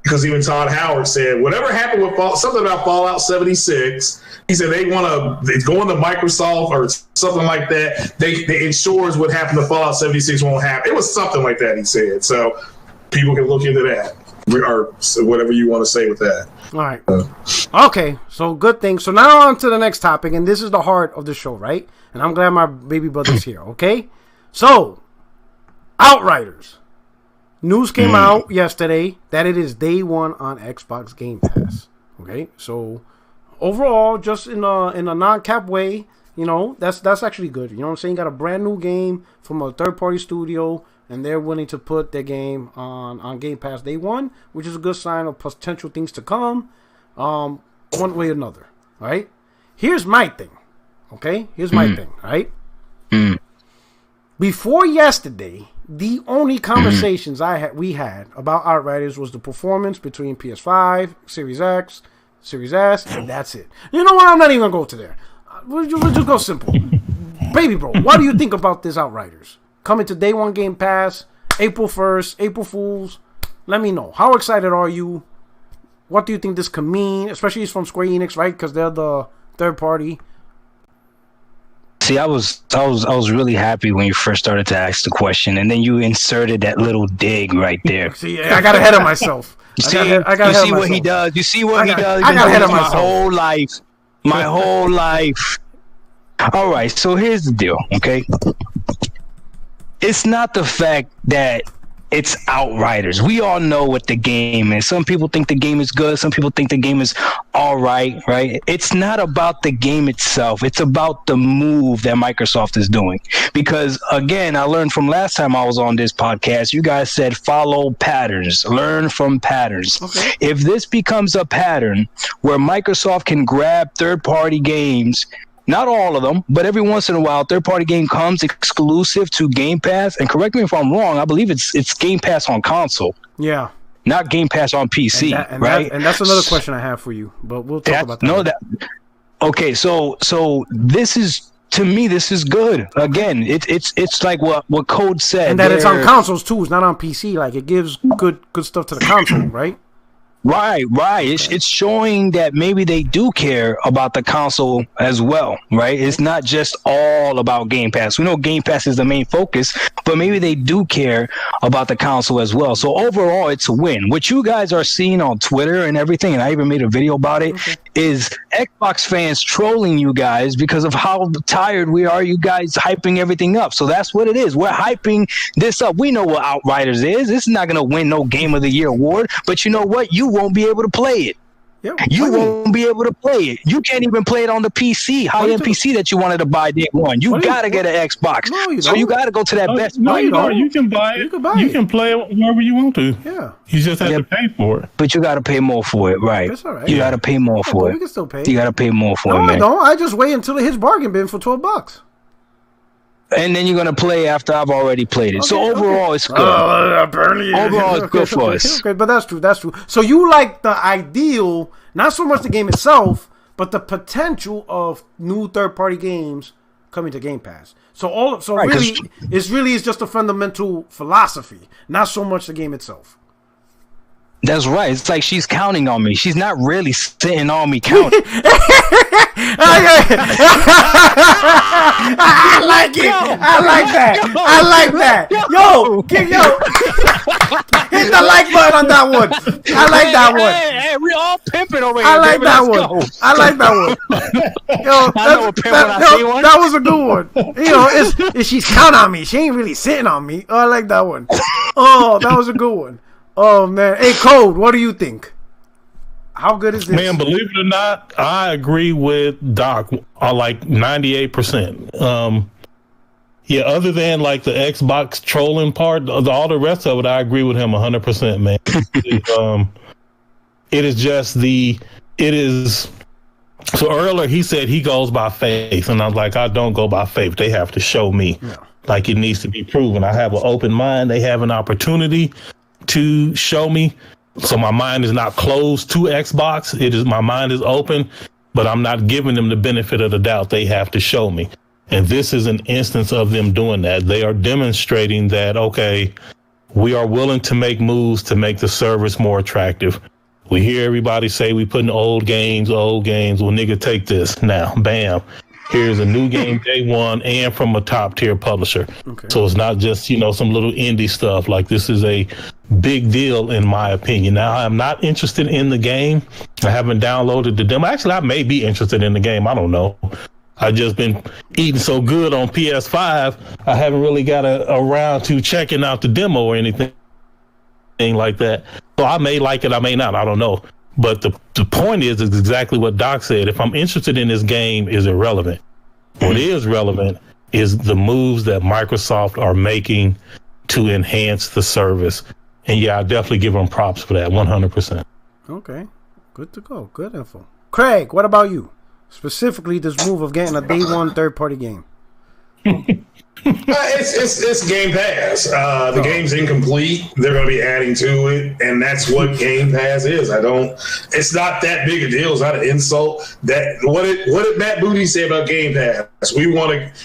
because even Todd Howard said whatever happened with something about Fallout 76. He said they want to go into Microsoft or something like that. They ensures what happened to Fallout 76 won't happen. It was something like that, he said. So people can look into that or whatever you want to say with that. All right. Okay, so good thing. So now on to the next topic, and this is the heart of the show, right? And I'm glad my baby brother's here, okay? So, Outriders. News came out yesterday that it is day one on Xbox Game Pass. Okay, so overall, just in a non-cap way, you know, that's actually good. You know what I'm saying? Got a brand new game from a third-party studio, and they're willing to put their game on Game Pass day one, which is a good sign of potential things to come, one way or another. Right? Here's my thing. Okay? Here's my thing. Right? Before yesterday, the only conversations we had about Outriders was the performance between PS5, Series X, Series S, and that's it. You know what? I'm not even gonna go to there. We'll just go simple. Baby bro, what do you think about this Outriders? Coming to day one Game Pass, April 1st, April Fools. Let me know. How excited are you? What do you think this could mean? Especially it's from Square Enix, right? Because they're the third party. See, I was really happy when you first started to ask the question, and then you inserted that little dig right there. See, I got ahead of myself. You see what he does. You see what he does. I got ahead of myself. My whole life. All right, so here's the deal, okay? It's not the fact that it's Outriders. We all know what the game is. Some people think the game is good. Some people think the game is all right, right? It's not about the game itself. It's about the move that Microsoft is doing. Because, again, I learned from last time I was on this podcast, you guys said follow patterns, learn from patterns. Okay. If this becomes a pattern where Microsoft can grab third-party games, not all of them, but every once in a while, third-party game comes exclusive to Game Pass. And correct me if I'm wrong, I believe it's Game Pass on console. Yeah. Not Game Pass on PC, right? And that's another question I have for you, but we'll talk about that. Okay, so this is, to me, this is good. Again, it's like what Code said. And that it's on consoles too. It's not on PC. Like, it gives good stuff to the console, right? Right. It's showing that maybe they do care about the console as well, right? It's not just all about Game Pass. We know Game Pass is the main focus, but maybe they do care about the console as well. So overall, it's a win. What you guys are seeing on Twitter and everything, and I even made a video about it, is Xbox fans trolling you guys because of how tired we are, you guys hyping everything up. So that's what it is. We're hyping this up. We know what Outriders is. This is not going to win no Game of the Year award, but you know what? You won't be able to play it. You won't be able to play it. You can't even play it on the PC, high-end PC that you wanted to buy day one. You gotta get an Xbox. So you gotta go to that Best Buy. No, you can buy it. You can play it wherever you want to. Yeah. You just have to pay for it. But you gotta pay more for it, right? That's all right. You gotta pay more for it. We can still pay. You gotta pay more for it, man. No, I don't. I just wait until it hits bargain bin for $12. And then you're gonna play after I've already played it. So overall, it's good. Overall, it's good for us. Okay, but that's true. That's true. So you like the ideal, not so much the game itself, but the potential of new third-party games coming to Game Pass. So really, it's just a fundamental philosophy, not so much the game itself. That's right. It's like she's counting on me. She's not really sitting on me counting. I like it. I like that. Yo, hit the like button on that one. I like that one. Hey, we all pimping over here. I like that one. Yo, that was a good one. You know, it's she's counting on me. She ain't really sitting on me. Oh, I like that one. Oh, that was a good one. Oh man, hey Code, what do you think? How good is this? Man, believe it or not, I agree with Doc. Like 98%. Yeah, other than like the Xbox trolling part, all the rest of it, I agree with him 100%, man. It is. So earlier he said he goes by faith, and I was like, I don't go by faith. They have to show me. Yeah. Like it needs to be proven. I have an open mind. They have an opportunity to show me, so my mind is not closed to Xbox. My mind is open, but I'm not giving them the benefit of the doubt. They have to show me, and this is an instance of them doing that. They are demonstrating that, okay, we are willing to make moves to make the service more attractive. We hear everybody say we putting old games. Well, nigga, take this now. Bam. Here's a new game day one and from a top tier publisher. Okay. So it's not just, some little indie stuff. Like, this is a big deal in my opinion. Now, I'm not interested in the game. I haven't downloaded the demo. Actually, I may be interested in the game. I don't know. I've just been eating so good on PS5. I haven't really got around to checking out the demo or anything like that. So I may like it. I may not. I don't know. But the point is exactly what Doc said. If I'm interested in this game, is irrelevant. What is relevant is the moves that Microsoft are making to enhance the service. And yeah, I definitely give them props for that, 100%. Okay, good to go. Good info. Craig, what about you? Specifically, this move of getting a day one third-party game. It's Game Pass. The game's incomplete. They're going to be adding to it, and that's what Game Pass is. It's not that big a deal. It's not an insult. What did Matt Booty say about Game Pass? We're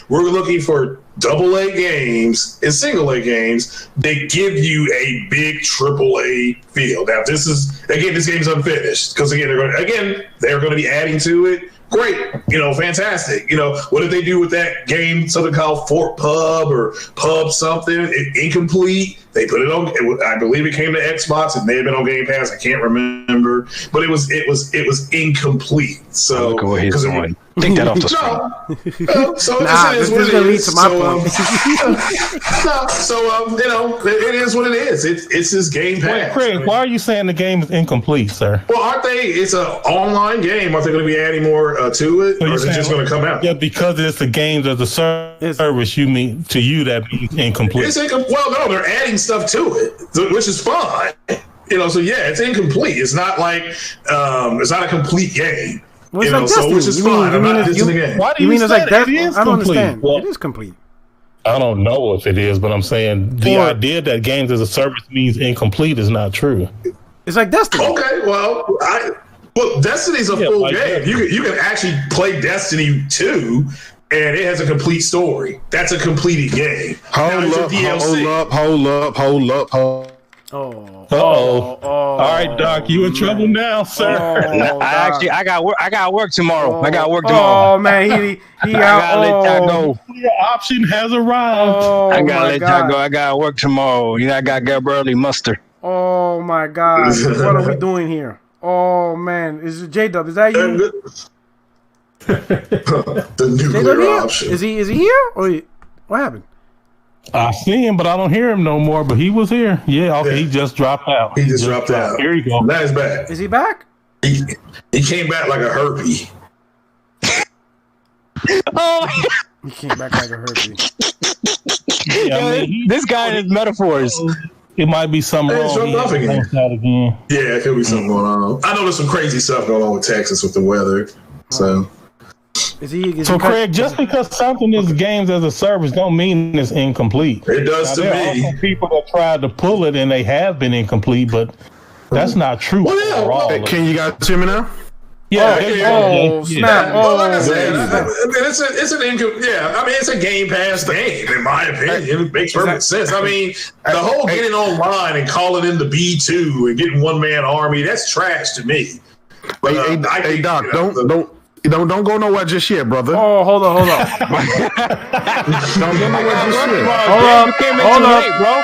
looking for AA games and single A games. They give you a big AAA feel. Now, this game's unfinished because they're going to be adding to it. Great, fantastic. What did they do with that game? Something called Fort Pub or Pub something. Incomplete. They put it on. I believe it came to Xbox. It may have been on Game Pass. I can't remember, but it was incomplete. So go ahead, take that off the screen. This is gonna lead to my problem. It is what it is. It's this Game Pass. Wait, Craig, why are you saying the game is incomplete, sir? Well, aren't they? It's an online game. Are they going to be adding more to it, or is it just going to come out? Yeah, because it's a games as a service. You mean to you that means incomplete? Well, no, they're adding stuff to it, which is fine. So yeah, it's incomplete. It's not like it's not a complete game. Well, it's like Destiny. Which is fine. I'm not dissing the game. Why do you mean it's like Destiny? I don't understand. Well, it is complete. I don't know if it is, but I'm saying the idea that games as a service means incomplete is not true. It's like Destiny. Okay, well, Destiny's a full game. You can actually play Destiny 2, and it has a complete story. That's a completed game. Hold up. All right, Doc, you in trouble now, sir. I got work tomorrow. Oh man, he out. Let y'all go. Your option has arrived. I gotta let y'all go. I got work tomorrow. I got to get early muster. Oh my God, what are we doing here? Oh man, is it J-Dub? Is that you? The nuclear option. Is he here? Or what happened? I see him, but I don't hear him no more. But he was here. Yeah, okay, he just dropped out. He just dropped out. Here you go. Now he's back. Is he back? He came back like a herpy. Oh, he came back like a herpy. Yeah, this guy and his metaphors. It might be something wrong. Again. Yeah, it could be something going on. I know there's some crazy stuff going on with Texas with the weather. So, Craig, just because something is games as a service don't mean it's incomplete. It does to me. There are some people that tried to pull it and they have been incomplete, but that's not true. Can you guys hear me now? Yeah. Snap. Well, like I said, it's an income. Yeah, I mean, it's a Game Pass game, in my opinion. It makes perfect sense. I mean, the whole getting online and calling in the B2 and getting one-man army, that's trash to me. But, hey, Doc, don't go nowhere just yet, brother. Oh, hold on. Don't go nowhere just yet. Hold up, bro.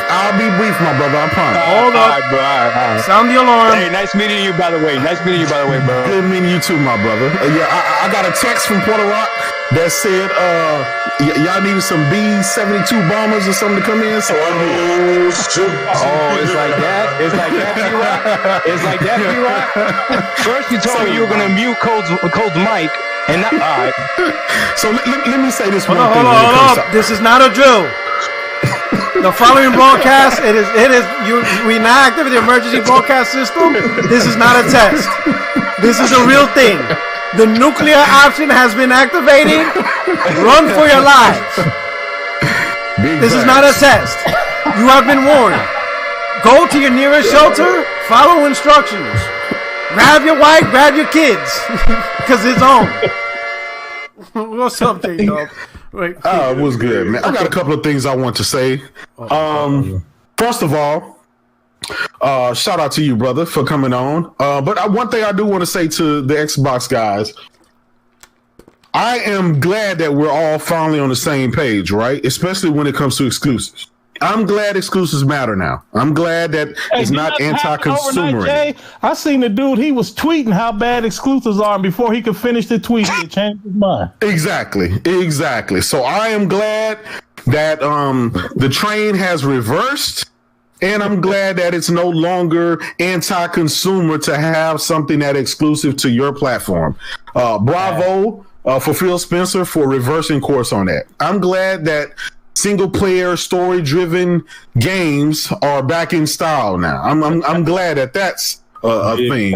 I'll be brief, my brother. I promise. Hold up, bro. All right. Sound the alarm. Hey, nice meeting you, by the way. Bro. Good meeting you too, my brother. I got a text from Puerto Rock that said y'all needed some B-72 bombers or something to come in. So it's like that. It's like that, B-Rock. First you told me you were going to mute Cole's mic, and all right. So let me say this Hold on. This is not a drill. The following broadcast, we now activate the emergency broadcast system. This is not a test. This is a real thing. The nuclear option has been activated. Run for your lives. This is not a test. You have been warned. Go to your nearest shelter. Follow instructions. Grab your wife, grab your kids, because it's on. What's up, J-Dub? It was good, man. I got a couple of things I want to say. First of all, shout out to you, brother, for coming on. But one thing I do want to say to the Xbox guys, I am glad that we're all finally on the same page, right? Especially when it comes to exclusives. I'm glad exclusives matter now. I'm glad that it's not anti-consumer. I seen the dude, he was tweeting how bad exclusives are, and before he could finish the tweet, he changed his mind. Exactly. So I am glad that the train has reversed, and I'm glad that it's no longer anti-consumer to have something that exclusive to your platform. Bravo for Phil Spencer for reversing course on that. I'm glad that single-player, story-driven games are back in style now. I'm glad that that's a thing.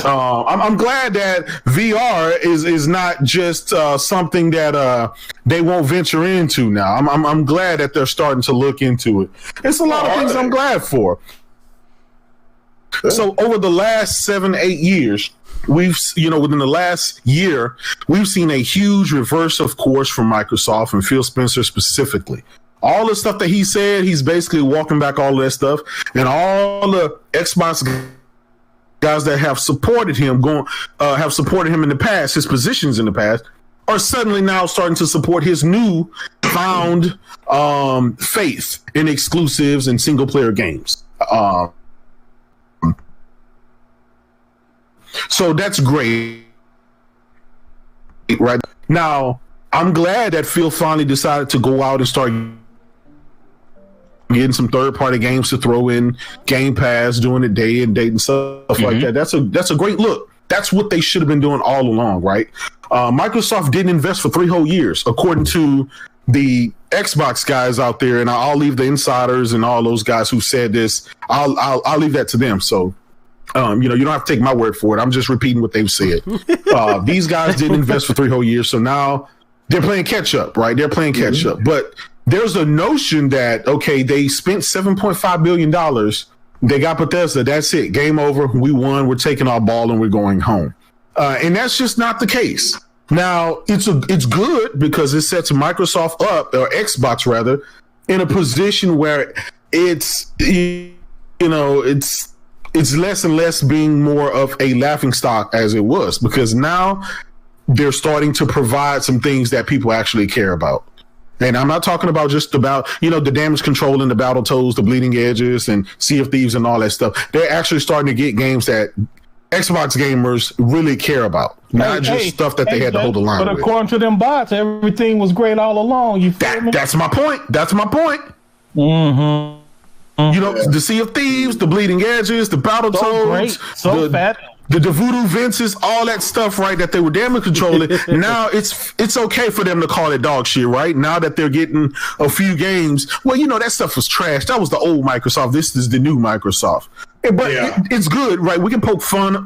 I'm glad that VR is not just something that they won't venture into now. I'm glad that they're starting to look into it. It's a lot of things I'm glad for. So over the last 7-8 years, within the last year, we've seen a huge reverse of course from Microsoft and Phil Spencer specifically. All the stuff that he said, he's basically walking back all of that stuff, and all the Xbox guys that have supported him in the past, his positions in the past, are suddenly now starting to support his new found faith in exclusives and single player games. So that's great. Right now, I'm glad that Phil finally decided to go out and start getting some third-party games to throw in Game Pass, doing it day and date and stuff like that. That's a great look. That's what they should have been doing all along, right? Microsoft didn't invest for 3 whole years, according to the Xbox guys out there, and I'll leave the insiders and all those guys who said this. I'll leave that to them. So. You don't have to take my word for it. I'm just repeating what they've said. These guys didn't invest for 3 whole years, so now they're playing catch up, right? They're playing catch up. But there's a notion that, okay, they spent $7.5 billion. They got Bethesda. That's it. Game over. We won. We're taking our ball and we're going home. And that's just not the case. Now, it's good because it sets Microsoft up, or Xbox rather, in a position where it's less and less being more of a laughingstock as it was, because now they're starting to provide some things that people actually care about. And I'm not talking about just about, the damage control and the Battletoads, the bleeding edges and Sea of Thieves and all that stuff. They're actually starting to get games that Xbox gamers really care about, not just stuff that they had to hold the line with. But according to them bots, everything was great all along. You feel me? That's my point. Mm-hmm. You know, the Sea of Thieves, the Bleeding Edges, the Battletoads, fat. The Voodoo Vinces, all that stuff, right, that they were damage controlling. Now it's okay for them to call it dog shit, right? Now that they're getting a few games. Well, you know, that stuff was trash. That was the old Microsoft. This is the new Microsoft. But it's good, right? We can poke fun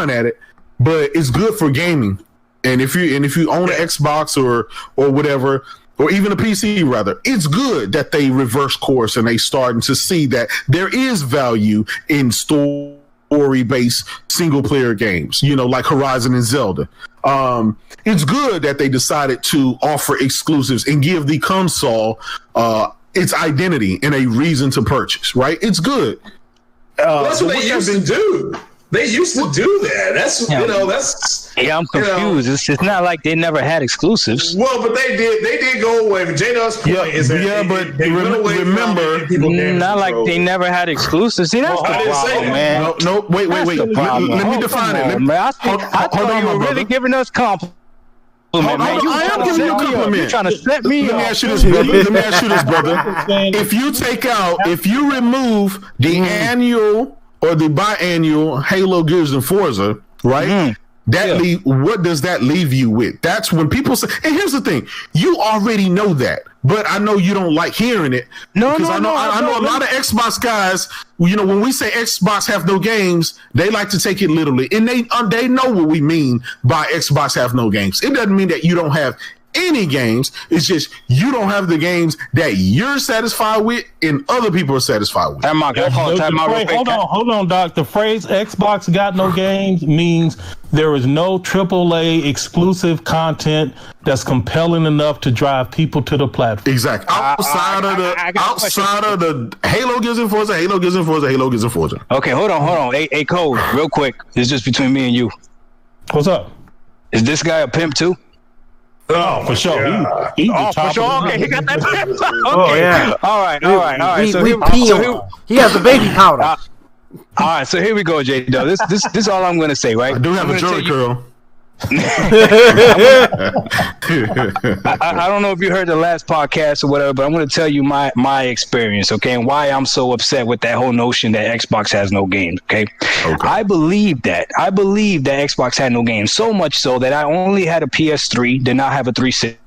at it, but it's good for gaming. And if you own an Xbox or whatever, or even a PC rather, it's good that they reverse course and they starting to see that there is value in story-based single-player games, you know, like Horizon and Zelda. It's good that they decided to offer exclusives and give the console its identity and a reason to purchase, right? It's good. That's what they used to do. They used to do that. That's Yeah, I'm confused. It's not like they never had exclusives. Well, but they did go away. J-Dub's point is that but they remember, not like they never had exclusives. See, that's the problem, man. No, wait. Let me define it. I thought you were really giving us compliments. I am giving you a compliment. You're trying to set me up. Let me ask you this, brother. If you remove the annual or the biannual Halo, Gears, and Forza, right? What does that leave you with? That's when people say, and here's the thing, you already know that, but I know you don't like hearing it. I know a lot of Xbox guys, you know, when we say Xbox have no games, they like to take it literally, and they know what we mean by Xbox have no games. It doesn't mean that you don't have any games. It's just you don't have the games that you're satisfied with and other people are satisfied with. Hold on, Doc. The phrase Xbox got no games means there is no AAA exclusive content that's compelling enough to drive people to the platform. Exactly. Outside of the Halo, Gears, and Forza, Halo, Gears, and Forza, Halo, Gears, and Forza. Okay, hold on. Hey, Cole, real quick. It's just between me and you. What's up? Is this guy a pimp too? Oh, for sure. For sure. Okay, he got that. Okay. Oh, yeah. All right. He has the baby powder. All right, so here we go, Jade. This is all I'm going to say, right? I do have a jury curl. I don't know if you heard the last podcast or whatever, but I'm going to tell you my experience, okay, and why I'm so upset with that whole notion that Xbox has no games, okay? I believe that Xbox had no games, so much so that I only had a PS3, did not have a 360.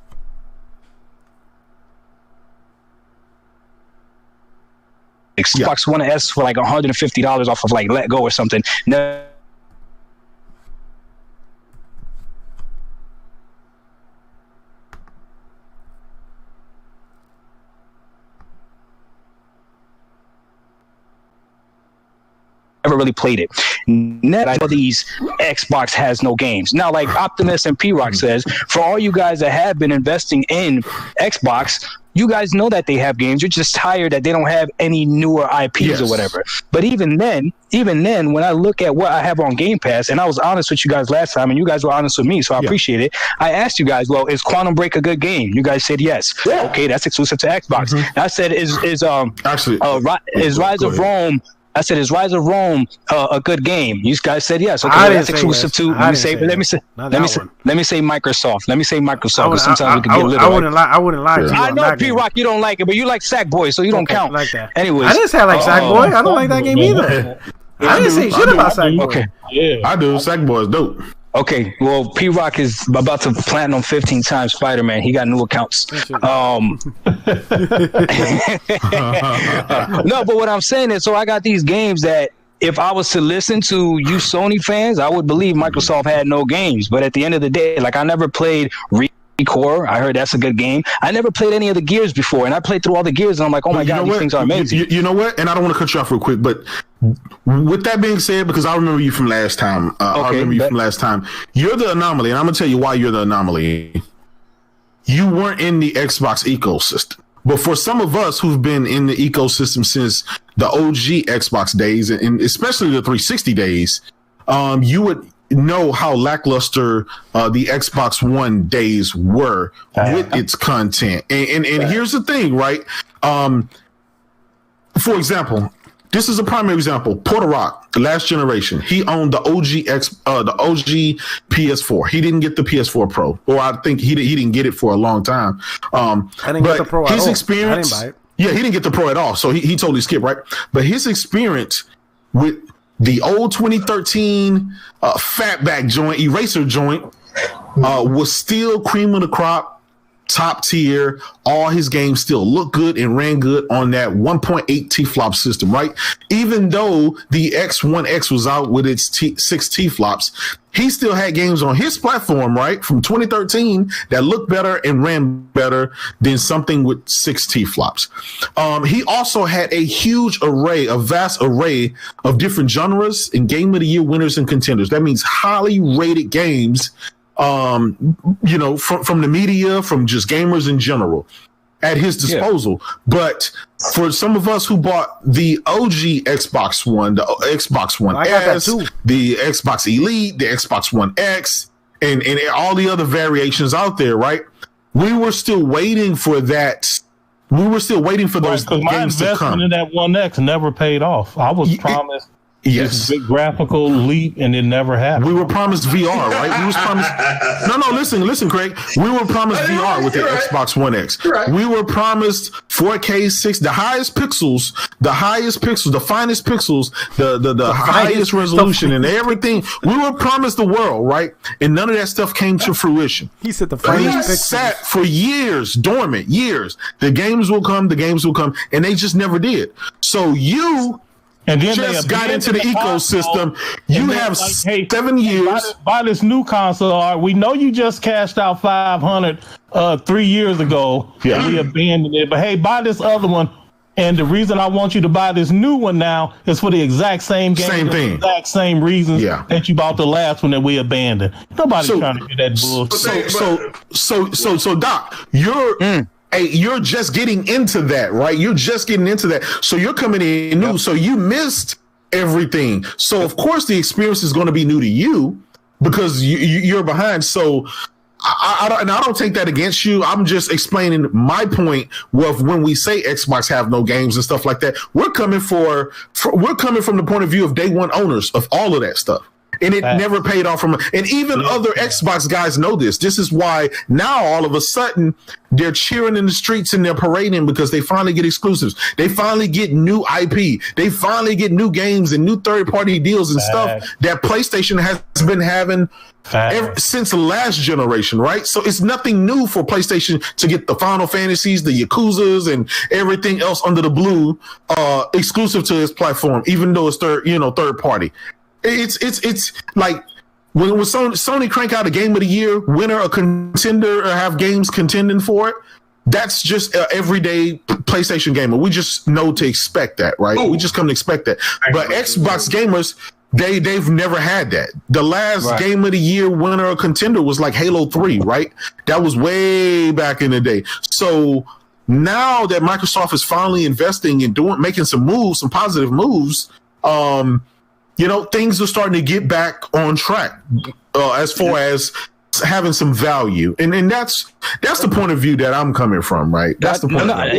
Xbox One S for like $150 off of like Let Go or something. Never really played it. Never these Xbox has no games. Now, like Optimus and P-Rock says, for all you guys that have been investing in Xbox, you guys know that they have games. You're just tired that they don't have any newer IPs or whatever. But even then, when I look at what I have on Game Pass, and I was honest with you guys last time, and you guys were honest with me, so I appreciate it. I asked you guys, well, is Quantum Break a good game? You guys said yes. Okay, that's exclusive to Xbox. I said, is Rise of Rome? I said, is Rise of Rome a good game? You guys said yes. Okay, that's exclusive to. Let me say Microsoft. Because sometimes we can get little. I wouldn't lie to you. I know, P-Rock, you don't like it, but you like Sackboy, so you don't count. Like that. Anyways, I didn't say I like Sackboy. I don't like that game either. I didn't say shit about Sackboy. Okay, I do. Sackboy is dope. Okay, well, P-Rock is about to platinum 15 times Spider-Man. He got new accounts. No, but what I'm saying is, so I got these games that if I was to listen to you Sony fans, I would believe Microsoft had no games. But at the end of the day, like I never played Core. I heard that's a good game. I never played any of the Gears before, and I played through all the Gears, and I'm like, oh my God, these things are amazing. You know what? And I don't want to cut you off real quick, but with that being said, because I remember you from last time, you're the anomaly, and I'm going to tell you why you're the anomaly. You weren't in the Xbox ecosystem. But for some of us who've been in the ecosystem since the OG Xbox days, and especially the 360 days, you would know how lackluster the Xbox One days were with its content. And here's the thing, right? For example, this is a primary example. Porter Rock, the last generation, he owned the OG PS4. He didn't get the PS4 Pro, or I think he didn't get it for a long time. I didn't get the Pro. His experience. I didn't buy it. Yeah, he didn't get the Pro at all, so he totally skipped, right? But his experience with the old 2013 fatback joint, eraser joint, was still cream of the crop. Top tier, all his games still look good and ran good on that 1.8 T-flop system, right? Even though the X1X was out with its 6 T-flops, he still had games on his platform, right, from 2013 that looked better and ran better than something with 6 T-flops. He also had a vast array of different genres and Game of the Year winners and contenders. That means highly rated games, you know, from the media, from just gamers in general at his disposal. Yeah. But for some of us who bought the OG Xbox One, the Xbox One S, the Xbox Elite, the Xbox One X, and all the other variations out there, right? We were still waiting for that. We were still waiting for those games to come. My investment in that One X never paid off. I was promised this big graphical leap, and it never happened. We were promised VR, right? We was promised. No, listen, Craig. We were promised VR with the Xbox One X. Right. We were promised 4K 6, the highest pixels, the finest pixels, the highest resolution, and everything. We were promised the world, right? And none of that stuff came to fruition. He said the finest pixels. Sat for years, dormant years. The games will come, and they just never did. So and then just got into the ecosystem. You have 7 years. Buy this new console. We know you just cashed out $500 3 years ago. Yeah. And we abandoned it. But hey, buy this other one. And the reason I want you to buy this new one now is for the exact same game, same thing, exact same reasons that you bought the last one that we abandoned. Nobody's trying to do that bullshit. So Doc, you're just getting into that, right? You're just getting into that. So you're coming in new. So you missed everything. So of course the experience is going to be new to you because you're behind. So I don't take that against you. I'm just explaining my point with when we say Xbox have no games and stuff like that. We're coming from the point of view of day one owners of all of that stuff. And it never paid off and even other Xbox guys know this. This is why now all of a sudden they're cheering in the streets and they're parading because they finally get exclusives. They finally get new IP. They finally get new games and new third-party deals and stuff that PlayStation has been having since the last generation, right? So it's nothing new for PlayStation to get the Final Fantasies, the Yakuzas, and everything else under the blue exclusive to its platform, even though it's third party. It's like when Sony crank out a Game of the Year winner, a contender, or have games contending for it. That's just an everyday PlayStation gamer. We just know to expect that, right? Ooh. We just come to expect that. But Xbox gamers, they've never had that. The last Game of the Year winner or contender was like Halo 3, right? That was way back in the day. So now that Microsoft is finally investing and making some positive moves, things are starting to get back on track as far as having some value, and that's the point of view that I'm coming from, right? That's the point. Let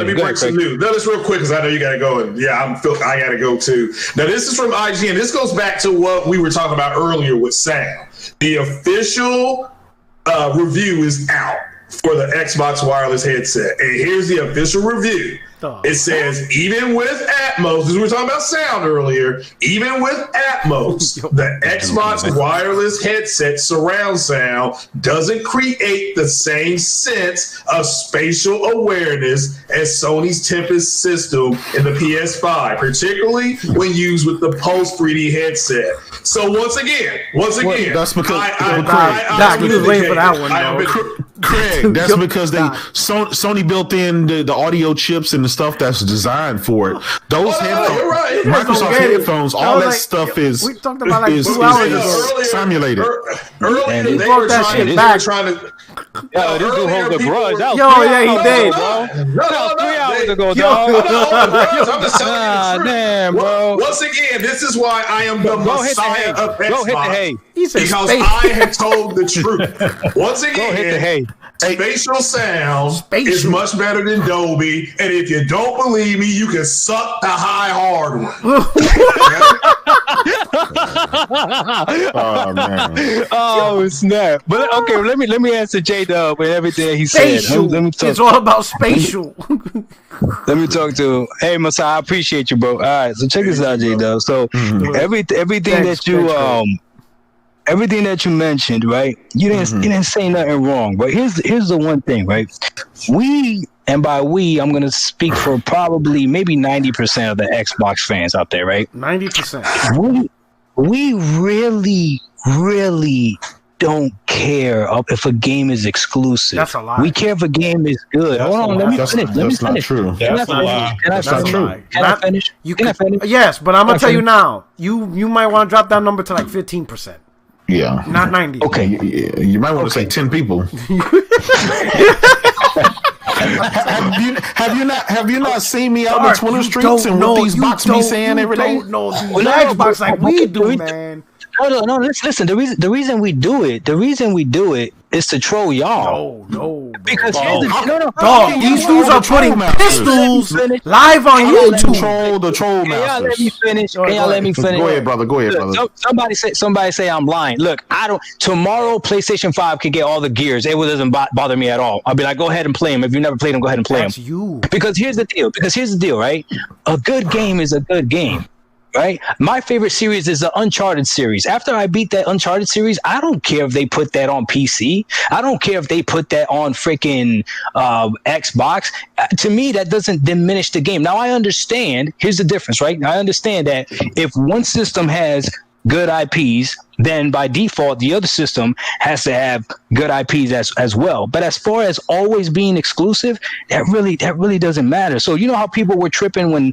me break some news. No, this real quick because I know you got to go, and I got to go too. Now, this is from IGN. This goes back to what we were talking about earlier with sound. The official review is out for the Xbox wireless headset, and here's the official review. It says, even with Atmos, because we were talking about sound earlier, even with Atmos, the Xbox wireless headset surround sound doesn't create the same sense of spatial awareness as Sony's Tempest system in the PS5, particularly when used with the Pulse 3D headset. So once again, that's because Doc, you was waiting for that one, Craig, that's because Sony built in the audio chips and the stuff that's designed for it. Those headphones, Microsoft headphones, all that stuff is. We talked about like 2 hours ago. Simulated. Earlier, they were trying to. Yo, this dude holds a grudge. He did. No, 3 hours ago, dog. I'm just telling you. Damn, bro. Once again, this is why I am the Messiah of Xbox. Go hit the hay. Because I have told the truth. Once again, go hit the hay. Spatial sound is much better than Dolby, and if you don't believe me, you can suck the high hard one. Oh man. Oh snap! But okay, let me answer J-Dub and everything he said. Let me talk. It's all about spatial. Let me talk to him. Hey, Masai, I appreciate you, bro. All right, so check this out, J-Dub. So everything that you mentioned, right? You didn't say nothing wrong. But here's the one thing, right? And by we, I'm going to speak for probably maybe 90% of the Xbox fans out there, right? 90%. We really, really don't care if a game is exclusive. That's a lie. We care if a game is good. Hold on, let me finish. That's not true. That's a lie. That's not true. Can I finish? Can I finish? Yes, but I'm going to tell you now. You might want to drop that number to like 15%. Yeah. Not 90. Okay. You might want to say 10 people. Have you not seen me out in the Twitter streets and what these bots be saying every day? No, Xbox like we do, man. No. Listen. The reason we do it is to troll y'all. No. Because dog, these dudes are putting pistols live on YouTube. The troll masters. Y'all let me finish. Go ahead, brother. Somebody say I'm lying. Look, tomorrow PlayStation 5 can get all the gears. It doesn't bother me at all. I'll be like, go ahead and play them. If you never played them, go ahead and play them. That's you. Because here's the deal, right? A good game is a good game. Right? My favorite series is the Uncharted series. After I beat that Uncharted series, I don't care if they put that on PC. I don't care if they put that on freaking Xbox. To me, that doesn't diminish the game. Now, I understand. Here's the difference, right? I understand that if one system has good IPs, then by default, the other system has to have good IPs as well. But as far as always being exclusive, that really doesn't matter. So you know how people were tripping when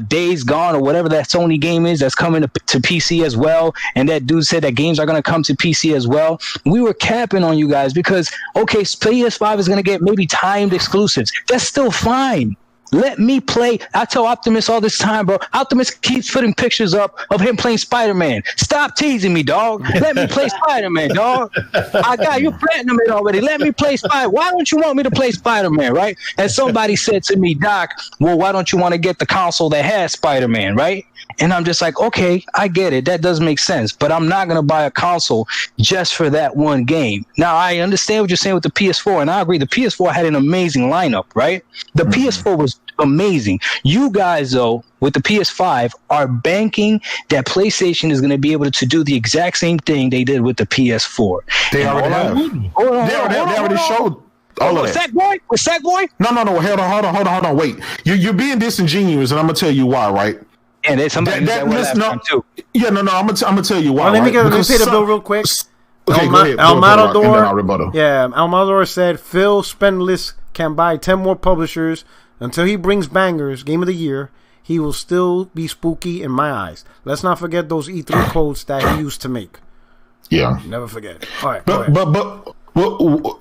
Days Gone or whatever that Sony game is that's coming to PC as well, and that dude said that games are going to come to PC as well. We were capping on you guys because, okay, PS5 is going to get maybe timed exclusives. That's still fine. Let me play. I tell Optimus all this time, bro. Optimus keeps putting pictures up of him playing Spider-Man. Stop teasing me, dog. Let me play Spider-Man, dog. I got you platinum it already. Let me play Spider. Why don't you want me to play Spider-Man, right? And somebody said to me, Doc, well, why don't you want to get the console that has Spider-Man, right? And I'm just like, okay, I get it. That does make sense. But I'm not going to buy a console just for that one game. Now, I understand what you're saying with the PS4, and I agree. The PS4 had an amazing lineup, right? The PS4 was amazing. You guys, though, with the PS5, are banking that PlayStation is going to be able to do the exact same thing they did with the PS4. They already have. They already showed. Was Sackboy? No. Hold on. Wait. You're being disingenuous, and I'm gonna tell you why, right? And there's somebody too. Yeah, no. I'm gonna tell you why. Let me pay the bill real quick. Okay, go ahead. Almador said Phil Spendless can buy 10 more publishers until he brings bangers. Game of the year. He will still be spooky in my eyes. Let's not forget those E3 quotes that he used to make. Yeah, never forget. All right, but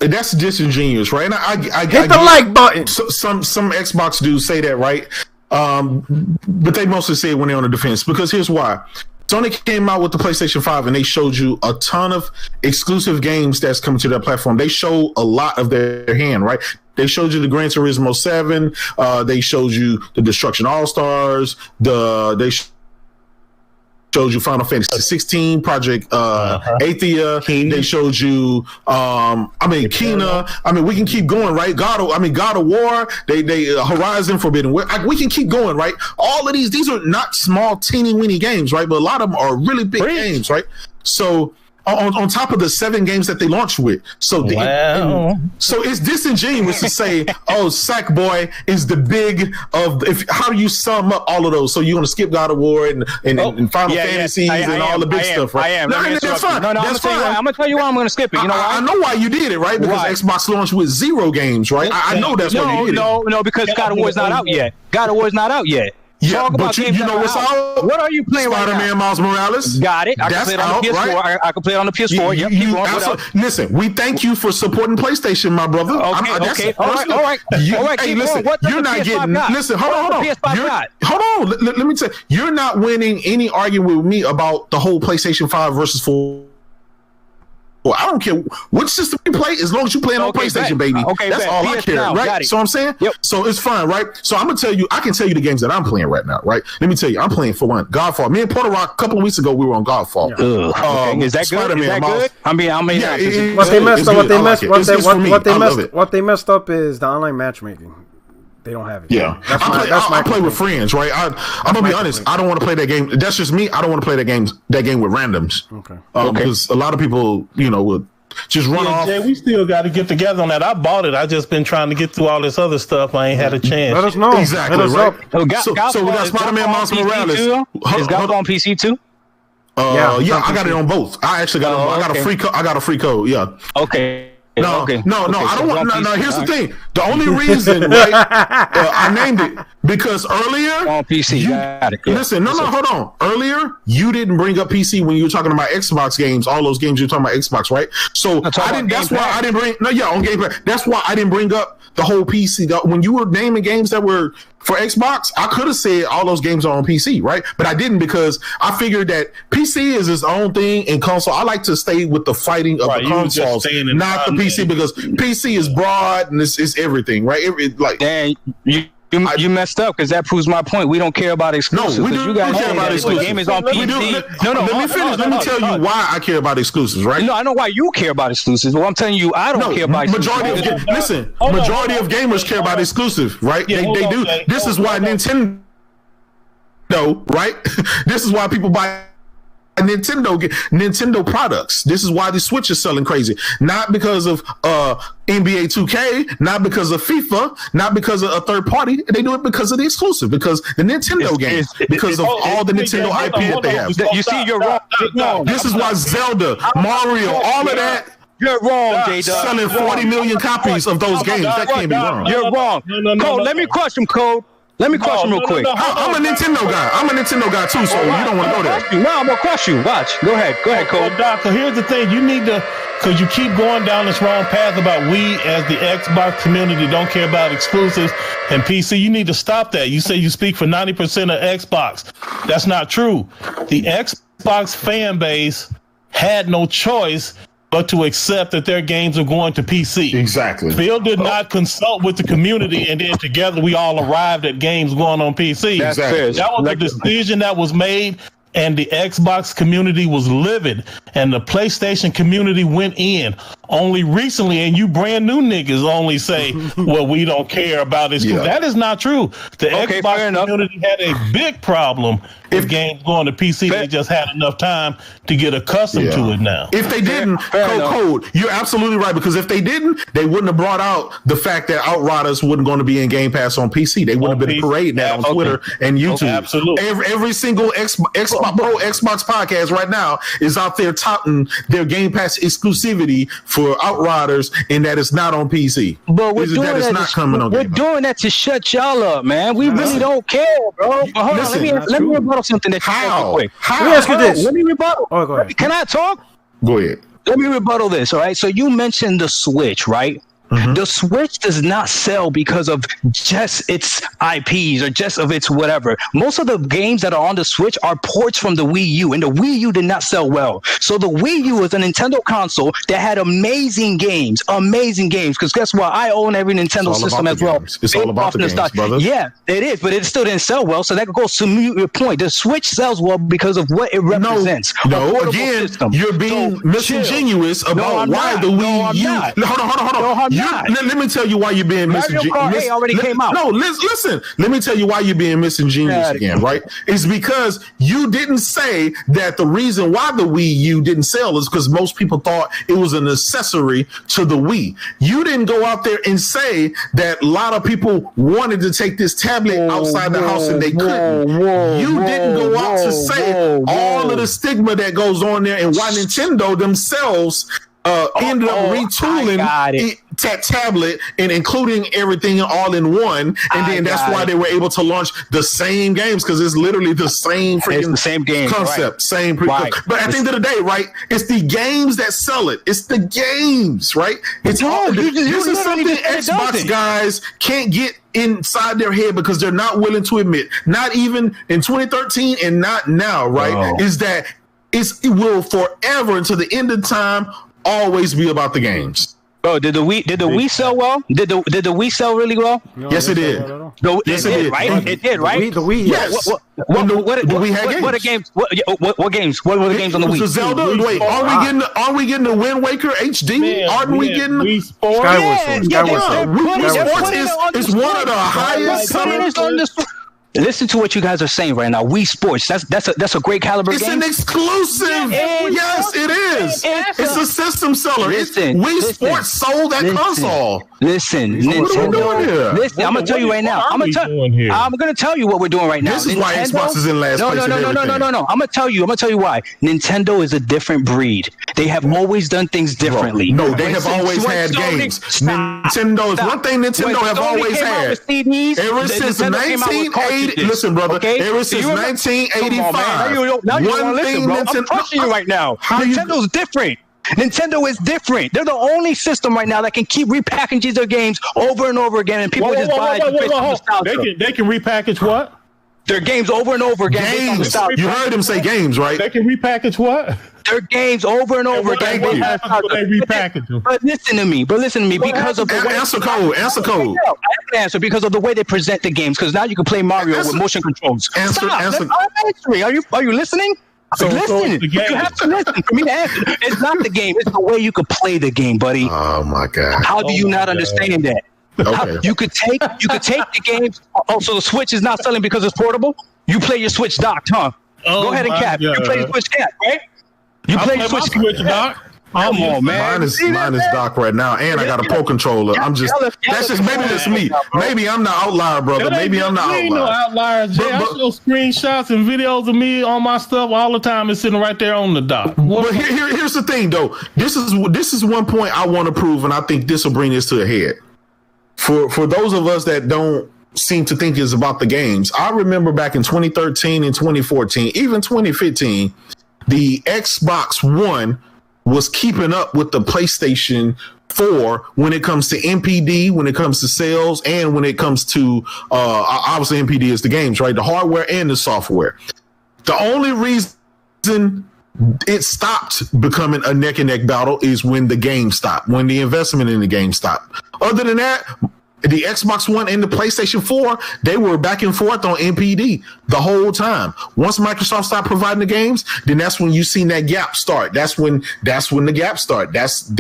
that's disingenuous, right? I hit the like button. Some Xbox dudes say that, right? But they mostly say it when they're on the defense, because here's why. Sony came out with the PlayStation 5 and they showed you a ton of exclusive games that's coming to their platform. They show a lot of their hand, right? They showed you the Gran Turismo 7. They showed you the Destruction All-Stars. They showed you Final Fantasy 16, Project Athia. They showed you Kena. We can keep going, right? God of War. They Horizon Forbidden West. We can keep going, right? All of these are not small teeny weeny games, right? But a lot of them are really big games, right? So on top of the 7 games that they launched with. So so it's disingenuous to say, oh, Sackboy is the big of. How do you sum up all of those? So you're going to skip God of War and Final Fantasies and all the big stuff, right? I am. That's fine. No, that's fine. I'm going to tell you why I'm going to skip it. You know why? I know why you did it, right? Because Xbox launched with 0 games, right? I know that's why you did it. No, because God of War is not out yet. Yeah, but you know what's out? What are you playing right now? Spider-Man Miles Morales. Got it. I can play it on the PS4. Right? I can play it on the PS4. Listen, we thank you for supporting PlayStation, my brother. Okay. All right. Hey, listen, you're not getting. Listen, hold on. Hold on. Let me tell you, you're not winning any argument with me about the whole PlayStation 5 versus 4. Well, I don't don't care which system you play, as long as you playing on PlayStation, baby. Okay, that's all I care, right? So I'm saying, so it's fine, right? So I'm gonna tell you, I can tell you the games that I'm playing right now, right? Let me tell you, I'm playing for one, Godfall. Me and Porter Rock a couple of weeks ago, we were on Godfall. Is that good? Is that good? I mean, what they messed up is the online matchmaking. They don't have it. Yeah, I play with friends, right? I'm gonna be honest. I don't want to play that game. That's just me. I don't want to play that game with randoms. Okay. Because a lot of people, would just run off. Jay, we still got to get together on that. I bought it. I just been trying to get through all this other stuff. I ain't had a chance. Let us know. Exactly. Right. So we got Spider-Man, Miles Morales. Is God on PC too? I got it on both. I actually got I got a free code. I got a free code. Yeah. Okay. No, I don't want. No, here's the thing. The only reason, right? I named it because earlier on PC. Listen, hold on. Earlier, you didn't bring up PC when you were talking about Xbox games. All those games you're talking about Xbox, right? So I didn't. That's why I didn't bring. On Gamepass. That's why I didn't bring up the whole PC. When you were naming games that were for Xbox, I could have said all those games are on PC, right? But I didn't because I figured that PC is its own thing and console. I like to stay with the fighting of the consoles, not the PC, because PC is broad and it's everything, right? You messed up because that proves my point. We don't care about exclusives. No, we do. You guys care about exclusives. The game is on PC. Let me finish. Let me tell you why I care about exclusives, right? No, I know why you care about exclusives, but I'm telling you, I don't care about exclusives. Majority of gamers care about exclusive, right? They do. This is why Nintendo, right? This is why people buy Nintendo products. This is why the Switch is selling crazy. Not because of NBA 2K, not because of FIFA, not because of a third party. They do it because of the exclusive, because the Nintendo games, because of all the Nintendo IP that they have. You see, you're wrong. This is why Zelda, Mario, all of that. You're wrong, Jade. Selling 40 million copies of those games. That can't be wrong. You're wrong. Code, let me crush him, Code. Let me crush him real quick. I'm a Nintendo guy. I'm a Nintendo guy too, so you don't want to go there. No, I'm gonna crush you. Watch. Go ahead, Cole. Doc, so here's the thing. You need to, because you keep going down this wrong path about we as the Xbox community don't care about exclusives and PC. You need to stop that. You say you speak for 90% of Xbox. That's not true. The Xbox fan base had no choice but to accept that their games are going to PC. Exactly. Phil did not consult with the community, and then together we all arrived at games going on PC. Exactly. That was a decision that was made, and the Xbox community was livid, and the PlayStation community went in. Only recently, and you brand new niggas only say, well, we don't care about this. Yeah. That is not true. The Xbox community had a big problem if games going to PC. They just had enough time to get accustomed to it now. If they didn't, Code, you're absolutely right, because if they didn't, they wouldn't have brought out the fact that Outriders wasn't going to be in Game Pass on PC. They wouldn't have been parading that on Twitter and YouTube. Absolutely. Every single Xbox podcast right now is out there touting their Game Pass exclusivity for Outriders, and that it's not on PC. But we're doing that to shut y'all up, man. We really don't care, bro. But hold on, let me rebuttal something that you said real quick. Let me ask you this. Let me rebuttal. Oh, go ahead. Can I talk? Go ahead. Let me rebuttal this, all right? So you mentioned the Switch, right? Mm-hmm. The Switch does not sell because of just its IPs or just of its whatever. Most of the games that are on the Switch are ports from the Wii U, and the Wii U did not sell well. So the Wii U is a Nintendo console that had amazing games. Because guess what? I own every Nintendo system as well. It's all about the games, brother. Yeah, it is, but it still didn't sell well. So that goes to your point. The Switch sells well because of what it represents. No, again, you're being disingenuous about why the Wii U. Hold on. Let me tell you why you're being misingenuous. Came out. No, listen. Let me tell you why you're being misingenuous again, right? It's because you didn't say that the reason why the Wii U didn't sell is because most people thought it was an accessory to the Wii. You didn't go out there and say that a lot of people wanted to take this tablet outside the house and they couldn't. You didn't go out to say all of the stigma that goes on there and why Nintendo themselves ended up retooling that tablet and including everything all in one, and then that's why they were able to launch the same games, because it's literally the same freaking same game concept, right. But at the end of the day, right, it's the games that sell it. It's the games, right? It's this is something Xbox guys can't get inside their head because they're not willing to admit, not even in 2013 and not now, right? Is that it will forever until the end of time always be about the games. Bro, did the Wii sell well? Did the Wii sell really well? No, yes, it did. Yes, it did. Right? It did, right? The Wii, yes. What games? What games? What were the games on the Wii? Zelda. Wait, are we getting the Wind Waker HD? Aren't we getting Wii Sports? Skyward Sword. Wii Sports is one of the highest. Listen to what you guys are saying right now. Wii Sports, that's a great caliber game. It's an exclusive. Yes, it is. It's a system seller. Wii Sports sold that console. Listen, Nintendo. Listen, I'm gonna tell you right now. I'm gonna tell you what we're doing right now. This is why Xbox is in last place. No. I'm gonna tell you why. Nintendo is a different breed. They have always done things differently. No, they have always had games. Nintendo is one thing Nintendo have always had. Ever since 1980. Listen, brother. Ever since 1985. Now you want to listen, bro. I'm crushing you right now. Nintendo's different. Nintendo is different. They're the only system right now that can keep repackaging their games over and over again, and people just buy it. They can repackage what? Their games over and over again. Games. You heard him say games, right? They can repackage what? Their games over and over again. What happens when they repackage them? But listen to me. Because of the way answer code. I can answer because of the way they present the games. Because now you can play Mario with motion controls. Answer. I'm answering. Are you listening? Listen. You have to listen for me to answer. It's not the game. It's the way you could play the game, buddy. Oh my God. How do you not understand that? Okay. You could take the games. Oh, so the Switch is not selling because it's portable? You play your Switch docked, huh? Go ahead and cap. You play your Switch cap, right? You play your Switch dock. Come on, man. Mine is dock right now, and I got a Pro Controller. That's just maybe that's me. Maybe I'm the outlier, brother. Maybe I'm the outlier. Ain't no outliers, Jay. I show screenshots and videos of me on my stuff all the time. It's sitting right there on the dock. But here's the thing, though. This is one point I want to prove, and I think this will bring this to a head. For those of us that don't seem to think it's about the games, I remember back in 2013 and 2014, even 2015, the Xbox One was keeping up with the PlayStation 4 when it comes to MPD, when it comes to sales, and when it comes to obviously MPD is the games, right? The hardware and the software. The only reason it stopped becoming a neck and neck battle is when the game stopped, when the investment in the game stopped. Other than that, the Xbox One and the PlayStation 4, they were back and forth on MPD the whole time. Once Microsoft stopped providing the games, then that's when you seen that gap start. That's when the gap start. That's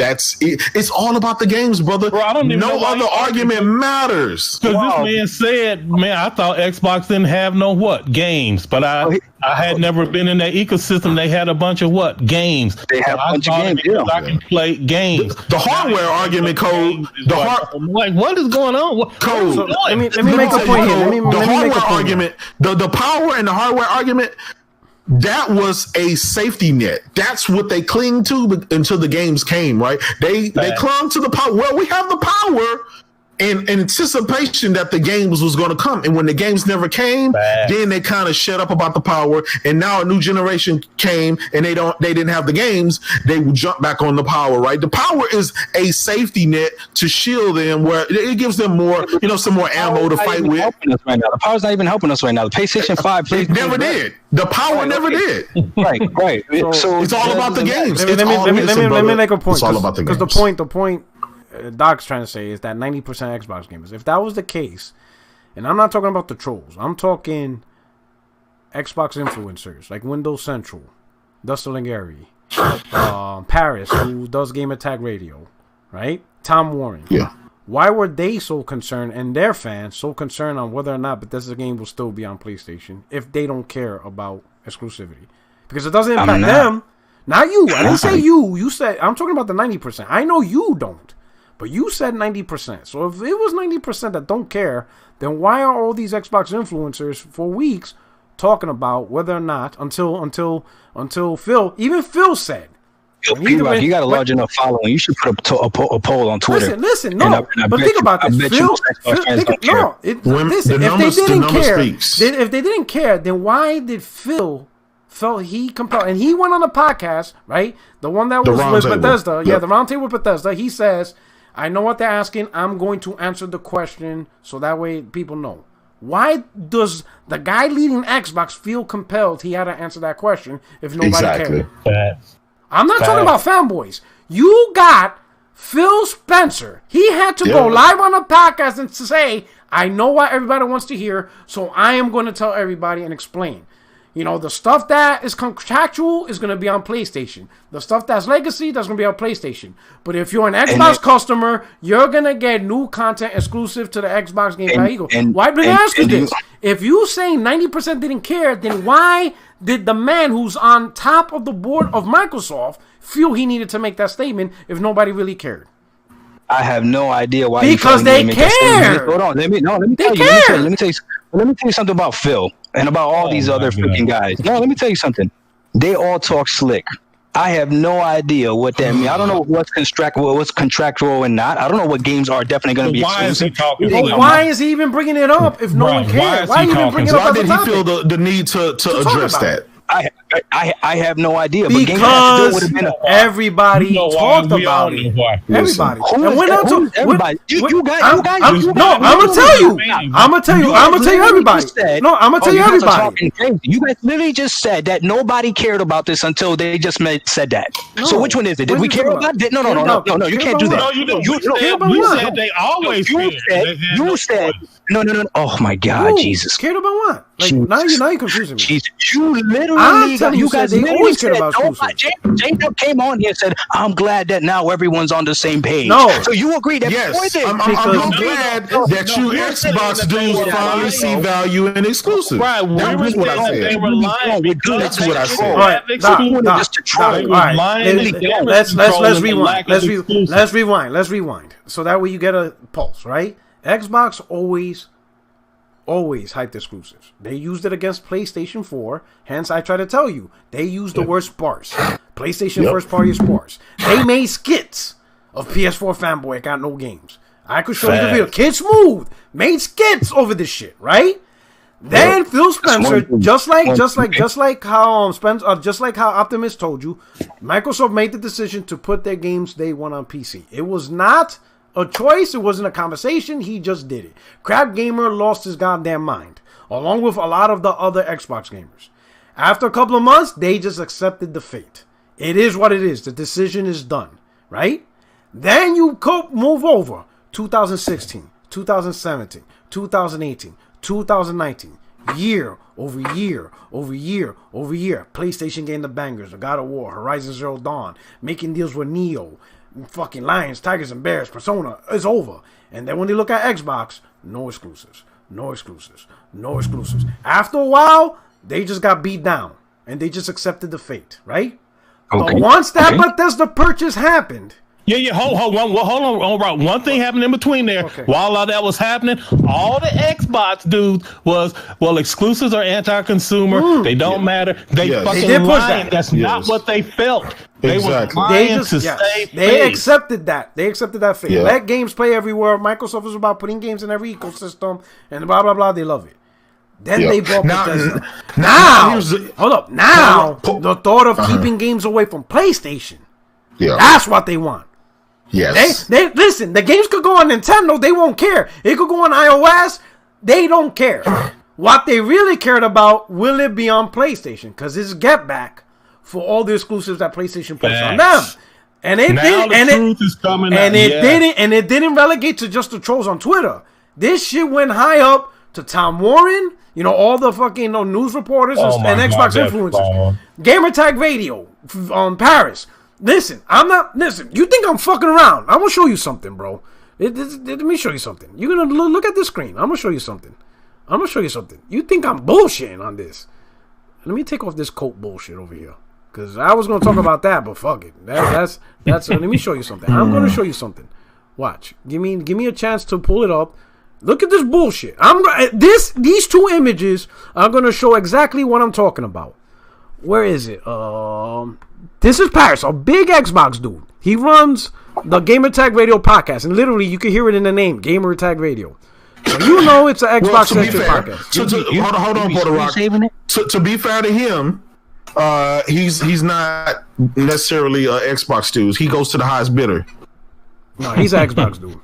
it. It's all about the games, brother. Bro, no other argument matters. Because this man said, I thought Xbox didn't have no games, but I had never been in that ecosystem. They had a bunch of games. They have a bunch of games. Yeah. I can play games. The hardware argument, Code. What is going on? Code. So, let me make a point here. The hardware argument, the power and the hardware argument, that was a safety net. That's what they cling to until the games came, right? They clung to the power. Well, we have the power in anticipation that the games was going to come. And when the games never came, then they kind of shut up about the power. And now a new generation came and they didn't have the games. They would jump back on the power, right? The power is a safety net to shield them, where it gives them more, some more ammo to fight with. Right now. The power's not even helping us right now. The PlayStation 5 never did. The power never did. Right. So it's all about the games. Let me make a point. It's all about the games. Because the point Doc's trying to say is that 90% Xbox gamers. If that was the case, and I'm not talking about the trolls, I'm talking Xbox influencers like Windows Central, Dustin Ligari, Paris, who does Game Attack Radio, right? Tom Warren. Yeah. Why were they so concerned, and their fans so concerned on whether or not Bethesda game will still be on PlayStation if they don't care about exclusivity? Because it doesn't impact them. Not you. I didn't say you. You said, I'm talking about the 90%. I know you don't. But you said 90%. So if it was 90% that don't care, then why are all these Xbox influencers for weeks talking about whether or not until Phil, even Phil said. You got a large enough following. You should put a poll on Twitter. Listen, no. But think about this. If they didn't care, then why did Phil felt he compelled, and he went on a podcast, right? The one that was with Bethesda. Yeah, the roundtable with Bethesda. He says, I know what they're asking. I'm going to answer the question so that way people know. Why does the guy leading Xbox feel compelled he had to answer that question if nobody cared? I'm not talking about fanboys. You got Phil Spencer. He had to go live on a podcast and say, I know what everybody wants to hear, so I am going to tell everybody and explain. You know, the stuff that is contractual is going to be on PlayStation. The stuff that's legacy, that's going to be on PlayStation. But if you're an Xbox customer, you're going to get new content exclusive to the Xbox Game Pass. Why did I ask you this? If you say 90% didn't care, then why did the man who's on top of the board of Microsoft feel he needed to make that statement if nobody really cared? I have no idea why. Because they care. Hold on. Let me tell you something about Phil and about all these other freaking guys. No, let me tell you something. They all talk slick. I have no idea what that means. I don't know what's contractual and not. I don't know what games are definitely going to be exclusive. Why is he even bringing it up if no one cares? Why even bring it up? Why did he feel the need to address that? I have no idea. Because everybody talked about it. Everybody. Everybody. You guys. No, I'm gonna tell you. I'm gonna tell you everybody. No, I'm gonna tell you everybody. You guys literally just said that nobody cared about this until they just said that. So which one is it? Did we care about it? No. You can't do that. No, you said they always cared. You said. No. Oh my God, Jesus. Cared about what? Like now you're confusing me. Jesus. You literally. You guys always cared about exclusive. Jacob came on here and said, "I'm glad that now everyone's on the same page." No. So you agree that? Yes. I'm glad that you Xbox dudes finally see value in exclusive. Right. That's what I said. They were lying. That's what I said. All right. Let's rewind. So that way you get a pulse, right? Xbox always hyped exclusives. They used it against PlayStation 4. Hence, I try to tell you, they used the word sparse. PlayStation first party is sparse. They made skits of PS4 fanboy got no games. I could show you the video. Kid Smooth made skits over this shit, right? Then Phil Spencer, just like how Optimus told you, Microsoft made the decision to put their games day one on PC. It was not a choice. It wasn't a conversation. He just did it. Crab Gamer lost his goddamn mind, along with a lot of the other Xbox gamers. After a couple of months, they just accepted the fate. It is what it is. The decision is done, right? Then you move over 2016, 2017, 2018, 2019. Year over year. PlayStation getting the bangers. God of War, Horizon Zero Dawn, making deals with Neo, fucking Lions, Tigers, and Bears, Persona. It's over. And then when they look at Xbox, no exclusives. After a while, they just got beat down. And they just accepted the fate, right? Okay. But once that Bethesda purchase happened... Yeah. Hold on. One thing happened in between there. Okay. While all that was happening, all the Xbox dudes was, exclusives are anti-consumer. They don't matter. They fucking lying. That's not what they felt. They were lying to save They accepted that. They accepted that fate. Let games play everywhere. Microsoft was about putting games in every ecosystem and blah, blah, blah. They love it. Then they bought Bethesda. Now, hold up. Now, the thought of keeping games away from PlayStation, that's what they want. Yes. They listen, the games could go on Nintendo, they won't care. It could go on iOS, they don't care. What they really cared about, will it be on PlayStation? Because it's get back for all the exclusives that PlayStation puts on them. And it didn't relegate to just the trolls on Twitter. This shit went high up to Tom Warren, all the fucking news reporters and Xbox influencers. Gamertag Radio on Paris. Listen, you think I'm fucking around. I'm going to show you something, bro. Let me show you something. You're going to look at this screen. I'm going to show you something. You think I'm bullshitting on this. Let me take off this coat bullshit over here. Because I was going to talk about that, but fuck it. That's let me show you something. I'm going to show you something. Watch. Give me a chance to pull it up. Look at this bullshit. These two images are going to show exactly what I'm talking about. Where is it? This is Paris, a big Xbox dude. He runs the Gamertag Radio podcast, and literally you can hear it in the name, Gamertag Radio. So it's an Xbox-centric podcast. Hold on, Puerto Rock. To be fair to him, he's not necessarily an Xbox dude. He goes to the highest bidder. No, he's an Xbox dude.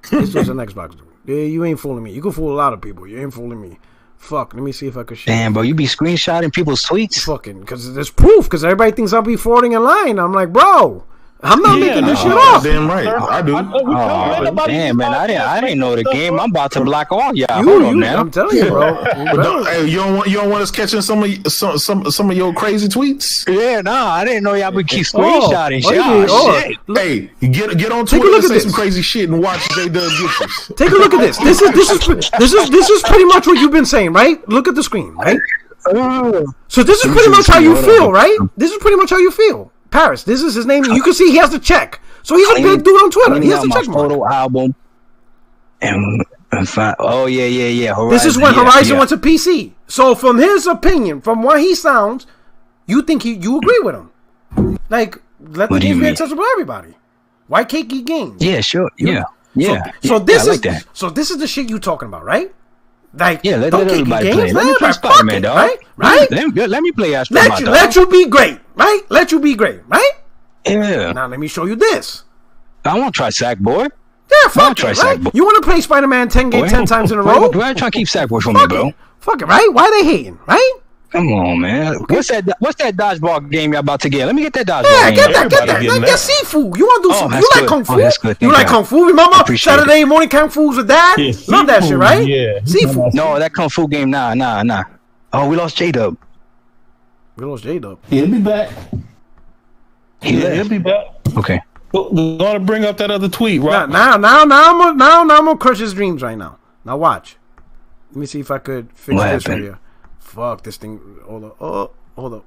This was an Xbox dude. Yeah, you ain't fooling me. You can fool a lot of people. You ain't fooling me. Fuck, let me see if I can share. Damn, bro, you be screenshotting people's tweets? Fucking, because there's proof, because everybody thinks I'll be forwarding a line. I'm like, bro, I'm not making this shit up. Damn right, I do. Damn, man, I didn't know the game. I'm about to block all y'all. Hold on, man. I'm telling you, bro. Hey, you don't want us catching some of your crazy tweets? Yeah, nah, I didn't know y'all would keep screenshotting shit. Hey, get on Twitter and say some crazy shit and watch J Dub get this. Take a look at this. This is pretty much what you've been saying, right? Look at the screen, right? So this is pretty much how you feel, right? This is pretty much how you feel. Paris, this is his name. You can see he has the check. So he's a big dude on Twitter. He has the check photo album. And yeah. Horizon, this is when Horizon went to PC. So from his opinion, from what he sounds, you think you agree with him. Like, let the games be accessible to everybody. Why can't geek games? Yeah, sure. Yeah. So this is the shit you talking about, right? Like, let everybody play. Let me play Spider-Man, dog. Right? Let me play Astro. Let you be great, right? Let you be great, right? Yeah. Now let me show you this. I want to try Sackboy. Yeah, fuck it, right? You want to play Spider-Man 10 times in a row? Why try to keep Sackboy from me, bro? Fuck it, right? Why they hating, right? Come on, man. What's that dodgeball game y'all about to get? Let me get that dodgeball game. Yeah, get that. Get seafood. You want to do some? You like kung fu? That's good. You like kung fu? Remember Saturday morning kung fu's with dad? Yeah, love that shit, right? Yeah. Seafood. No, that kung fu game, nah. Oh, we lost J-Dub. He'll be back. He'll be back. Okay. We're gonna bring up that other tweet, right? Now I'm gonna crush his dreams right now. Now watch. Let me see if I could fix this for you. Fuck this thing. Hold up. Let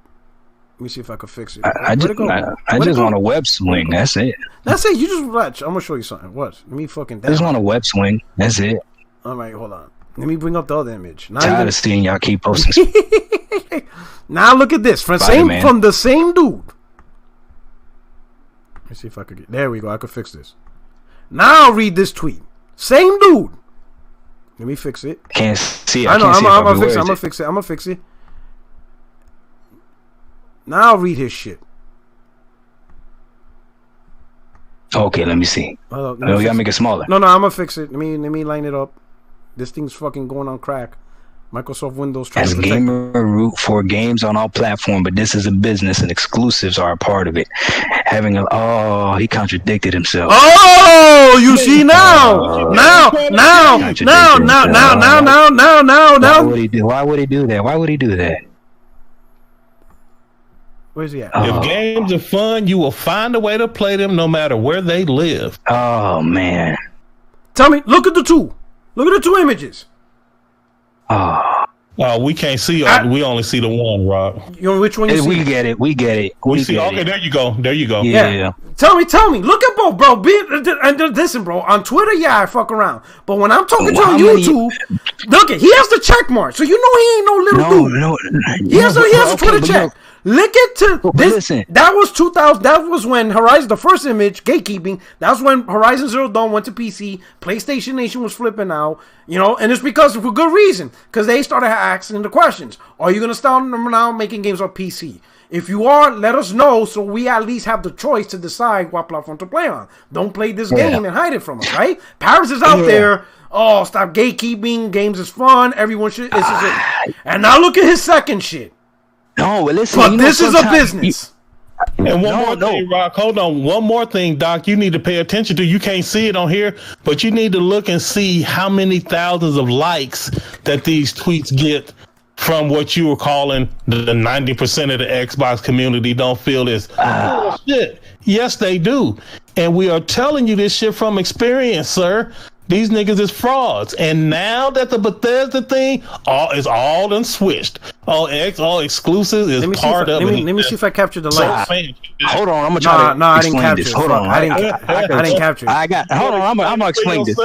me see if I could fix it. I just want a web swing. That's it. You just watch. I'm gonna show you something. What? Let me fucking. I just want a web swing. That's it. All right, hold on. Let me bring up the other image. Now tired of seeing y'all keep posting. Now look at this from the same dude. Let me see if I could get. There we go. I could fix this. Now read this tweet. Same dude. Let me fix it. Can't see it. I know. I'm gonna fix it. Now read his shit. Okay, let me see. We gotta make it smaller. No, I'm gonna fix it. Let me line it up. This thing's fucking going on crack. Microsoft Windows. As a gamer, root for games on all platforms, but this is a business and exclusives are a part of it. He contradicted himself. Oh, you see now. Now. Why would he do that? Where's he at? If games are fun, you will find a way to play them no matter where they live. Oh man. Tell me, look at the two images. We can't see. We only see the one, Rob. You know which one you see? We get it. We see. Okay, there you go. Yeah. Tell me. Look at both, bro. Listen, bro. On Twitter, I fuck around. But when I'm talking to on YouTube, look at he has the check mark, so you know he ain't no little dude. No. He has a Twitter check. Look at this. Listen. That was 2000. That was when Horizon, the first image, gatekeeping. That was when Horizon Zero Dawn went to PC. PlayStation Nation was flipping out, and it's because for good reason. Because they started asking the questions: are you gonna start now making games on PC? If you are, let us know so we at least have the choice to decide what platform to play on. Don't play this game and hide it from us, right? Paris is out there. Oh, stop gatekeeping. Games is fun. Everyone should. This is it. And now look at his second shit. No, but listen. But this is a business. And one more thing, Rock. Hold on. One more thing, Doc. You need to pay attention to. You can't see it on here, but you need to look and see how many thousands of likes that these tweets get from what you were calling the 90% of the Xbox community don't feel this shit. Yes, they do. And we are telling you this shit from experience, sir. These niggas is frauds. And now that the Bethesda thing is all done switched. All exclusive is part of it. Let me see if I captured the likes. Hold on, I'm gonna try to I didn't capture this. Hold on. I didn't capture it. Hold on, I'm gonna explain this.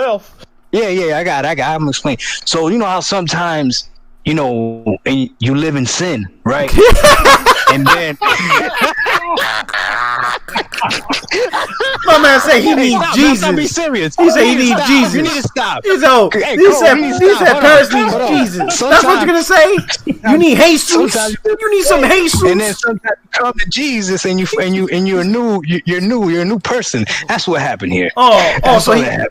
Yeah, I got it. I'm gonna explain. So you know how sometimes, and you live in sin, right? And then my man say he needs Jesus. Let's be serious. He said he needs Jesus. You need to stop. He said Paris needs Jesus. That's what you're gonna say? You need Jesus. You need some Jesus. And then sometimes you come to Jesus and you're a new person. That's what happened here.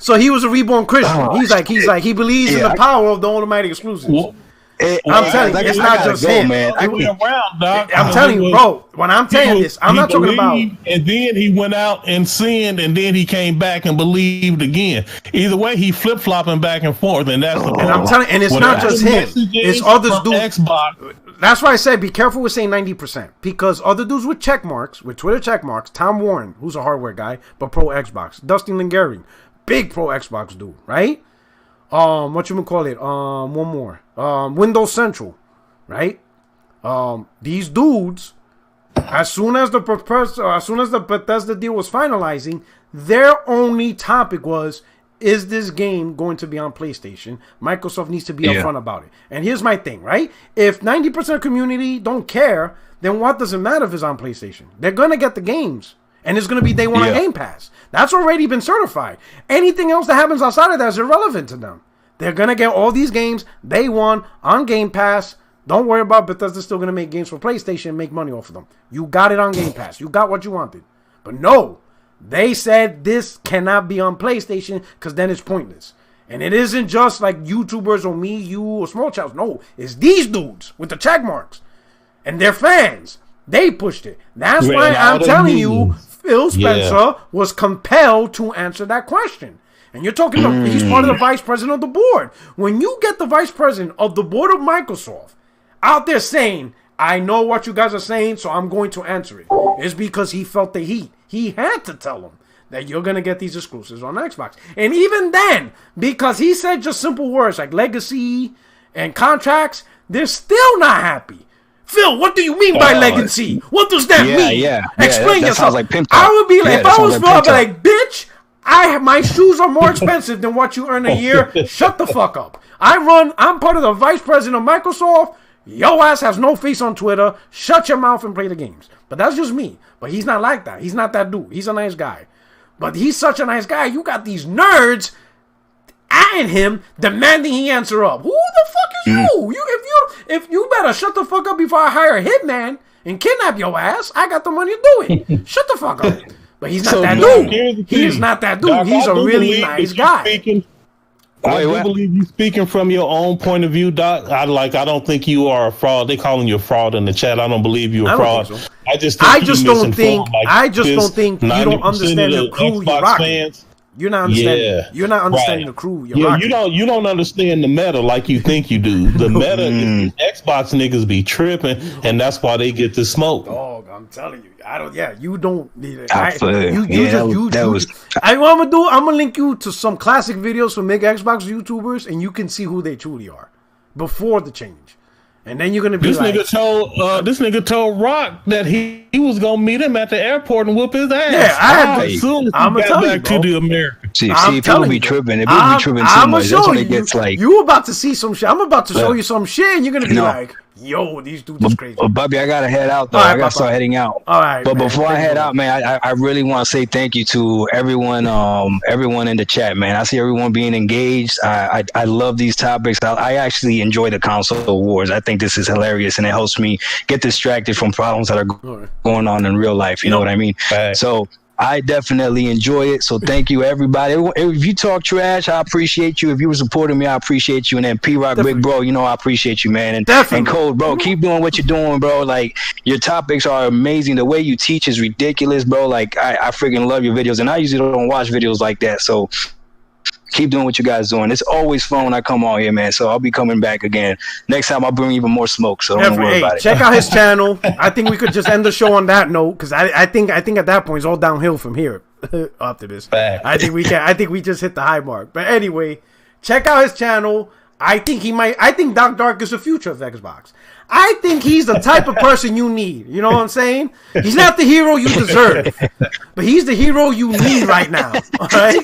So he was a reborn Christian. He's like he believes in the power of the automatic exclusives. I'm telling you, it's not just him, man. I'm telling you, bro. When I'm telling this, I'm not talking about. And then he went out and sinned, and then he came back and believed again. Either way, he flip flopping back and forth, and that's. And I'm telling, and it's not just him. It's others do. Xbox. That's why I said be careful with saying 90%, because other dudes with check marks, with Twitter check marks, Tom Warren, who's a hardware guy but pro Xbox, Dustin Lingering, big pro Xbox dude, right? What you call it? One more. Windows Central, right? These dudes, as soon as the Bethesda deal was finalizing, their only topic was, is this game going to be on PlayStation? Microsoft needs to be upfront about it. And here's my thing, right? If 90% of the community don't care, then what does it matter if it's on PlayStation? They're gonna get the games, and it's gonna be day one on Game Pass. That's already been certified. Anything else that happens outside of that is irrelevant to them. They're going to get all these games day one on Game Pass. Don't worry about Bethesda's still going to make games for PlayStation and make money off of them. You got it on Game Pass. You got what you wanted. But no, they said this cannot be on PlayStation because then it's pointless. And it isn't just like YouTubers or me, you, or small childs. No, it's these dudes with the check marks. And they're fans. They pushed it. That's why I'm telling you, Phil Spencer was compelled to answer that question. And you're talking about he's part of the vice president of the board. When you get the vice president of the board of Microsoft out there saying, I know what you guys are saying, so I'm going to answer it, it's because he felt the heat. He had to tell them that you're going to get these exclusives on Xbox. And even then, because he said just simple words like legacy and contracts, they're still not happy. Phil, what do you mean by legacy? What does that mean? Explain yourself. Like I would be like, if I was Phil, I'd be like, bitch, my shoes are more expensive than what you earn a year. Shut the fuck up. I'm part of the vice president of Microsoft. Yo ass has no face on Twitter. Shut your mouth and play the games. But that's just me. But he's not like that. He's not that dude. He's a nice guy. But he's such a nice guy. You got these nerds eyeing him, demanding he answer up. Who the fuck is you? If you better shut the fuck up before I hire a hitman and kidnap your ass. I got the money to do it. Shut the fuck up. But he's not that dude. He is not that dude. Doc, he's a really nice guy. I do believe you speaking from your own point of view, Doc. I don't think you are a fraud. They calling you a fraud in the chat. I don't believe you're a fraud. So. I just don't think you don't understand the crew you're rocking. You're not understanding. Yeah, you're not understanding the crew. You don't understand the meta like you think you do. The meta is Xbox niggas be tripping, and that's why they get the smoke. Dog, I'm telling you, you don't need it. I'm gonna link you to some classic videos from big Xbox YouTubers, and you can see who they truly are before the change. And then you're gonna be this nigga told Rock that he was gonna meet him at the airport and whoop his ass. Yeah, as soon as he got back to the America. See, people be tripping. They be tripping so much. That's when it gets like you about to see some shit. I'm about to show you some shit, and you're gonna be like, "Yo, these dudes is crazy." Bubby, I gotta head out though. I gotta start heading out. All right. But before I head out, man, I really want to say thank you to everyone, everyone in the chat, man. I see everyone being engaged. I love these topics. I actually enjoy the console wars. I think this is hilarious, and it helps me get distracted from problems that are going on in real life. You know what I mean? So I definitely enjoy it. So thank you, everybody. If you talk trash, I appreciate you. If you were supporting me, I appreciate you. And then P-Rock, big bro, I appreciate you, man. And Code, bro, keep doing what you're doing, bro. Like, your topics are amazing. The way you teach is ridiculous, bro. Like, I freaking love your videos. And I usually don't watch videos like that. So keep doing what you guys doing. It's always fun when I come on here, man. So I'll be coming back again. Next time I'll bring even more smoke. So don't worry about it. Check out his channel. I think we could just end the show on that note, because I think at that point it's all downhill from here. Optimus. I think we just hit the high mark. But anyway, check out his channel. I think Doc Dark is the future of Xbox. I think he's the type of person you need. You know what I'm saying? He's not the hero you deserve, but he's the hero you need right now. All right?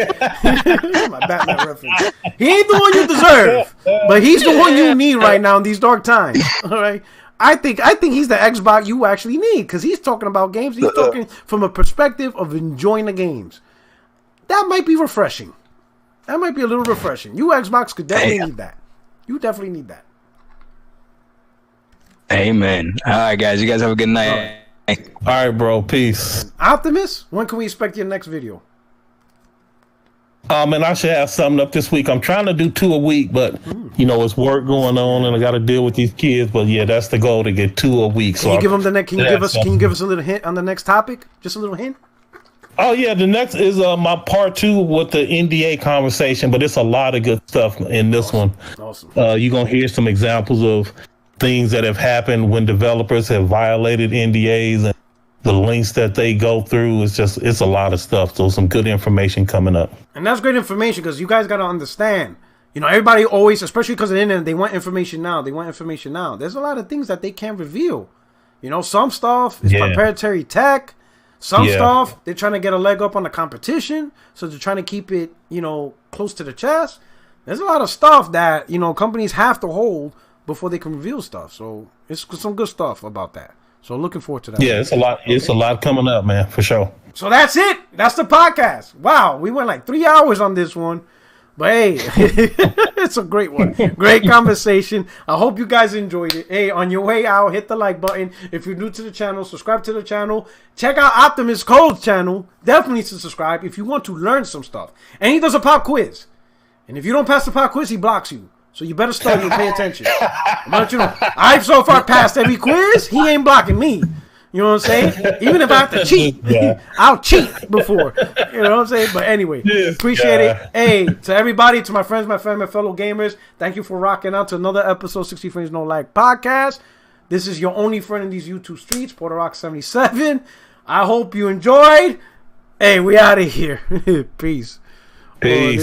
My Batman reference. He ain't the one you deserve, but he's the one you need right now in these dark times. All right? I think he's the Xbox you actually need, because he's talking about games. He's talking from a perspective of enjoying the games. That might be refreshing. That might be a little refreshing. You Xbox could definitely need that. You definitely need that. Amen. All right, guys. You guys have a good night. All right, bro. Peace. Optimus, when can we expect your next video? And I should have something up this week. I'm trying to do 2 a week, but it's work going on, and I got to deal with these kids. But yeah, that's the goal, to get 2 a week. Can you give them the next? Can you give us a little hint on the next topic? Just a little hint. Oh yeah, the next is my part 2 with the NDA conversation, but it's a lot of good stuff in this one. Awesome. You're gonna hear some examples of things that have happened when developers have violated NDAs and the links that they go through. It's a lot of stuff. So some good information coming up. And that's great information, because you guys got to understand, everybody always, especially because of the internet, they want information now. There's a lot of things that they can't reveal. Some stuff is proprietary tech. Some stuff, they're trying to get a leg up on the competition. So they're trying to keep it, close to the chest. There's a lot of stuff that, companies have to hold before they can reveal stuff. So it's some good stuff about that. So looking forward to that. Yeah, it's a lot. It's a lot coming up, man, for sure. So that's it. That's the podcast. Wow, we went like 3 hours on this one. But hey, it's a great one. Great conversation. I hope you guys enjoyed it. Hey, on your way out, hit the like button. If you're new to the channel, subscribe to the channel. Check out Optimus Code's channel. Definitely subscribe if you want to learn some stuff. And he does a pop quiz. And if you don't pass the pop quiz, he blocks you. So you better study and pay attention. I'm gonna let you know. I've so far passed every quiz. He ain't blocking me. You know what I'm saying? Even if I have to cheat, I'll cheat before. You know what I'm saying? But anyway, appreciate it. Hey, to everybody, to my friends, my family, my fellow gamers, thank you for rocking out to another episode, 60 Frames No Lag podcast. This is your only friend in these YouTube streets, Porter Rock 77. I hope you enjoyed. Hey, we out of here. Peace. Peace.